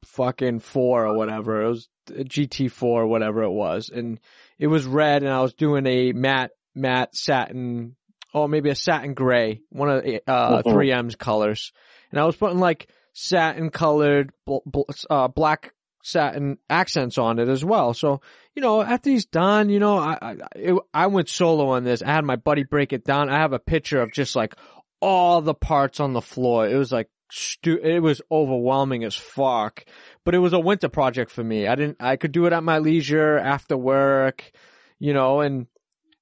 fucking 4 or whatever. It was a GT4 or whatever it was. And it was red, and I was doing a matte satin, maybe a satin gray, one of 3M's colors. And I was putting like satin colored, black satin accents on it as well. So, after he's done, I went solo on this. I had my buddy break it down. I have a picture of just like all the parts on the floor. It was like, it was overwhelming as fuck, but it was a winter project for me. I could do it at my leisure after work, and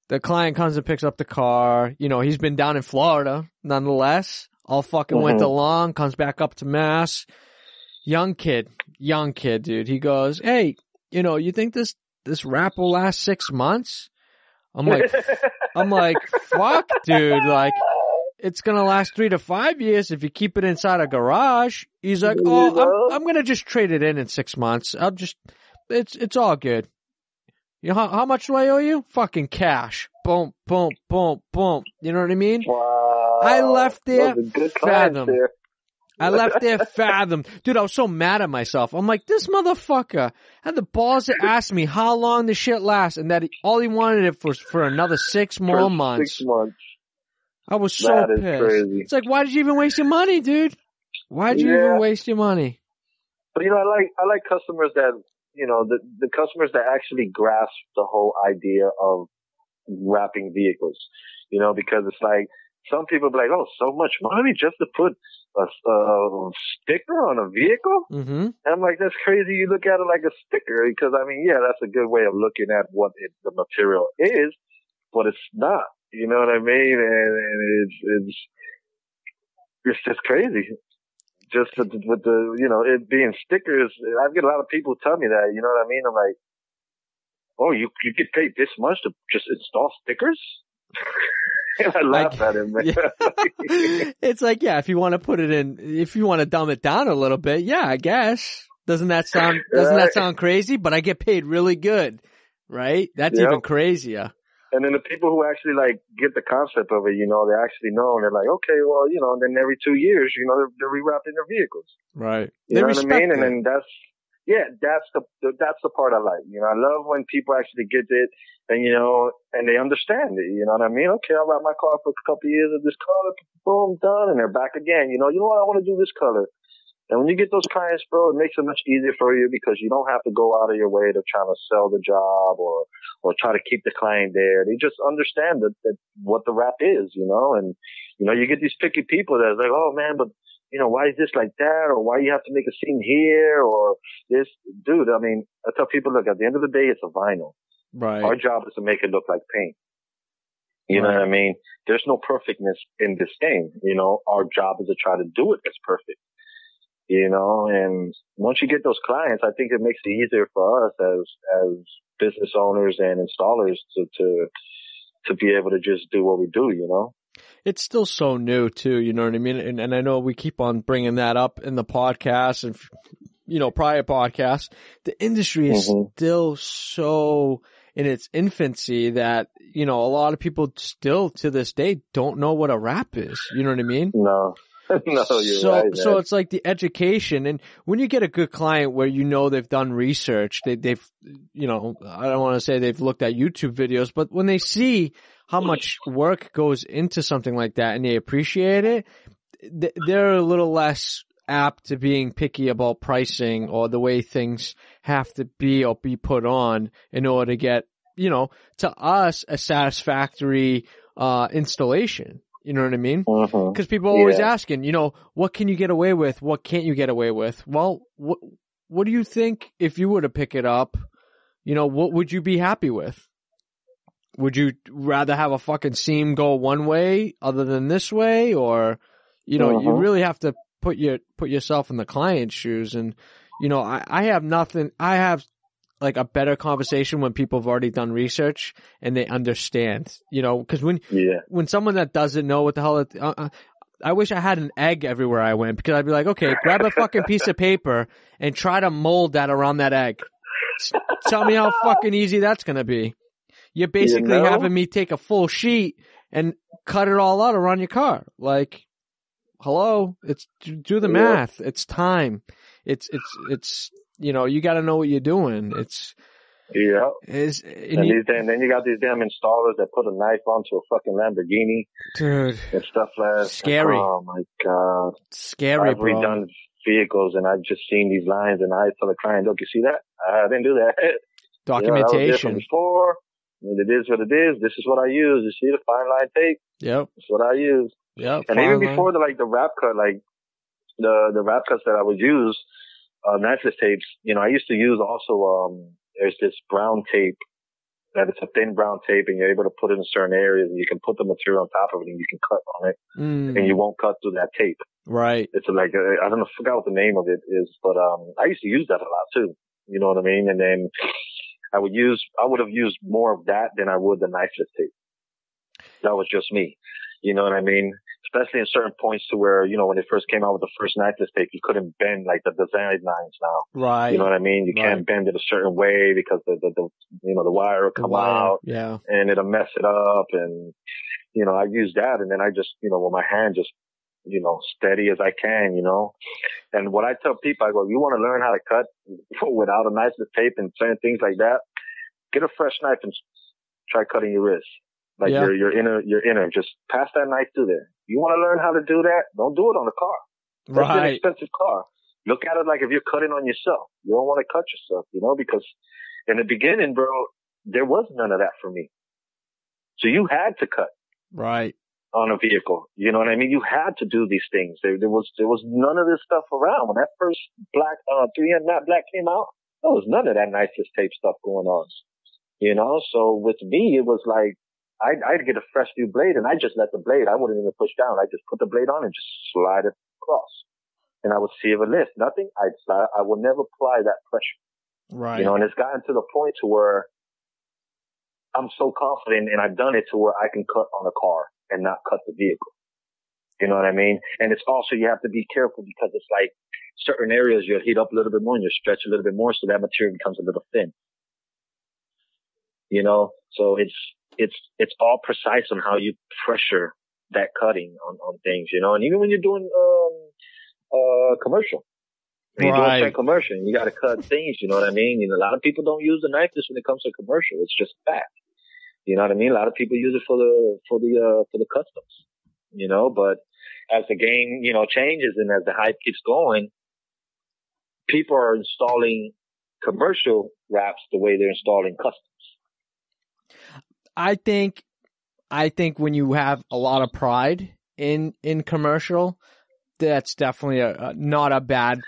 the client comes and picks up the car. He's been down in Florida nonetheless, all fucking winter long, comes back up to Mass. Young kid, dude. He goes, hey, you think this wrap will last 6 months? I'm like, fuck, dude. Like, it's gonna last 3 to 5 years if you keep it inside a garage. He's like, I'm gonna just trade it in 6 months. It's all good. How much do I owe you? Fucking cash. Boom, boom, boom, boom. You know what I mean? Wow. I left there fathom. There. I left there fathom. Dude, I was so mad at myself. I'm like, this motherfucker had the balls to ask me how long the shit lasts, and that all he wanted it was for another 6 more months. 6 months. I was so pissed. Crazy. It's like, why did you even waste your money, dude? Why did you even waste your money? But I like customers that, the customers that actually grasp the whole idea of wrapping vehicles, because it's like, some people be like, oh, so much money just to put a sticker on a vehicle? Mm-hmm. And I'm like, that's crazy. You look at it like a sticker, because that's a good way of looking at what the material is, but it's not. You know what I mean? And it's just crazy. Just with the, it being stickers. I get a lot of people tell me that, you know what I mean? I'm like, oh, you get paid this much to just install stickers? And I laugh at him, man. Yeah. It's like, yeah, if you want to put it in, if you want to dumb it down a little bit, yeah, I guess. Doesn't that sound crazy? But I get paid really good, right? That's even crazier. And then the people who actually get the concept of it, they actually know, and they're like, okay, well, and then every 2 years, they're rewrapping their vehicles. Right. You know what I mean? And then Yeah, that's the part I like. You know, I love when people actually get it and, you know, and they understand it. You know what I mean? Okay, I'll wrap my car for a couple of years of this color, boom, done, and they're back again. You know what? I want to do this color. And when you get those clients, bro, it makes it much easier for you because you don't have to go out of your way to try to sell the job or try to keep the client there. They just understand that what the wrap is, you know, and, you know, you get these picky people that's like, oh man, but, you know, why is this like that? Or why you have to make a seam here or this? Dude, I mean, I tell people, look, at the end of the day, it's a vinyl. Right. Our job is to make it look like paint. You know what I mean? There's no perfectness in this game. You know, our job is to try to do it as perfect. You know, and once you get those clients, I think it makes it easier for us as business owners and installers to be able to just do what we do, you know? It's still so new too, you know what I mean? And I know we keep on bringing that up in the podcast and, you know, prior podcasts. The industry is still so in its infancy that, you know, a lot of people still to this day don't know what a wrap is. You know what I mean? No. No, you're right, man. So it's like the education, and when you get a good client where you know they've done research, they've, you know, I don't want to say they've looked at YouTube videos, but when they see how much work goes into something like that and they appreciate it, they're a little less apt to being picky about pricing or the way things have to be or be put on in order to get, you know, to us, a satisfactory installation. You know what I mean? Because people are always asking, you know, what can you get away with? What can't you get away with? Well, what do you think if you were to pick it up? You know, what would you be happy with? Would you rather have a fucking seam go one way other than this way? Or, you know, you really have to put yourself in the client's shoes. And, you know, I have like a better conversation when people have already done research and they understand, you know, because when someone that doesn't know what the hell I wish I had an egg everywhere I went, because I'd be like, okay, grab a fucking piece of paper and try to mold that around that egg. Tell me how fucking easy that's going to be. You're basically having me take a full sheet and cut it all out around your car. Like, hello, do the math. It's time. It's, you know, you got to know what you're doing. And then you got these damn installers that put a knife onto a fucking Lamborghini, dude, and stuff like that. Scary. Oh my god, scary. I've redone vehicles and I've just seen these lines, and I tell the client, "Look, you see that? I didn't do that." Documentation. You know, that was there from before. I mean, it is what it is. This is what I use. You see the fine line tape? Yep. That's what I use. Yep. And even before the wrap cut, like the wrap cuts that I would use, knifeless tapes, you know, I used to use also, there's this brown tape that it's a thin brown tape and you're able to put it in certain areas and you can put the material on top of it and you can cut on it and you won't cut through that tape. Right. It's like, I don't know, I forgot what the name of it is, but, I used to use that a lot too. You know what I mean? And then I would have used more of that than I would the knifeless tape. That was just me. You know what I mean? Especially in certain points to where, you know, when they first came out with the first knifeless tape, you couldn't bend like the design lines now. Right. You know what I mean? You can't bend it a certain way because the you know, the wire will come out. Yeah. And it'll mess it up. And, you know, I use that and then I just, you know, with my hand just, you know, steady as I can, you know. And what I tell people, I go, you want to learn how to cut without a knifeless tape and certain things like that, get a fresh knife and try cutting your wrist. Like your inner, just pass that knife through there. You want to learn how to do that? Don't do it on a car. That's an expensive car. Look at it like if you're cutting on yourself. You don't want to cut yourself, you know, because in the beginning, bro, there was none of that for me. So you had to cut. Right. On a vehicle. You know what I mean? You had to do these things. There was none of this stuff around. When that first black, 3M matte black came out, there was none of that nicest tape stuff going on. You know? So with me, it was like, I'd get a fresh new blade and I just let the blade, I wouldn't even push down. I just put the blade on and just slide it across. And I would see if it lifts. Nothing. I would never apply that pressure. Right. You know, and it's gotten to the point to where I'm so confident and I've done it to where I can cut on a car and not cut the vehicle. You know what I mean? And it's also, you have to be careful because it's like certain areas you'll heat up a little bit more and you'll stretch a little bit more so that material becomes a little thin. You know, so it's all precise on how you pressure that cutting on things, you know, and even when you're doing, commercial, When you're doing Right. straight commercial, and you got to cut things. You know what I mean? You know, a lot of people don't use the knife just when it comes to commercial. It's just a fact. You know what I mean? A lot of people use it for the customs. You know, but as the game, you know, changes and as the hype keeps going, people are installing commercial wraps the way they're installing customs. I think when you have a lot of pride in commercial, that's definitely not a bad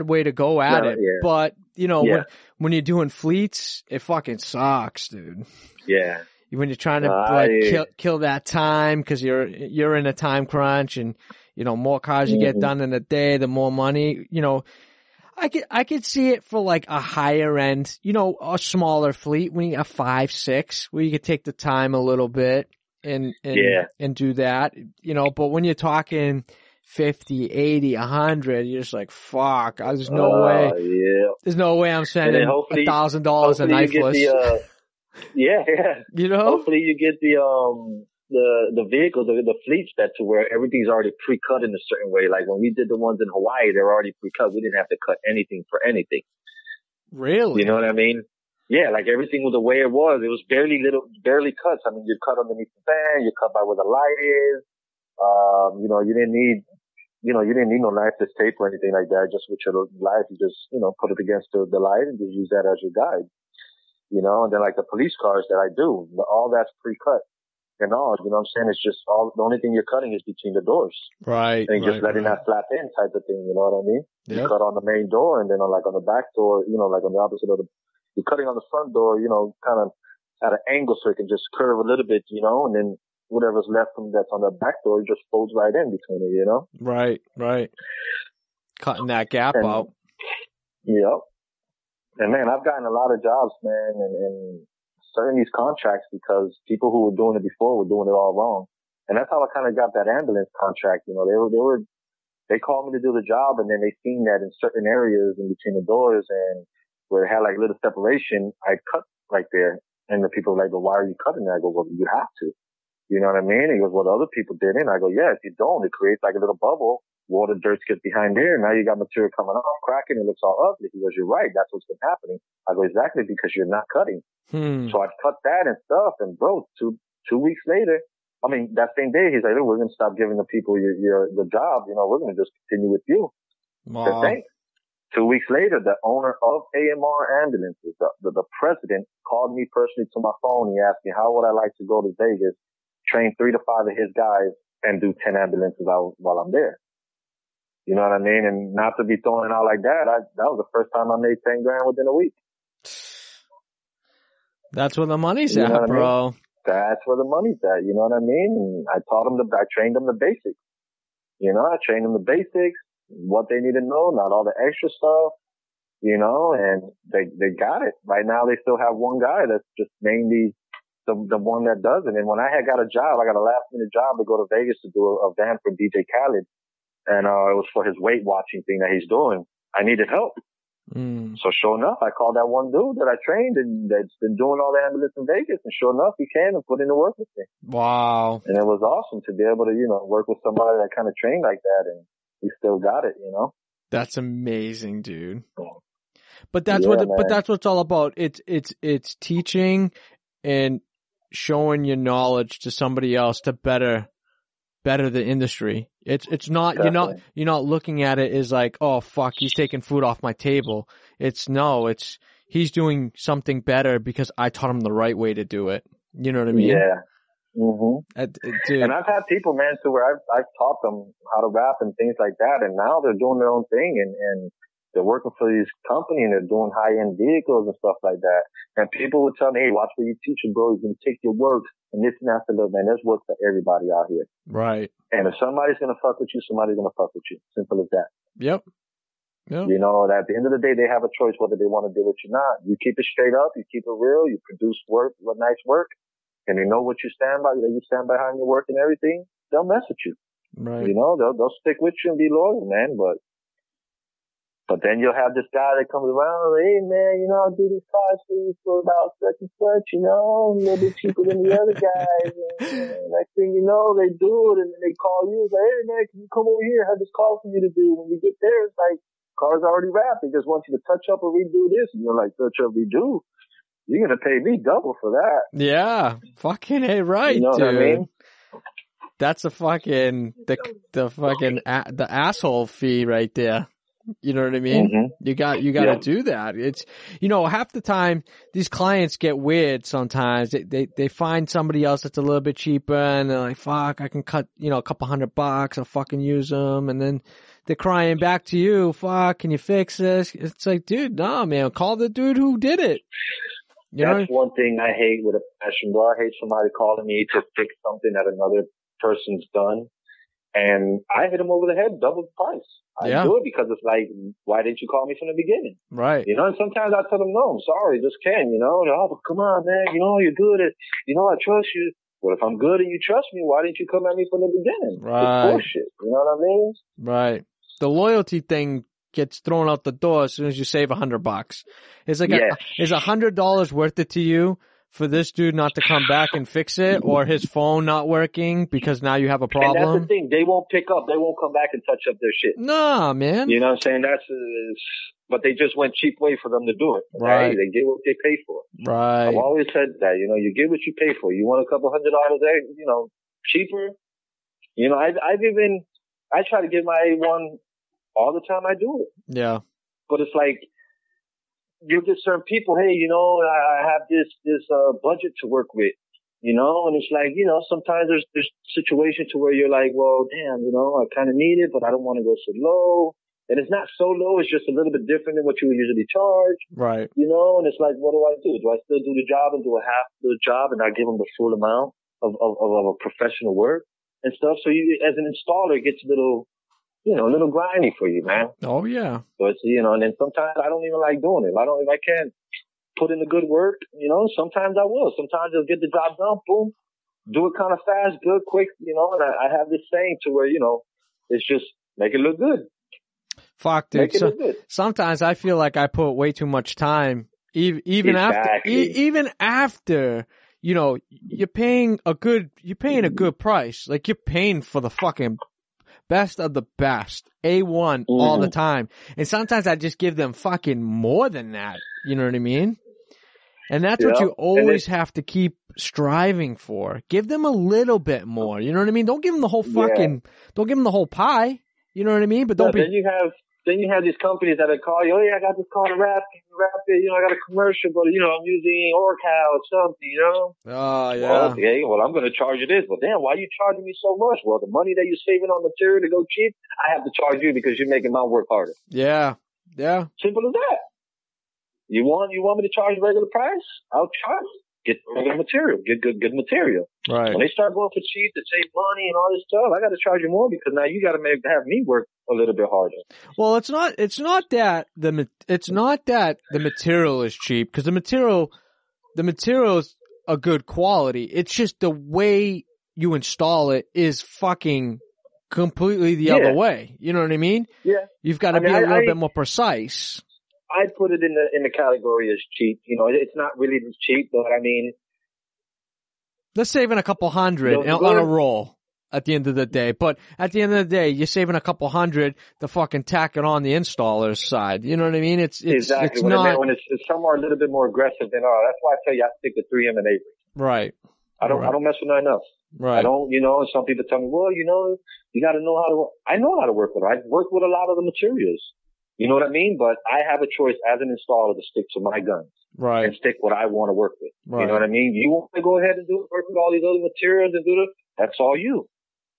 way to go at it. Yeah. But you know, Yeah. when you're doing fleets, it fucking sucks, dude. Yeah. When you're trying to kill that time because you're in a time crunch, and you know, more cars you get done in a day, the more money. You know, I could see it for like a higher end, you know, a smaller fleet when you have 5, 6, where you could take the time a little bit and do that, you know. But when you're talking 50, 80, 100, you're just like, fuck, there's no way. Yeah. There's no way I'm spending $1,000 a knifeless. Yeah. You know? Hopefully you get the vehicles, the fleets that to where everything's already pre-cut in a certain way. Like when we did the ones in Hawaii, they're already pre-cut. We didn't have to cut anything for anything. Really? You know what I mean? Yeah, like everything was the way it was. It was barely cuts. I mean, you cut underneath the fan, you cut by where the light is. You know, you didn't need no knifeless tape or anything like that. Just with your light, you just, you know, put it against the light and just use that as your guide. You know, and then like the police cars that I do, all that's pre-cut and all, you know what I'm saying? It's just the only thing you're cutting is between the doors. Right. And just letting that flap in type of thing, you know what I mean? Yep. You cut on the main door and then on the back door, you know, like on the opposite of you're cutting on the front door, you know, kind of at an angle so it can just curve a little bit, you know, and then whatever's left from that's on the back door, it just folds right in between it, you know? Right. Cutting that gap out. Yep. And man, I've gotten a lot of jobs, man, and certain these contracts because people who were doing it before were doing it all wrong. And that's how I kind of got that ambulance contract. You know, they called me to do the job, and then they seen that in certain areas in between the doors and where it had like little separation, I cut right there. And the people were like, well, why are you cutting that? I go, well, you have to. You know what I mean? He goes, well, the other people didn't. I go, yeah, if you don't, it creates like a little bubble. Water, dirt gets behind there. Now you got material coming off, cracking. It looks all ugly. He goes, you're right. That's what's been happening. I go, exactly, because you're not cutting. So I cut that and stuff. And bro, two weeks later, I mean, that same day, he's like, we're going to stop giving the people the job. You know, we're going to just continue with you. Wow. Thanks. 2 weeks later, the owner of AMR Ambulances, the president, called me personally to my phone. He asked me, how would I like to go to Vegas, train 3 to 5 of his guys, and do 10 ambulances while I'm there? You know what I mean? And not to be throwing it out like that, that was the first time I made 10 grand within a week. That's where the money's at, bro. That's where the money's at. You know what I mean? And I trained them the basics. You know, I trained them the basics, what they need to know, not all the extra stuff, you know, and they got it. Right now they still have one guy that's just mainly the one that does it. And when I had got a job, I got a last minute job to go to Vegas to do a van for DJ Khaled. And it was for his weight watching thing that he's doing. I needed help. So sure enough, I called that one dude that I trained and that's been doing all the ambulance in Vegas. And sure enough, he came and put in the work with me. Wow. And it was awesome to be able to, you know, work with somebody that kind of trained like that. And he still got it, you know. That's amazing, dude. But that's what it's all about. It's teaching and showing your knowledge to somebody else to better the industry. It's not, Definitely. you're not looking at it as like, oh fuck, he's taking food off my table. It's he's doing something better because I taught him the right way to do it. You know what I mean? Yeah. Dude. And I've had people, man, to where I've taught them how to rap and things like that. And now they're doing their own thing and they're working for these companies and they're doing high-end vehicles and stuff like that. And people would tell me, hey, watch what you teach him, bro. He's going to take your work and this and that. Look, man, there's work for everybody out here. Right. And if somebody's going to fuck with you, somebody's going to fuck with you. Simple as that. Yep. You know, that at the end of the day, they have a choice whether they want to deal with you or not. You keep it straight up. You keep it real. You produce work, nice work. And they know what you stand by. You stand behind your work and everything. They'll mess with you. Right. You know, they'll stick with you and be loyal, man. But then you'll have this guy that comes around, hey man, you know, I'll do these cars for you for about such and such, you know, a little bit cheaper than the other guys. And next thing you know, they do it and then they call you, it's like, hey man, can you come over here? I have this car for you to do. When you get there, it's like Car's already wrapped. They just want you to touch up or redo this. And you're like, touch up, redo? You're going to pay me double for that. Yeah. Fucking A right, you know dude. What I mean? That's a fucking, the asshole fee right there. You know what I mean? Mm-hmm. You got to do that. It's, half the time these clients get weird sometimes. They find somebody else that's a little bit cheaper and they're like, fuck, I can cut, a couple $100. I'll fucking use them. And then they're crying back to you. Fuck, can you fix this? It's like, dude, nah, man, call the dude who did it. That's one thing I hate with a passion, bro. I hate somebody calling me to fix something that another person's done. And I hit them over the head, double the price. I do it because it's like, why didn't you call me from the beginning? Right. And sometimes I tell them, no, I'm sorry, just can't, oh, come on, man, you're good at, I trust you. Well, if I'm good and you trust me, why didn't you come at me from the beginning? Right. It's bullshit. You know what I mean? Right. The loyalty thing gets thrown out the door as soon as you save $100. It's like, is $100 worth it to you for this dude not to come back and fix it, or his phone not working because now you have a problem? And that's the thing. They won't pick up. They won't come back and touch up their shit. Nah, man. You know what I'm saying? But they just went cheap way for them to do it. Right. They get what they pay for. Right. I've always said that, you get what you pay for. You want a couple $100 there, cheaper. I try to get my one all the time I do it. Yeah. But it's like, you get certain people, hey, I have this budget to work with, and it's like, sometimes there's situations to where you're like, well, damn, I kind of need it, but I don't want to go so low. And it's not so low. It's just a little bit different than what you would usually charge. Right. And it's like, what do I do? Do I still do the job and do a half the job and not give them the full amount of a professional work and stuff? So you, as an installer, it gets a little grindy for you, man. Oh, yeah. So it's, and then sometimes I don't even like doing it. If I can't put in the good work, sometimes I will. Sometimes I'll get the job done, boom, do it kind of fast, good, quick, and I have this saying to where, it's just make it look good. Fuck, dude. So, sometimes I feel like I put way too much time, even after, you're paying a good price. Like, you're paying for the fucking best of the best, A1 all the time. And sometimes I just give them fucking more than that. You know what I mean? And that's what you always have to keep striving for. Give them a little bit more. You know what I mean? Don't give them the whole don't give them the whole pie. You know what I mean? But don't be. Then you have these companies that call you, oh yeah, I got this car to wrap it, I got a commercial, but I'm using Orcal or something, Oh, yeah. Well, okay, I'm going to charge you this. Well, damn, why are you charging me so much? Well, the money that you're saving on material to go cheap, I have to charge you because you're making my work harder. Yeah. Yeah. Simple as that. You want me to charge regular price? I'll charge. Get regular material. Get good material. Right. When they start going for cheap to save money and all this stuff, I got to charge you more because now you got to have me work a little bit harder. Well, it's not that the material is cheap, because the material is a good quality. It's just the way you install it is fucking completely the other way. You know what I mean? Yeah. You've got to be a little bit more precise. I put it in the category as cheap. It's not really cheap, but I mean, let's saving a couple hundred on a roll at the end of the day. But at the end of the day, you're saving a couple hundred to fucking tack it on the installer's side. You know what I mean? It's exactly. When it's somewhere a little bit more aggressive than that's why I tell you I stick to 3M and Avery. Right. I don't mess with nothing else. Right. I don't, some people tell me, well, you got to know how to work. I know how to work with it. I work with a lot of the materials. You know what I mean? But I have a choice as an installer to stick to my guns. Right. And stick what I want to work with. Right. You know what I mean? You want to go ahead and work with all these other materials and that's all you.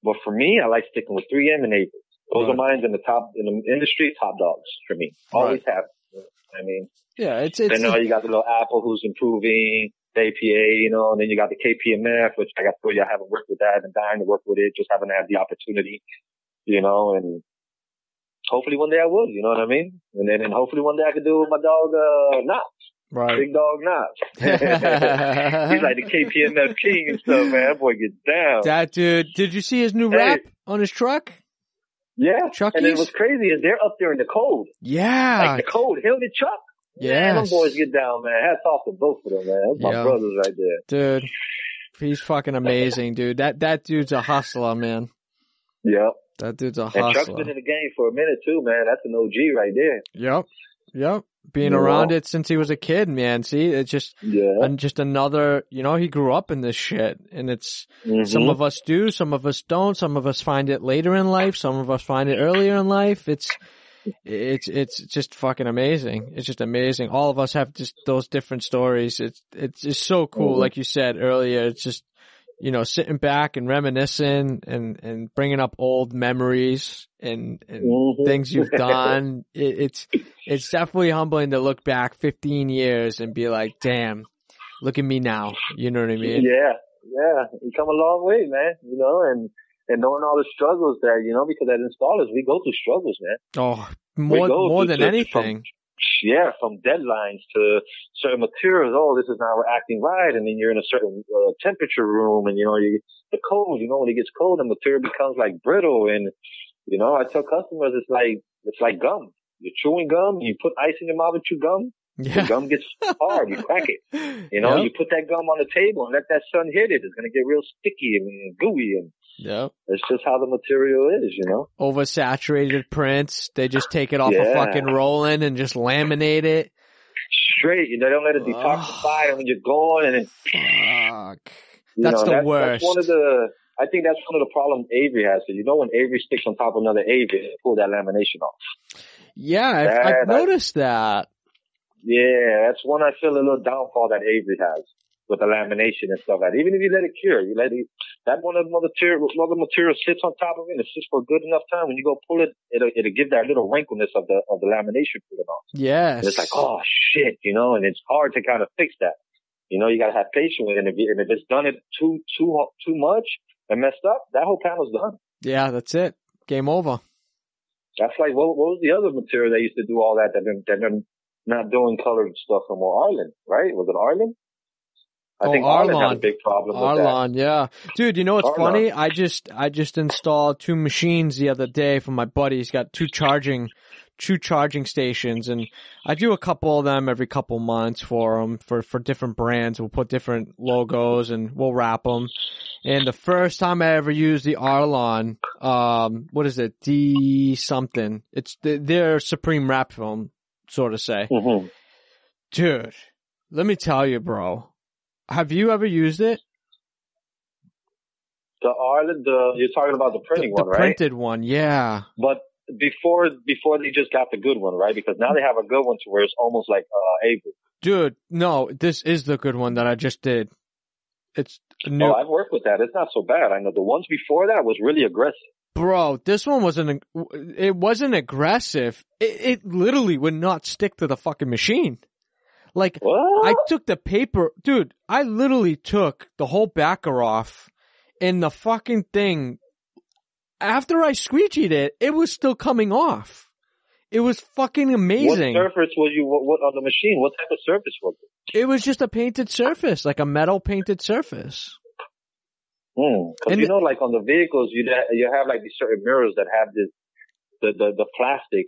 But for me, I like sticking with 3M and Avery. Those are mine in the industry, top dogs for me. Always have. I mean, yeah, it's. Then you got the little Apple who's improving, the APA, and then you got the KPMF, which I got to tell you, I haven't worked with that and dying to work with it, just haven't had the opportunity, and hopefully one day I will, you know what I mean? And then hopefully one day I could do it with my dog, Knox. Right. Big dog Knox. He's like the KPMF king and stuff, man. That boy gets down. That dude, did you see his new wrap on his truck? Yeah. Chucky's? And then what's crazy is they're up there in the cold. Yeah. Like the cold. Hell, the Chuck. Yeah. Them boys get down, man. Hats off to both of them, man. That's my brothers right there. Dude, he's fucking amazing, dude. That dude's a hustler, man. Yep. That dude's a And Chuck's hustler. been in the game for a minute too, man. That's an OG right there. Yep. Being around it since he was a kid, man. See, it's just, just another, he grew up in this shit. And it's, some of us do, some of us don't, some of us find it later in life, some of us find it earlier in life. It's just fucking amazing. It's just amazing. All of us have just those different stories. It's just so cool. Like you said earlier, it's just, sitting back and reminiscing and bringing up old memories and things you've done. It's definitely humbling to look back 15 years and be like, damn, look at me now. You know what I mean? Yeah. You come a long way, man, and knowing all the struggles there, because as installers, we go through struggles, man. Oh, more than anything. From deadlines to certain materials. Oh, this is now we're acting right. And then you're in a certain temperature room and, the cold, when it gets cold, the material becomes like brittle. And, I tell customers it's like gum. You're chewing gum, you put ice in your mouth and chew gum. The gum gets hard. You crack it. You put that gum on the table and let that sun hit it. It's going to get real sticky and gooey. And it's just how the material is, Oversaturated prints. They just take it off a fucking rolling and just laminate it. Straight. They don't let it detoxify. And when you're going and then. Fuck. That's the worst. I think that's one of the problems Avery has. So, when Avery sticks on top of another Avery, they pull that lamination off. Yeah, I've noticed that. Yeah, that's one I feel a little downfall that Avery has with the lamination and stuff like that. Even if you let it cure, that one of the material sits on top of it and it sits for a good enough time. When you go pull it, it'll give that little wrinkleness of the lamination pulling off. Yes. And it's like, oh shit, and it's hard to kind of fix that. You gotta have patience with it. And if it's done it too much and messed up, that whole panel's done. Yeah, that's it. Game over. That's like, what was the other material they used to do all that they're not doing colored stuff no more? Arlen, right? Was it Arlen? I think Arlen had a big problem with that. Arlen, yeah. Dude, what's funny? I just installed 2 machines the other day for my buddy. He's got 2 charging stations, and I do a couple of them every couple months for him for different brands. We'll put different logos and we'll wrap them. And the first time I ever used the Arlon, what is it? D something. It's their Supreme wrap film, sort of say. Mm-hmm. Dude, let me tell you, bro. Have you ever used it? The Arlen, you're talking about the printing one, right? The printed one, yeah. But before they just got the good one, right? Because now they have a good one to where it's almost like Avery. Dude, no, this is the good one that I just did. It's new. Oh, I've worked with that. It's not so bad. I know the ones before that was really aggressive. Bro, this one wasn't aggressive. It literally would not stick to the fucking machine. Like, what? I took the paper, dude, I literally took the whole backer off and the fucking thing, after I squeegeed it, it was still coming off. It was fucking amazing. What surface was what on the machine? What type of surface was it? It was just a painted surface, like a metal painted surface. Cause like on the vehicles, you have like these certain mirrors that have this, the plastic,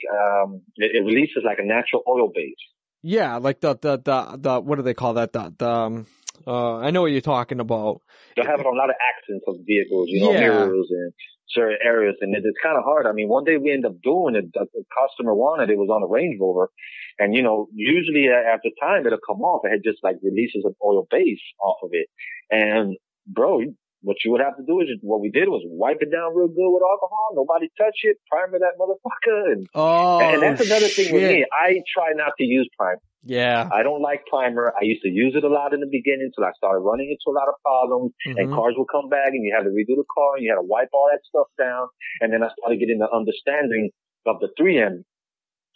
it releases like a natural oil base. Yeah, like the what do they call that? I know what you're talking about. They have it on a lot of accents of vehicles, mirrors and certain areas, and it's kind of hard. I mean, one day we ended up doing it. The customer wanted it was on a Range Rover, and usually after time it'll come off. It had just like releases an oil base off of it, and bro, what you would have to do is what we did was wipe it down real good with alcohol. Nobody touch it. Primer that motherfucker. And that's another thing with me. I try not to use primer. Yeah. I don't like primer. I used to use it a lot in the beginning until I started running into a lot of problems. And cars would come back and you had to redo the car and you had to wipe all that stuff down. And then I started getting the understanding of the 3M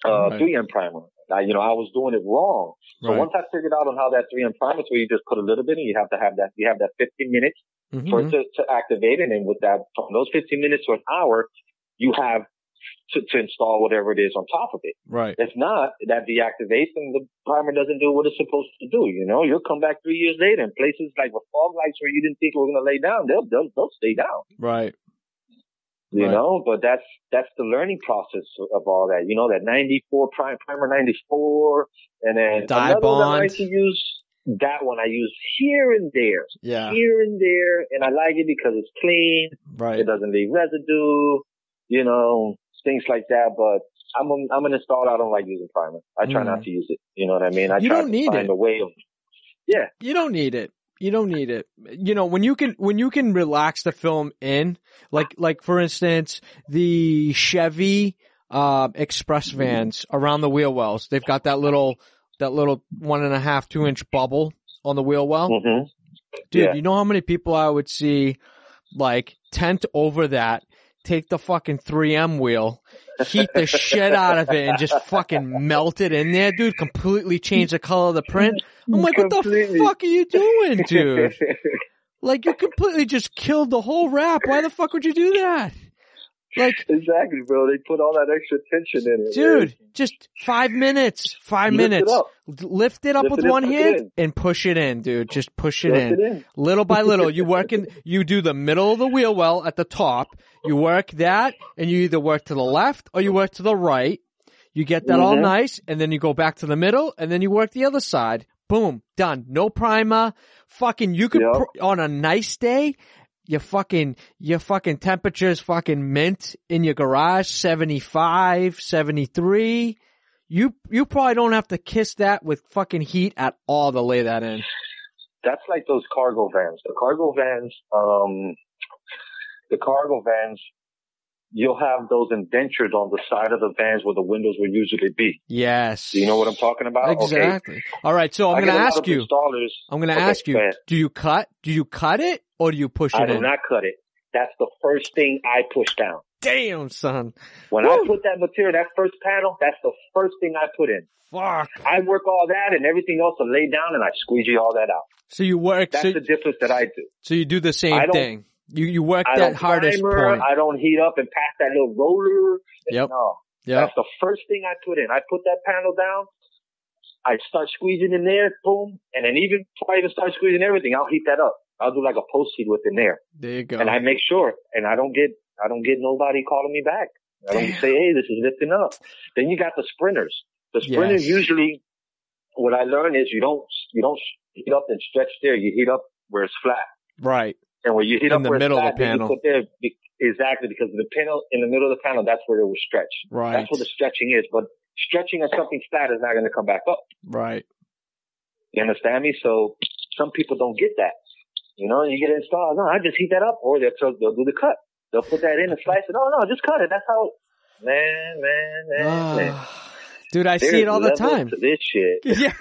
3M primer. I was doing it wrong. So once I figured out on how that 3M primer, where you just put a little bit and you have 15 minutes for it to activate it. And with that, from those 15 minutes to an hour, you have to install whatever it is on top of it. Right. If not, that deactivates and the primer doesn't do what it's supposed to do. You'll come back 3 years later and places like with fog lights where you didn't think were going to lay down, they'll stay down. Right. But that's the learning process of all that. That 94 primer 94, and then dye another bond. one I like to use. that one I use here and there. Yeah. Here and there. And I like it because it's clean. Right. It doesn't leave residue, things like that. But I'm an installer. I don't like using primer. I try not to use it. You know what I mean? I try to find a way of, yeah. You don't need it. You don't need it. When you can relax the film in, like for instance, the Chevy, express vans around the wheel wells, they've got that little 1.5, 2 inch bubble on the wheel well. Mm-hmm. Dude, you know how many people I would see like tent over that, take the fucking 3M wheel, heat the shit out of it and just fucking melt it in there, dude, completely change the color of the print. I'm like, what the fuck are you doing, dude? Like, you completely just killed the whole wrap. Why the fuck would you do that? Like, exactly, bro. They put all that extra tension in it. Dude, man. Just 5 minutes. 5 minutes. Lift it up with one hand and push it in, dude. Just push it in. Little by little. You do the middle of the wheel well at the top. You work that, and you either work to the left or you work to the right. You get that all nice, and then you go back to the middle, and then you work the other side. Boom. Done. No primer. Fucking, you could, on a nice day, your fucking temperature's fucking mint in your garage, 75, 73. You probably don't have to kiss that with fucking heat at all to lay that in. That's like those cargo vans. The cargo vans, you'll have those indentures on the side of the vans where the windows will usually be. Yes. Do you know what I'm talking about? Exactly. Okay. All right. So I'm going to ask you, do you cut it or do you push it in? I do not cut it. That's the first thing I push down. Damn, son. When I put that material, that first panel, that's the first thing I put in. Fuck. I work all that and everything else will lay down and I squeegee all that out. So you work. That's the difference that I do. So you do the same thing. You work that hardest point. I don't heat up and pass that little roller. Yep. No. Yep. That's the first thing I put in. I put that panel down. I start squeezing in there, boom. And then even before I even start squeezing everything, I'll heat that up. I'll do like a post heat within there. There you go. And I make sure, and I don't get nobody calling me back. I don't say, hey, this is lifting up. Then you got the sprinters. The sprinters usually, what I learned is you don't heat up and stretch there. You heat up where it's flat. Right. And when you heat up in the where middle it's flat, of the panel. You put there, exactly, because the panel, in the middle of the panel, that's where it will stretch. Right. That's where the stretching is. But stretching on something flat is not going to come back up. Right. You understand me? So some people don't get that. You get it installed. No, I just heat that up, or they'll do the cut. They'll put that in and slice it. No, just cut it. That's how. Man. Dude, I see it all the time. To this shit. Yeah.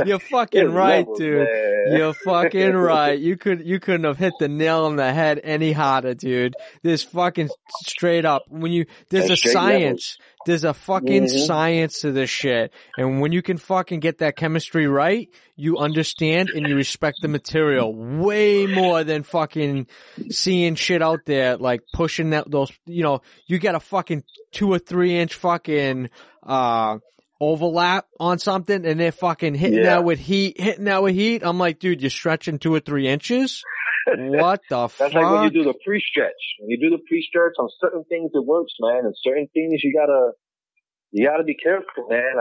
You're fucking right, dude. You're fucking right. You couldn't have hit the nail on the head any harder, dude. There's fucking straight up. There's a science. There's a fucking science to this shit. And when you can fucking get that chemistry right, you understand and you respect the material way more than fucking seeing shit out there, like pushing those, you get a fucking 2 or 3 inch fucking, overlap on something and they're fucking hitting that with heat. I'm like, dude, you're stretching 2 or 3 inches? What the fuck? That's like when you do the pre-stretch. When you do the pre-stretch on certain things, it works, man. And certain things, you gotta be careful, man.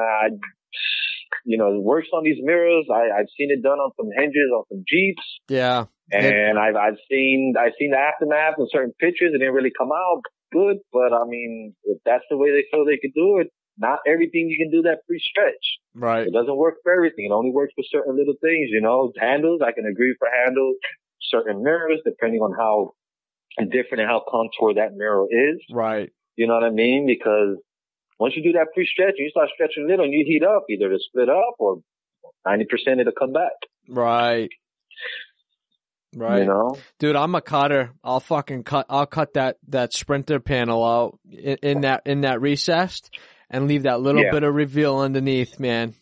It works on these mirrors. I've seen it done on some hinges, on some Jeeps. Yeah. And I've seen the aftermath in certain pictures. It didn't really come out good, but I mean, if that's the way they feel they could do it, not everything you can do that pre-stretch. Right. It doesn't work for everything. It only works for certain little things, handles. I can agree for handles. Certain mirrors, depending on how different and how contoured that mirror is. Right. You know what I mean? Because once you do that pre-stretch, you start stretching a little and you heat up, either to split up or 90% it'll come back. Right. Right. Dude, I'm a cutter. I'll cut that Sprinter panel out in that recessed and leave that little bit of reveal underneath, man.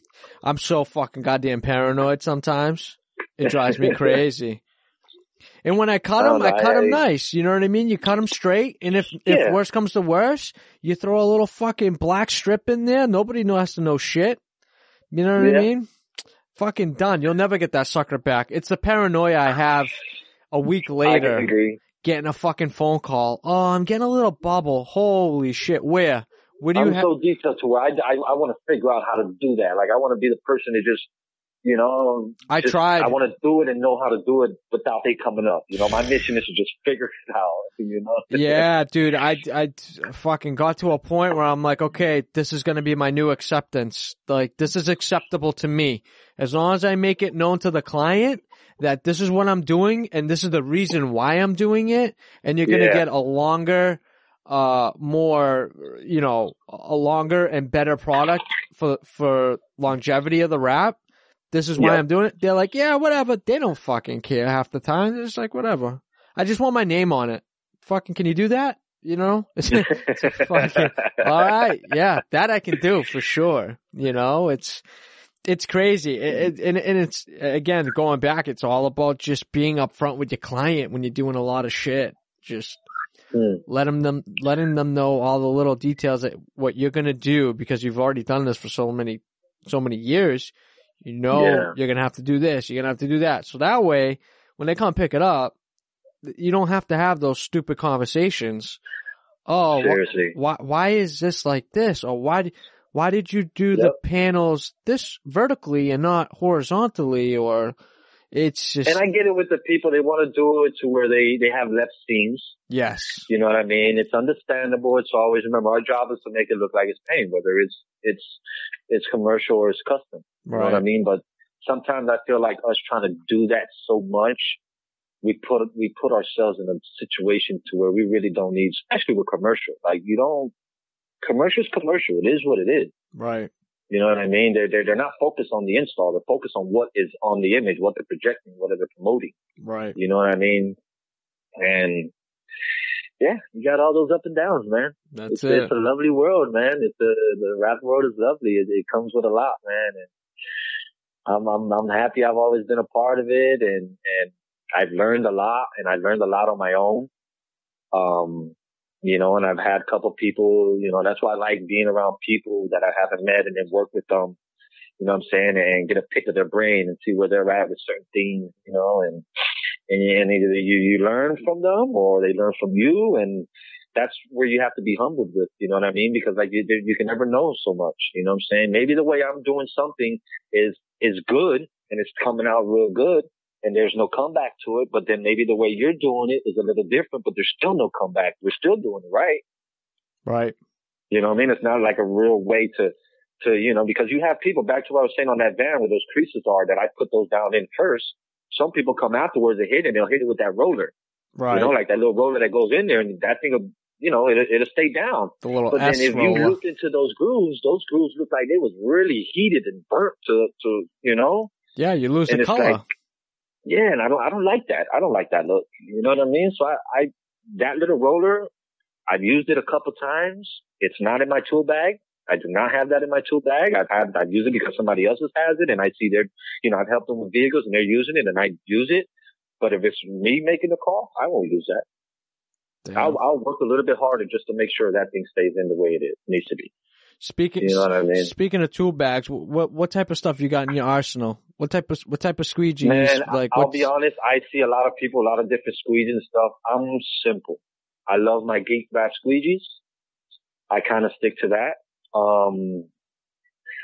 I'm so fucking goddamn paranoid sometimes. It drives me crazy. And when I cut them nice. You know what I mean? You cut them straight. And if worse comes to worse, you throw a little fucking black strip in there. Nobody has to know shit. You know what I mean? Fucking done. You'll never get that sucker back. It's the paranoia I have a week later. I agree. Getting a fucking phone call. Oh, I'm getting a little bubble. Holy shit. Where? Where do you I'm so detailed to where I want to figure out how to do that. Like, I want to be the person that just I tried. I want to do it and know how to do it without they coming up. My mission is to just figure it out, Yeah, dude, I fucking got to a point where I'm like, okay, this is going to be my new acceptance. Like, this is acceptable to me. As long as I make it known to the client that this is what I'm doing and this is the reason why I'm doing it, and you're going to get a longer, more, a longer and better product for longevity of the wrap. This is why I'm doing it. They're like, yeah, whatever. They don't fucking care half the time. They're just like, whatever. I just want my name on it. Fucking, can you do that? It's fucking, all right. Yeah, that I can do for sure. It's crazy. And it's, again, going back, it's all about just being upfront with your client when you're doing a lot of shit. Just letting them know all the little details that what you're going to do, because you've already done this for so many years. You're going to have to do this. You're going to have to do that. So that way, when they come pick it up, you don't have to have those stupid conversations. Oh, seriously. Why is this like this? Or why did you do the panels this vertically and not horizontally? Or it's just. And I get it with the people. They want to do it to where they have left seams. Yes. You know what I mean? It's understandable. It's always, remember, our job is to make it look like it's paint, whether it's commercial or it's custom. You know what I mean? But sometimes I feel like us trying to do that so much, we put ourselves in a situation to where we really don't need, especially with commercial. Like, commercial is commercial. It is what it is. Right. You know what I mean? They're not focused on the install. They're focused on what is on the image, what they're projecting, what they're promoting. Right. You know what I mean? And yeah, you got all those up and downs, man. It's a lovely world, man. The rap world is lovely. It comes with a lot, man. And I'm happy I've always been a part of it, and I've learned a lot, and I learned a lot on my own. And I've had a couple people, that's why I like being around people that I haven't met and then work with them, you know what I'm saying, and get a pick of their brain and see where they're at with certain things, and either you learn from them or they learn from you, and that's where you have to be humbled with, you know what I mean? Because like you can never know so much, you know what I'm saying? Maybe the way I'm doing something is good and it's coming out real good and there's no comeback to it, but then maybe the way you're doing it is a little different, but there's still no comeback. We're still doing it right. Right. You know what I mean? It's not like a real way to because you have people, back to what I was saying on that van where those creases are, that I put those down in first. Some people come afterwards and hit it, and they'll hit it with that roller. Right. Like that little roller that goes in there, and that thing will, it'll stay down. The little but then if roller. You look into those grooves look like they was really heated and burnt to. Yeah, you lose the color. Like, yeah, and I don't like that. I don't like that look. You know what I mean? So I that little roller, I've used it a couple times. It's not in my tool bag. I do not have that in my tool bag. I've used it because somebody else has it, and I see I've helped them with vehicles and they're using it, and I use it. But if it's me making the call, I won't use that. Damn. I'll work a little bit harder just to make sure that thing stays in the way it needs to be. Speaking of tool bags, what type of stuff you got in your arsenal? What type of squeegee? Man, I'll be honest. I see a lot of people, a lot of different squeegees and stuff. I'm simple. I love my geek back squeegees. I kind of stick to that.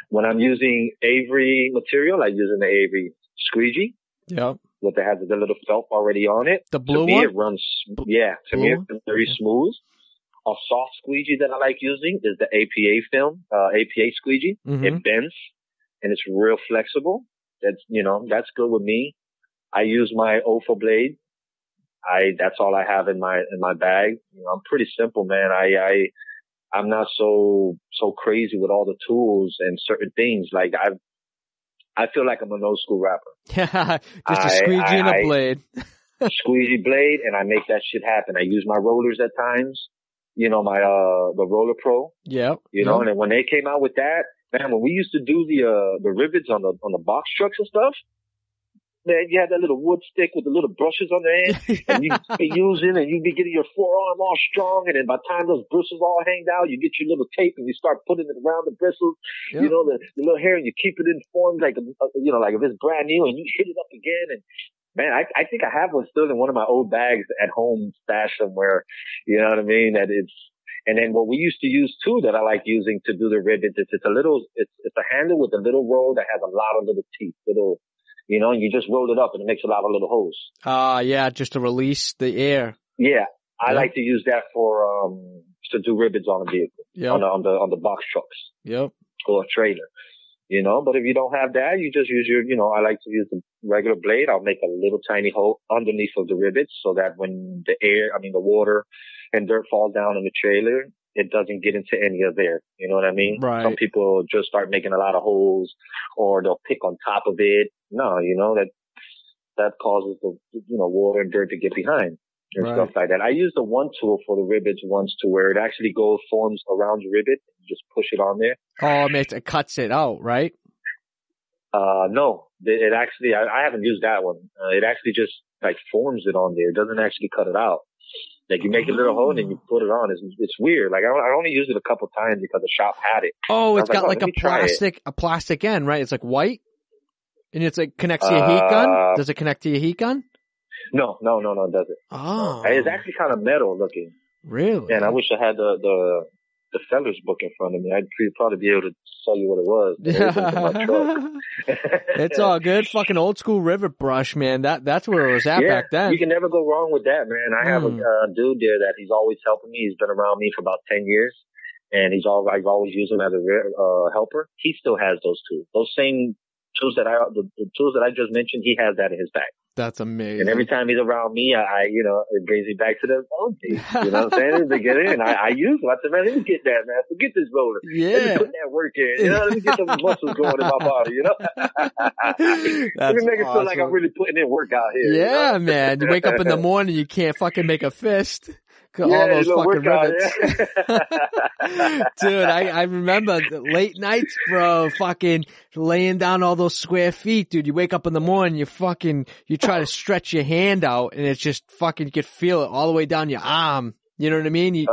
When I'm using Avery material, I'm using the Avery squeegee. Yep. That has the little felt already on it. The blue one? one? It runs, to me it's very smooth. A soft squeegee that I like using is the APA film, APA squeegee. Mm-hmm. It bends and it's real flexible. That's good with me. I use my OFA blade. That's all I have in my bag. I'm pretty simple, man. I'm not so crazy with all the tools and certain things. Like I feel like I'm an old school rapper. Just a squeegee and a blade. Squeegee blade, and I make that shit happen. I use my rollers at times. The Roller Pro. Yeah. And then when they came out with that, man, when we used to do the rivets on the box trucks and stuff, man, you had that little wood stick with the little brushes on the end, and you be using, and you be getting your forearm all strong, and then by the time those bristles all hanged out, you get your little tape and you start putting it around the bristles, the little hair, and you keep it in form like like if it's brand new, and you hit it up again, and man, I think I have one still in one of my old bags at home stashed somewhere. You know what I mean? And then what we used to use too that I like using to do the rivets is it's a handle with a little roll that has a lot of little teeth, and you just roll it up and it makes a lot of little holes. Yeah, just to release the air. Yeah. I like to use that to do rivets on a vehicle. Yep. On the box trucks. Yep. Or a trailer. But if you don't have that, you just use I like to use the regular blade. I'll make a little tiny hole underneath of the rivets so that when the water and dirt falls down in the trailer, it doesn't get into any of there. You know what I mean? Right. Some people just start making a lot of holes or they'll pick on top of it. No, that causes the, water and dirt to get behind and stuff like that. I use the one tool for the rivets once to where it actually forms around your rivet. You just push it on there. Oh, it cuts it out, right? No, it actually, I haven't used that one. It actually just like forms it on there. It doesn't actually cut it out. Like you make a little hole and then you put it on. It's weird. Like I only used it a couple times because the shop had it. Oh, it's got like a plastic end, right? It's like white and it's like connects to your heat gun. Does it connect to your heat gun? No, it doesn't. Oh. It's actually kind of metal looking. Really? And I wish I had the seller's book in front of me. I'd probably be able to tell you what it was. It's all good. Fucking old school rivet brush, man. That's where it was at back then. You can never go wrong with that, man. I have a dude there that he's always helping me. He's been around me for about 10 years. And I've always used him as a helper. He still has those tools. Those same tools the tools that I just mentioned, he has that in his bag. That's amazing. And every time he's around me, it brings me back to the old days. You know what I'm saying? In the beginning, and I use them. I said, man, let me get that, man. Forget this roller. Yeah. Let me put that work in. Let me get some muscles going in my body, Let me make it feel like I'm really putting in work out here. Yeah, man. You wake up in the morning, you can't fucking make a fist. All those fucking rivets. Dude, I remember the late nights, bro, fucking laying down all those square feet, dude. You wake up in the morning, you try to stretch your hand out and it's just fucking, you can feel it all the way down your arm. You know what I mean? You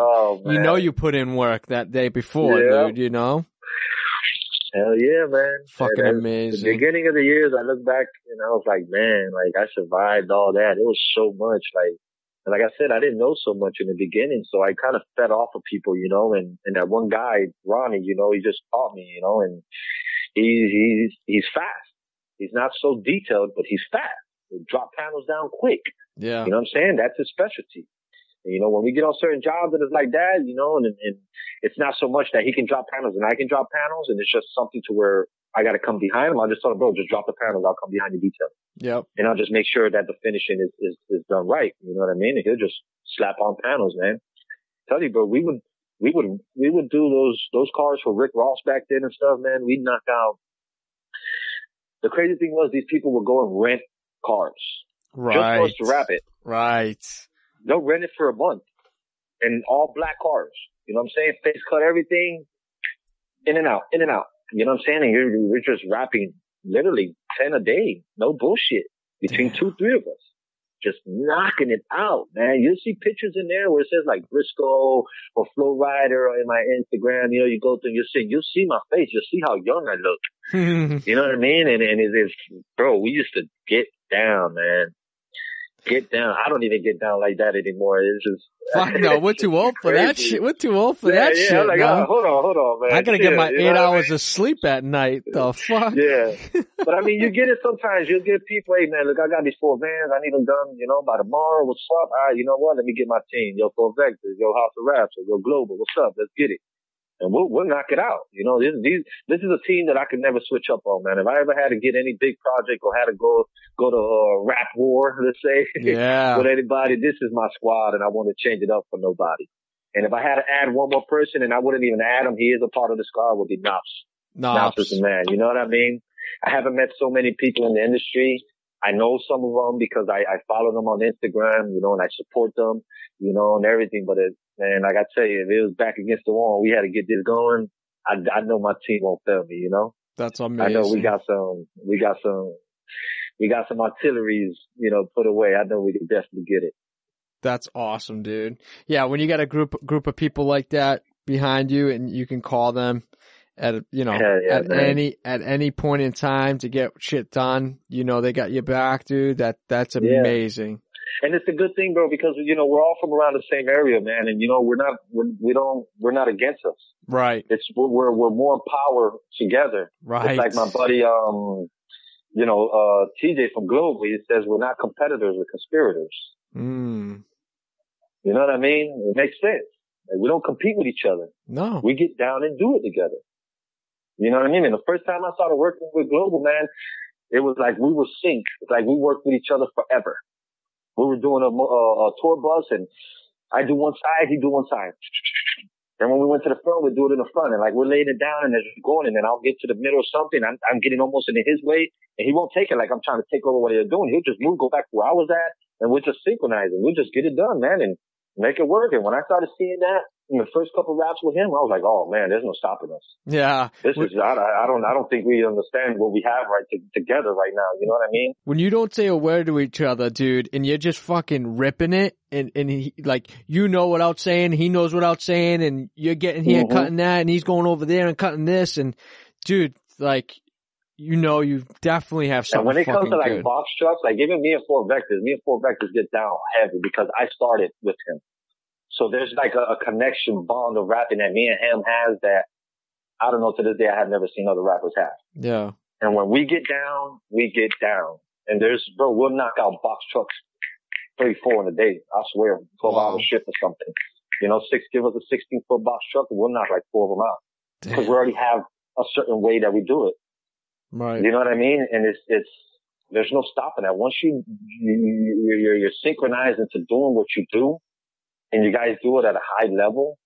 put in work that day before, dude, Hell yeah, man. Fucking amazing. The beginning of the years, I look back and I was like, man, like I survived all that. It was so much and like I said, I didn't know so much in the beginning, so I kind of fed off of people, and that one guy, Ronnie, he just taught me, and he's fast. He's not so detailed, but he's fast. He'll drop panels down quick. Yeah. You know what I'm saying? That's his specialty. And, when we get on certain jobs and it's like that, and it's not so much that he can drop panels and I can drop panels, and it's just something to where I got to come behind him. I just told him, bro, just drop the panels. I'll come behind the detail. Yep. And I'll just make sure that the finishing is done right. You know what I mean? And he'll just slap on panels, man. Tell you, bro, we would do those cars for Rick Ross back then and stuff, man. We'd knock out. The crazy thing was these people would go and rent cars. Right. Just for us to wrap it. Right. They'll rent it for a month. And all black cars. You know what I'm saying? Face cut everything. In and out. You know what I'm saying? And we're just wrapping literally 10 a day. No bullshit. Between 2-3 of us. Just knocking it out, man. You'll see pictures in there where it says like Briscoe or Flow Rider in my Instagram. You go through, you'll see my face. You'll see how young I look. You know what I mean? And it's, bro, we used to get down, man. Get down. I don't even get down like that anymore. It's just. Fuck no, we're too old for that shit. We're too old for that shit. I'm like, hold on, man. I gotta get my 8 hours of sleep at night. The fuck? Yeah. But I mean, you get it sometimes. You'll get people, hey man, look, I got these 4 vans. I need them done, by tomorrow. What's up? All right, you know what? Let me get my team. Yo, 4 Vectors, yo, House of Raps, yo, Global. What's up? Let's get it. And we'll knock it out. This is a team that I could never switch up on, man. If I ever had to get any big project or had to go to rap war, let's say, with anybody, this is my squad and I want to change it up for nobody. And if I had to add one more person and I wouldn't even add him, he is a part of the squad, would be Knops. Knops is the man. You know what I mean? I haven't met so many people in the industry. I know some of them because I follow them on Instagram, and I support them, and everything. But man, like I tell you, if it was back against the wall, we had to get this going. I know my team won't fail me, That's amazing. I know we got some artilleries, put away. I know we can definitely get it. That's awesome, dude. Yeah, when you got a group of people like that behind you and you can call them at any point in time to get shit done, they got your back, dude. That's amazing. And it's a good thing, bro, because, we're all from around the same area, man. And, we're not against us. Right. We're more power together. Right. It's like my buddy, TJ from Globe, he says we're not competitors, we're conspirators. Mm. You know what I mean? It makes sense. Like, we don't compete with each other. No. We get down and do it together. You know what I mean? And the first time I started working with Global, man, it was like we were synced. It's like we worked with each other forever. We were doing a tour bus, and I do one side, he do one side. And when we went to the front, we'd do it in the front. And like we're laying it down and it's going, and then I'll get to the middle or something. I'm getting almost into his way, and he won't take it like I'm trying to take over what they're doing. He'll just move, go back to where I was at, and we'll just synchronize it. We'll just get it done, man, and make it work. And when I started seeing that in the first couple of raps with him, I was like, oh man, there's no stopping us. Yeah. I don't think we understand what we have together right now. You know what I mean? When you don't say a word to each other, dude, and you're just fucking ripping it, and he, like, without saying, he knows without saying, and you're getting here, cutting that, and he's going over there and cutting this, and dude, like, you definitely have something. And when it comes to like good. box trucks, like even me and Four Vectors get down heavy because I started with him. So there's like a connection bond of rapping that me and him has that I don't know, to this day I have never seen other rappers have. Yeah. And when we get down, we get down. And we'll knock out box trucks 3-4 in a day. I swear, 12-hour shift or something. Give us a 16-foot box truck and we'll knock like 4 of them out. Because we already have a certain way that we do it. Right. You know what I mean? And it's there's no stopping that. Once you're synchronized into doing what you do, and you guys do it at a high level,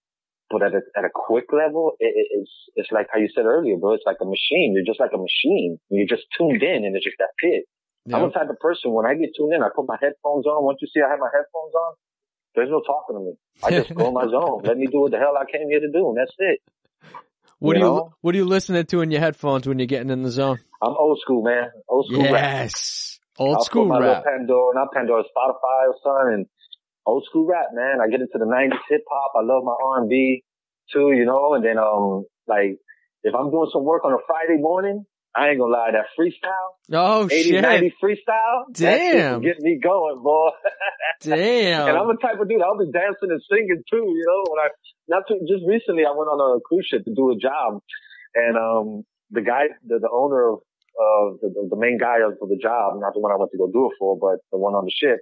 but at a quick level, it's like how you said earlier, bro. It's like a machine. You're just like a machine. You're just tuned in, and it's just that it. Yep. I'm the type of person, when I get tuned in, I put my headphones on. Once you see I have my headphones on, there's no talking to me. I just go in my zone. Let me do what the hell I came here to do, and that's it. What are you listening to in your headphones when you're getting in the zone? I'm old school, man. Old school rap. Yes. Old school rap. rap. Pandora, Spotify or something, and old school rap, man. I get into the 90s hip hop. I love my R&B too, and then, like, if I'm doing some work on a Friday morning, I ain't gonna lie, that freestyle. Oh, 80s, shit. 90s freestyle. Damn. That get me going, boy. Damn. And I'm the type of dude, I'll be dancing and singing too, just recently I went on a cruise ship to do a job, and, the guy, the owner of, the main guy of the job, not the one I went to go do it for, but the one on the ship,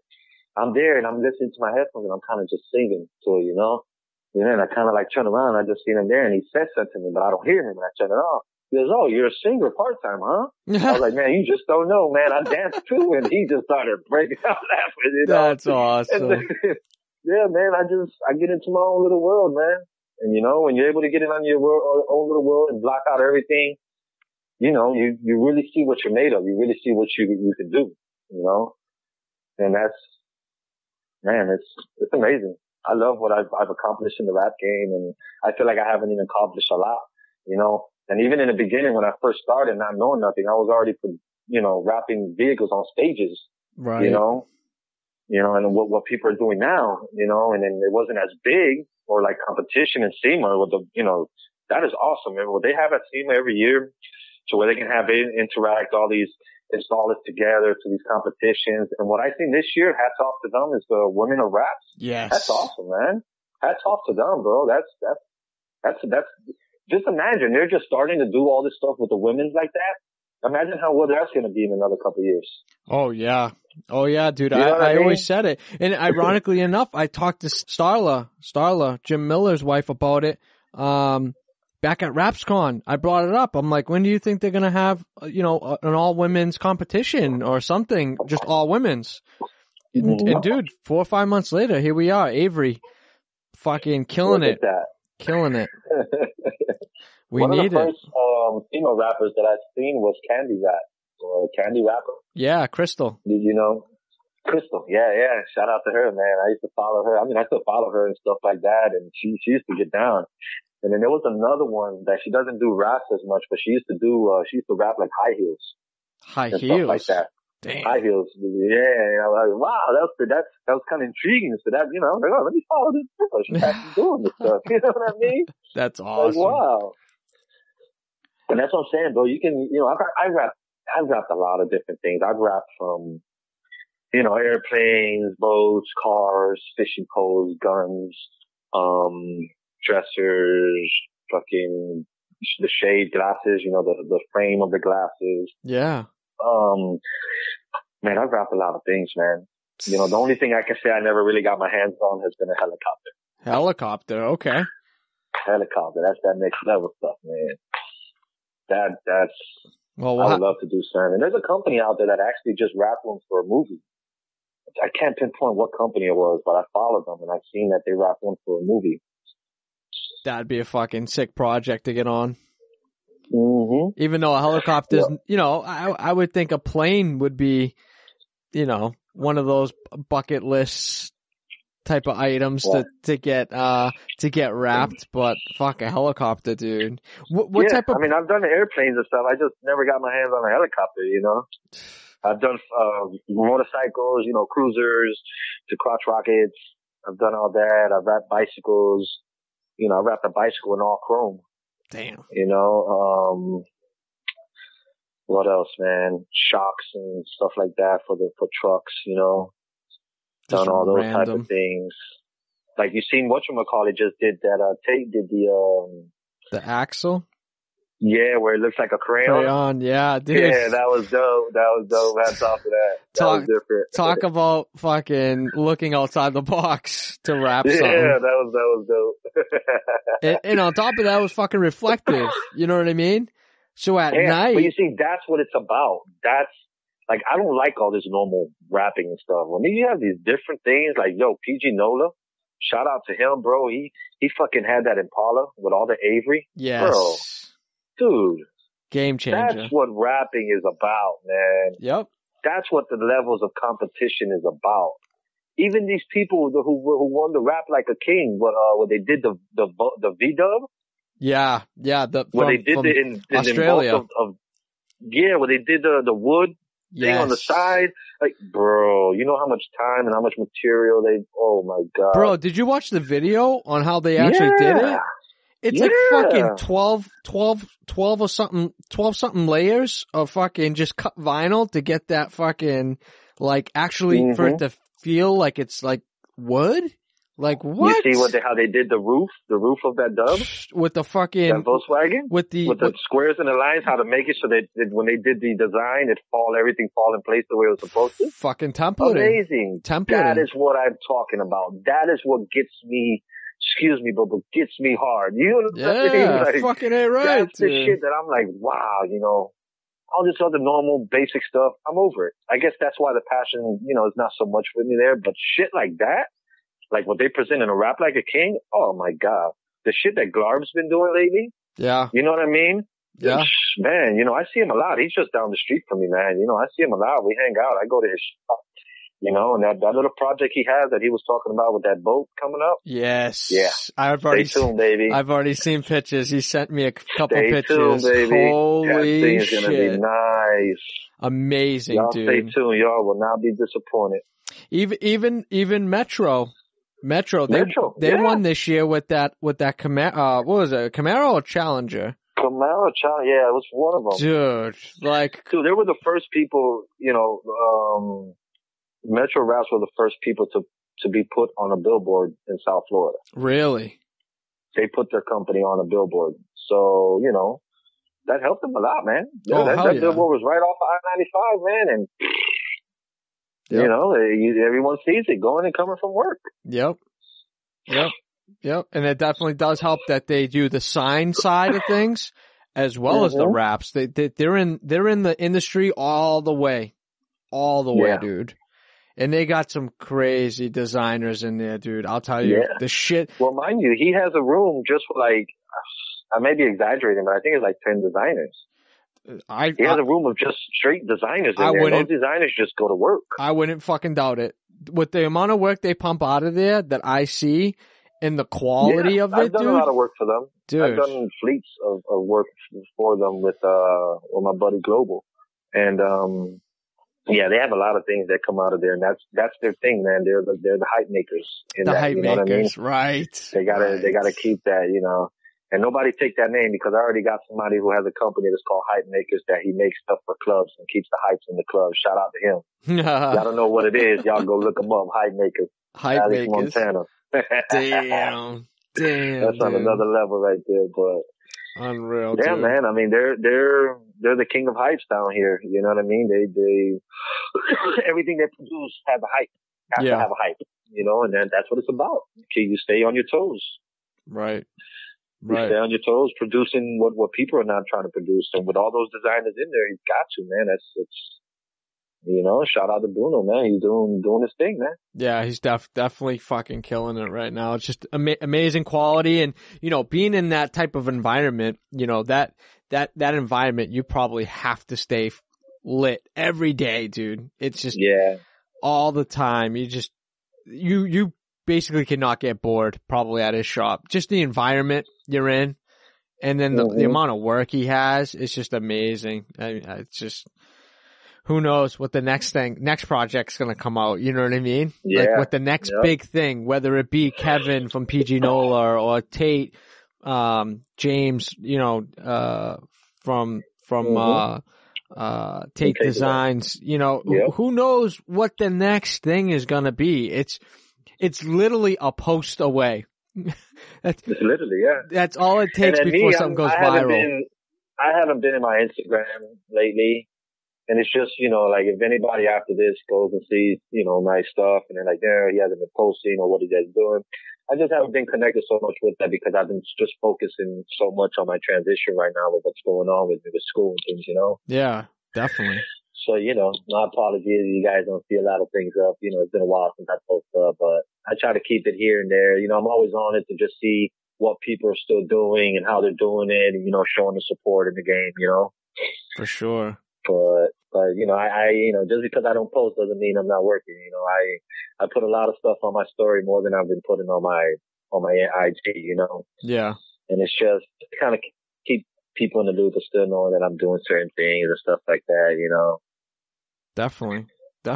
I'm there and I'm listening to my headphones and I'm kind of just singing to it, and I kind of like turn around and I just see him there and he says something to me, but I don't hear him and I turn it off. He goes, oh, you're a singer part-time, huh? I was like, man, you just don't know, man. I dance too. And he just started breaking out laughing, That's awesome. Yeah, man, I get into my own little world, man. And when you're able to get in on your own little world and block out everything, you really see what you're made of. You really see what you can do, and that's, man, it's amazing. I love what I've accomplished in the rap game, and I feel like I haven't even accomplished a lot, And even in the beginning, when I first started, not knowing nothing, I was already, rapping vehicles on stages, right? And what people are doing now, and then it wasn't as big or like competition in SEMA with that is awesome. And what they have at SEMA every year, to where they can have interact all these installers together to these competitions. And what I think this year, hats off to them, is the Women of Raps. Yes. That's awesome, man. Hats off to them, bro. That's just imagine they're just starting to do all this stuff with the women like that. Imagine how well that's going to be in another couple of years. Oh yeah, dude. I always said it. And ironically enough, I talked to Starla, Jim Miller's wife, about it. Back at RapsCon, I brought it up. I'm like, when do you think they're going to have, an all women's competition or something? Just all women's. And dude, 4 or 5 months later, here we are. Avery fucking killing it. Killing it. One of the first female rappers that I've seen was Candy Rap, or Candy Rapper. Yeah, Crystal. Crystal. Yeah. Shout out to her, man. I used to follow her. I mean, I still follow her and stuff like that, and she used to get down. And then there was another one that she doesn't do raps as much, but she used to rap like high heels. High heels? Stuff like that. Damn. High heels. Yeah. I was like, wow, that was kind of intriguing. So that, I was like, oh, let me follow this girl. She's actually doing this stuff. You know what I mean? That's awesome. Like, wow. And that's what I'm saying, bro. You can, I've rapped a lot of different things. I've rapped from, airplanes, boats, cars, fishing poles, guns, dressers, fucking the shade glasses, the frame of the glasses. Yeah. Man, I've wrapped a lot of things, man. The only thing I can say I never really got my hands on has been a helicopter. Helicopter, okay. Helicopter, that's that next level stuff, man. That's well, I would love to do something. And there's a company out there that actually just wrapped one for a movie. I can't pinpoint what company it was, but I followed them and I've seen that they wrapped one for a movie. That'd be a fucking sick project to get on. Mm-hmm. Even though a helicopter's, I would think a plane would be, one of those bucket list type of items to get wrapped, but fuck a helicopter, dude. What type of? I mean, I've done airplanes and stuff. I just never got my hands on a helicopter, I've done, motorcycles, cruisers to crotch rockets. I've done all that. I've wrapped bicycles. I wrapped a bicycle in all chrome. Damn. What else, man? Shocks and stuff like that for trucks, Just done all those random type of things. Like you seen whatchamacallit just did that, Tate did the axle? Yeah, where it looks like a crayon. Yeah, dude. Yeah, that was dope. Hats off to that. That was different. Talk about fucking looking outside the box to wrap something. Yeah, that was dope. and on top of that, it was fucking reflective. You know what I mean? So at night. But you see, that's what it's about. That's, like, I don't like all this normal rapping and stuff. When you have these different things, like, PG Nola, shout out to him, bro. He fucking had that Impala with all the Avery. Yes. Bro. Dude. Game changer. That's what rapping is about, man. Yep. That's what the levels of competition is about. Even these people who won the Rap Like a King, when they did the V-dub. Yeah. When they did it in Australia. When they did the wood thing on the side. Like, bro, you know how much time and how much material oh my God. Bro, did you watch the video on how they actually did it? It's like fucking 12 or something, 12 something layers of fucking just cut vinyl to get that fucking, like, actually for it to feel like it's like wood. Like what? You see how they did the roof of that dub? With the fucking that Volkswagen? With the squares and the lines, how to make it so that when they did the design, everything fall in place the way it was supposed to. Fucking templating. Amazing. Templating. That is what I'm talking about. That is what gets me, excuse me, but gets me hard. You know what I mean? Like, fucking A right. That's the shit that I'm like, wow, all this other normal basic stuff, I'm over it. I guess that's why the passion, is not so much with me there, but shit like that, like what they present in a Rap Like a King, oh my God. The shit that Glarb's been doing lately. Yeah. You know what I mean? Yeah. Man, I see him a lot. He's just down the street from me, man. I see him a lot. We hang out. I go to his shop. And that little project he has that he was talking about with that boat coming up. Yes. Yeah. Stay tuned, baby. I've already seen pictures. He sent me a couple Stay pictures. Tuned, baby. Holy that thing is shit. gonna be nice. Amazing, y'all dude. Stay tuned. Y'all will not be disappointed. Even Metro, they won this year with that Camaro, what was it, a Camaro or Challenger? Camaro Challenger, yeah, it was one of them. Dude, they were the first people, Metro Raps were the first people to be put on a billboard in South Florida. Really? They put their company on a billboard. So, that helped them a lot, man. That billboard was right off of I-95, man, and everyone sees it going and coming from work. Yep. And it definitely does help that they do the sign side of things as well as the raps. They're in the industry all the way, dude. And they got some crazy designers in there, dude. I'll tell you the shit. Well, mind you, he has a room just for like, I may be exaggerating, but I think it's like 10 designers. He has a room of just straight designers in there. Those designers just go to work. I wouldn't fucking doubt it. With the amount of work they pump out of there that I see and the quality of it, I've done dude. a lot of work for them. Dude. I've done fleets of work for them with my buddy Global. And, they have a lot of things that come out of there, and that's their thing, man. They're the hype makers. Hype makers, right? They gotta keep that, And nobody take that name because I already got somebody who has a company that's called Hype Makers that he makes stuff for clubs and keeps the hypes in the club. Shout out to him. Y'all don't know what it is. Y'all go look him up. Hype Makers. Hype Alex Makers. Montana. Damn. That's on dude. another level right there, but Unreal, yeah, dude. man. I mean, they're the king of hypes down here. You know what I mean? They everything they produce have a hype. Have to have a hype. You know, and then that's what it's about. Okay, you stay on your toes. Right. You stay on your toes, producing what people are not trying to produce, and with all those designers in there, he's got to, man. It's you know, shout out to Bruno, man. He's doing his thing, man. Yeah, he's definitely fucking killing it right now. It's just amazing quality, and you know, being in that type of environment, you know, that environment, you probably have to stay lit every day, dude. It's just all the time. You basically cannot get bored probably at his shop. Just the environment you're in, and then the amount of work he has, it's just amazing. I mean, it's just, who knows what the next project's gonna come out, you know what I mean? Yeah. Like what the next big thing, whether it be Kevin from PG Nola or Tate, James, you know, from Tate Designs, you know, who knows what the next thing is gonna be. It's literally a post away. It's literally, That's all it takes before something goes viral. I haven't been in my Instagram lately. And it's just, you know, like if anybody after this goes and sees, you know, my stuff and they're like, yeah, he hasn't been posting or what he guys doing. I just haven't been connected so much with that because I've been just focusing so much on my transition right now with what's going on with school and things, you know? Yeah, definitely. So, you know, my apologies if you guys don't see a lot of things up. You know, it's been a while since I posted up, but I try to keep it here and there. You know, I'm always on it to just see what people are still doing and how they're doing it and, you know, showing the support in the game, you know? For sure. But, you know, I, you know, just because I don't post doesn't mean I'm not working. You know, I put a lot of stuff on my story more than I've been putting on my IG, you know? Yeah. And it's just to kind of keep people in the loop of still knowing that I'm doing certain things and stuff like that, you know? Definitely. But,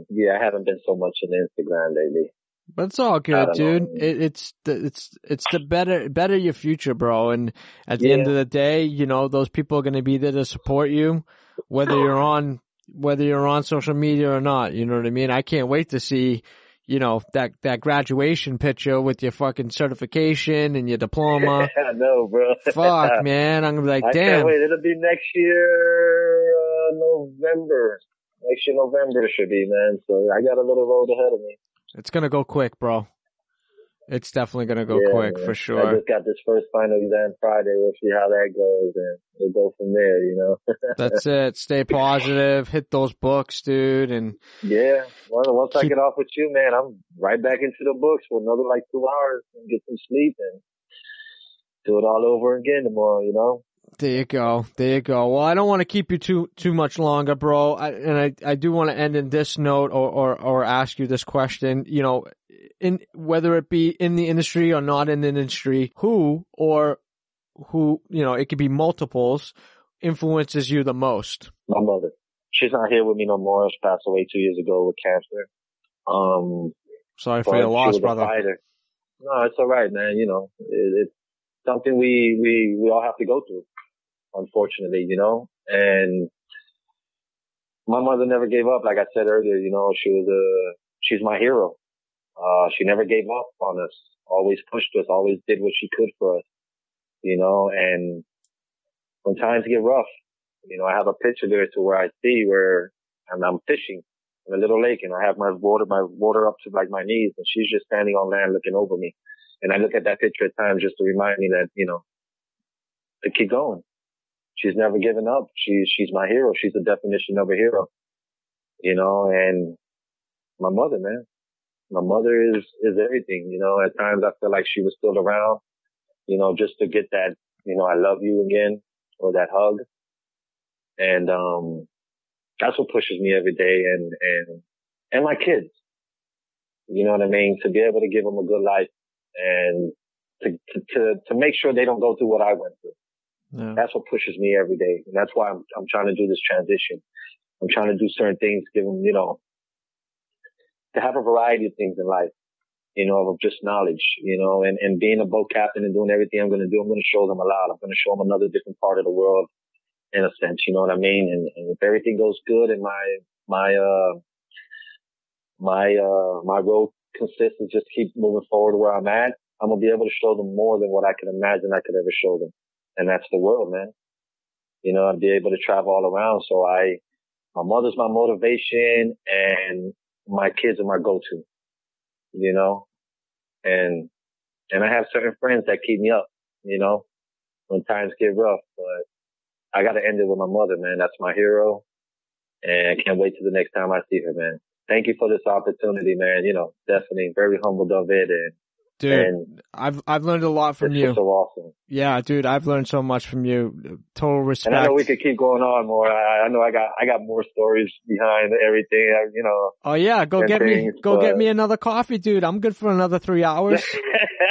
yeah, I haven't been so much on Instagram lately. But it's all good, dude. It's the better your future, bro. And at the end of the day, you know, those people are going to be there to support you, whether you're on social media or not. You know what I mean? I can't wait to see, you know, that graduation picture with your fucking certification and your diploma. I know, bro. Fuck, man. I'm gonna be like, damn. I can't wait. It'll be next year, November. Next year, November it should be, man. So I got a little road ahead of me. It's gonna go quick, bro. It's definitely gonna go quick, man. For sure. I just got this first final exam Friday. We'll see how that goes, and we'll go from there, you know? That's it. Stay positive. Hit those books, dude, and... Yeah. Well, once I get off with you, man, I'm right back into the books for another, 2 hours and get some sleep and do it all over again tomorrow, you know? There you go. Well, I don't want to keep you too much longer, bro. I do want to end in this note or ask you this question. You know, in whether it be in the industry or not in the industry, who, you know, it could be multiples, influences you the most? My mother. She's not here with me no more. She passed away 2 years ago with cancer. Sorry for your loss, brother. Fighter. No, it's all right, man. You know, it's something we all have to go through. Unfortunately, you know, and my mother never gave up. Like I said earlier, you know, she's my hero. She never gave up on us, always pushed us, always did what she could for us, you know, and when times get rough, you know, I have a picture there to where I see where I'm fishing in a little lake and I have my water up to my knees and she's just standing on land looking over me. And I look at that picture at times just to remind me that, you know, to keep going. She's never given up. She's my hero. She's the definition of a hero, you know, and my mother, man, my mother is everything, you know. At times I feel like she was still around, you know, just to get that, you know, I love you again or that hug. And, that's what pushes me every day and my kids, you know what I mean? To be able to give them a good life and to make sure they don't go through what I went through. Yeah. That's what pushes me every day. And that's why I'm trying to do this transition. I'm trying to do certain things, give them, you know, to have a variety of things in life. of just knowledge, and being a boat captain and doing everything I'm going to do, I'm going to show them a lot. I'm going to show them another different part of the world in a sense, you know what I mean? And if everything goes good and my role consists of just keep moving forward where I'm at, I'm going to be able to show them more than what I could imagine I could ever show them. And that's the world, man. I'd be able to travel all around. So my mother's my motivation and my kids are my go-to, and I have certain friends that keep me up, when times get rough, but I got to end it with my mother, man. That's my hero. And I can't wait till the next time I see her, man. Thank you for this opportunity, man. Definitely very humbled of it. Dude, I've learned a lot from you. So awesome. Yeah, dude, I've learned so much from you. Total respect. And I know we could keep going on more. I know I got more stories behind everything, Oh yeah, get me another coffee, dude. I'm good for another 3 hours.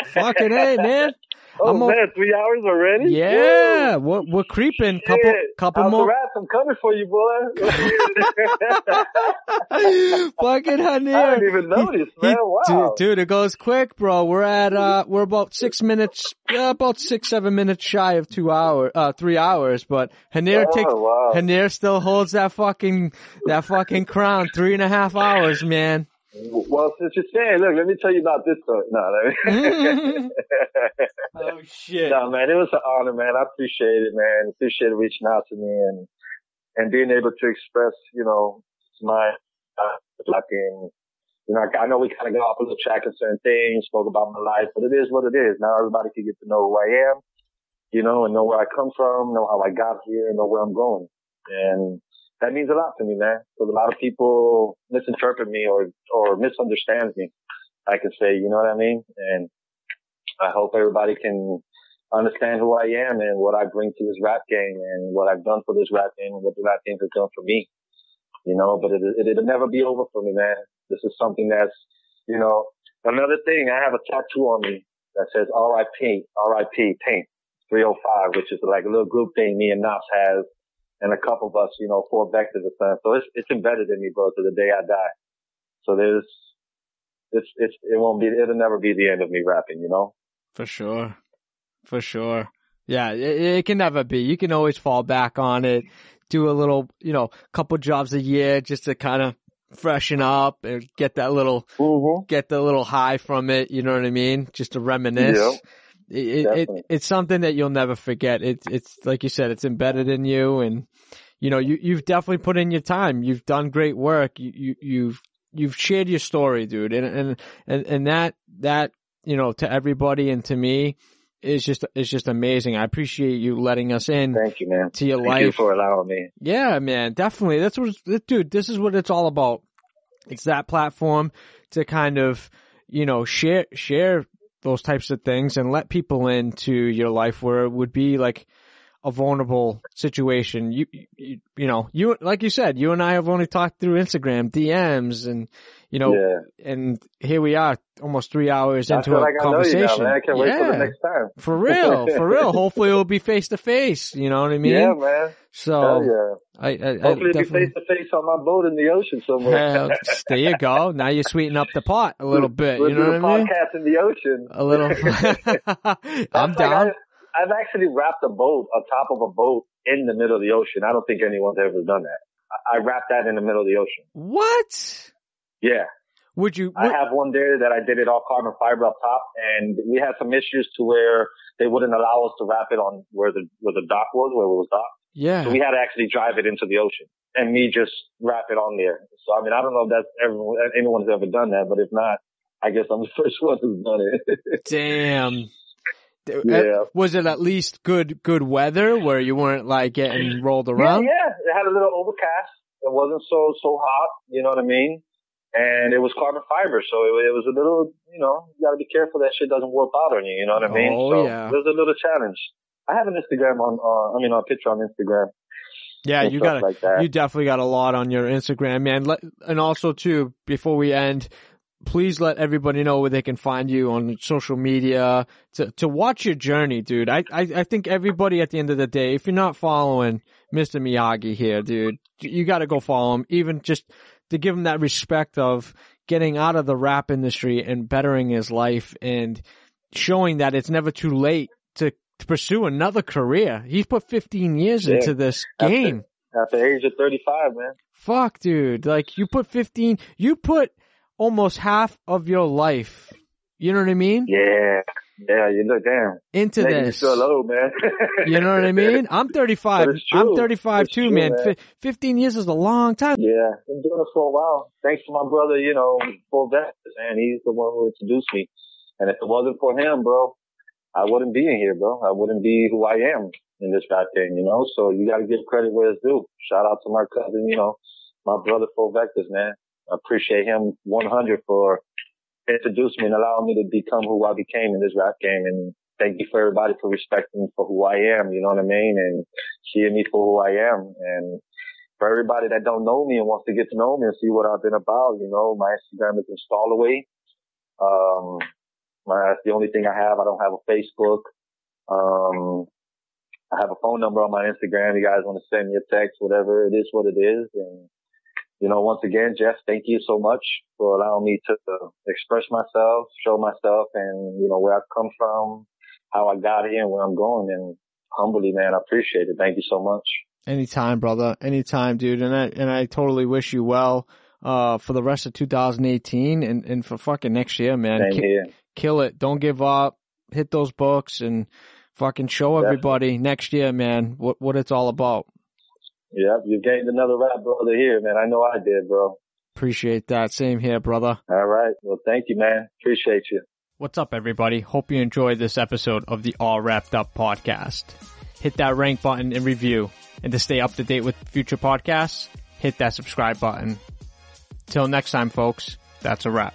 Fucking A, man. Oh man, 3 hours already? Yeah, we're creeping. Couple more. I'm coming for you, boy. Fucking Hanir. I didn't even notice, man. Wow. Dude, it goes quick, bro. We're about 6 minutes, about 6-7 minutes shy of 3 hours, but Hanir still holds that fucking crown. 3.5 hours, man. Well, since you're saying, look, let me tell you about this story. No, oh shit. No, man, it was an honor, man. I appreciate it, man. Appreciate it reaching out to me and being able to express, my, I know we kind of got off a little track of certain things, spoke about my life, but it is what it is. Now everybody can get to know who I am, and know where I come from, know how I got here, know where I'm going. And that means a lot to me, man. Because a lot of people misinterpret me or misunderstand me, I could say, you know what I mean? And I hope everybody can understand who I am and what I bring to this rap game and what I've done for this rap game and what the rap game has done for me. But it'll never be over for me, man. This is something that's, another thing. I have a tattoo on me that says R.I.P. Paint 305, which is like a little group thing me and Knops has. And a couple of us, 4 vectors of sun. So it's embedded in me, bro, to the day I die. So it'll never be the end of me rapping, For sure. Yeah, it can never be. You can always fall back on it, do a little, couple jobs a year just to kind of freshen up and get that little, get the little high from it. You know what I mean? Just to reminisce. Yep. It's something that you'll never forget. It's like you said, it's embedded in you, and you've definitely put in your time. You've done great work. You've shared your story, dude, and that to everybody and to me is just amazing. I appreciate you letting us in. Thank you, man. To your life. Thank you for allowing me. Yeah, man, definitely. That's dude. This is what it's all about. It's that platform to kind of share those types of things and let people into your life where it would be like a vulnerable situation. You like you said, you and I have only talked through Instagram DMs and and here we are almost 3 hours into a conversation. Know you now, man. I can't wait for the next time. For real. Hopefully it'll be face to face. You know what I mean? Yeah, man. So yeah. Hopefully it'll be face to face on my boat in the ocean somewhere. There you go. Now you sweeten up the pot a little bit. You know what I mean? Podcast in the ocean. A little. I'm down. I've actually wrapped a boat on top of a boat in the middle of the ocean. I don't think anyone's ever done that. I wrapped that in the middle of the ocean. What? Yeah. I have one there that I did it all carbon fiber up top, and we had some issues to where they wouldn't allow us to wrap it on where the dock was, where it was docked. Yeah. So we had to actually drive it into the ocean and me just wrap it on there. So I mean, I don't know if anyone's ever done that, but if not, I guess I'm the first one who's done it. Damn. Yeah. Was it at least good weather where you weren't like getting rolled around? Yeah. It had a little overcast. It wasn't so hot. You know what I mean? And it was carbon fiber, so it was a little, you gotta be careful that shit doesn't warp out on you. You know what I mean? Oh, so yeah. There's a little challenge. I have an Instagram a picture on Instagram. Yeah, you definitely got a lot on your Instagram, man. And also too, before we end, please let everybody know where they can find you on social media to watch your journey, dude. I think everybody at the end of the day, if you're not following Mr. Miagi here, dude, you got to go follow him. Even just to give him that respect of getting out of the rap industry and bettering his life and showing that it's never too late to pursue another career. He's put 15 years into this game. At the age of 35, man. Fuck, dude. Like, you put almost half of your life, you know what I mean? Yeah, you look damn. Into Making this. You feel old, man. You know what I mean? I'm 35. I'm 35 too, true, man. 15 years is a long time. Yeah, been doing it for a while. Thanks to my brother, full vet, man. He's the one who introduced me. And if it wasn't for him, bro, I wouldn't be in here, bro. I wouldn't be who I am in this rap game, So you got to give credit where it's due. Shout out to my cousin, my brother Full Vectors, man. I appreciate him 100 for introducing me and allowing me to become who I became in this rap game. And thank you for everybody for respecting me for who I am, you know what I mean? And seeing me for who I am. And for everybody that don't know me and wants to get to know me and see what I've been about, my Instagram is Installaway. That's the only thing I have. I don't have a Facebook. I have a phone number on my Instagram. You guys want to send me a text, whatever it is, what it is. And, once again, Jeff, thank you so much for allowing me to express myself, show myself and, where I've come from, how I got here and where I'm going. And humbly, man, I appreciate it. Thank you so much. Anytime, brother. Anytime, dude. And I totally wish you well, for the rest of 2018 and for fucking next year, man. Same here. Kill it. Don't give up. Hit those books and fucking show everybody next year, man, what it's all about. Yep, you gained another rap brother here, man. I know I did, bro. Appreciate that. Same here, brother. All right. Well, thank you, man. Appreciate you. What's up, everybody? Hope you enjoyed this episode of the All Wrapped Up podcast. Hit that rank button and review. And to stay up to date with future podcasts, hit that subscribe button. Till next time, folks, that's a wrap.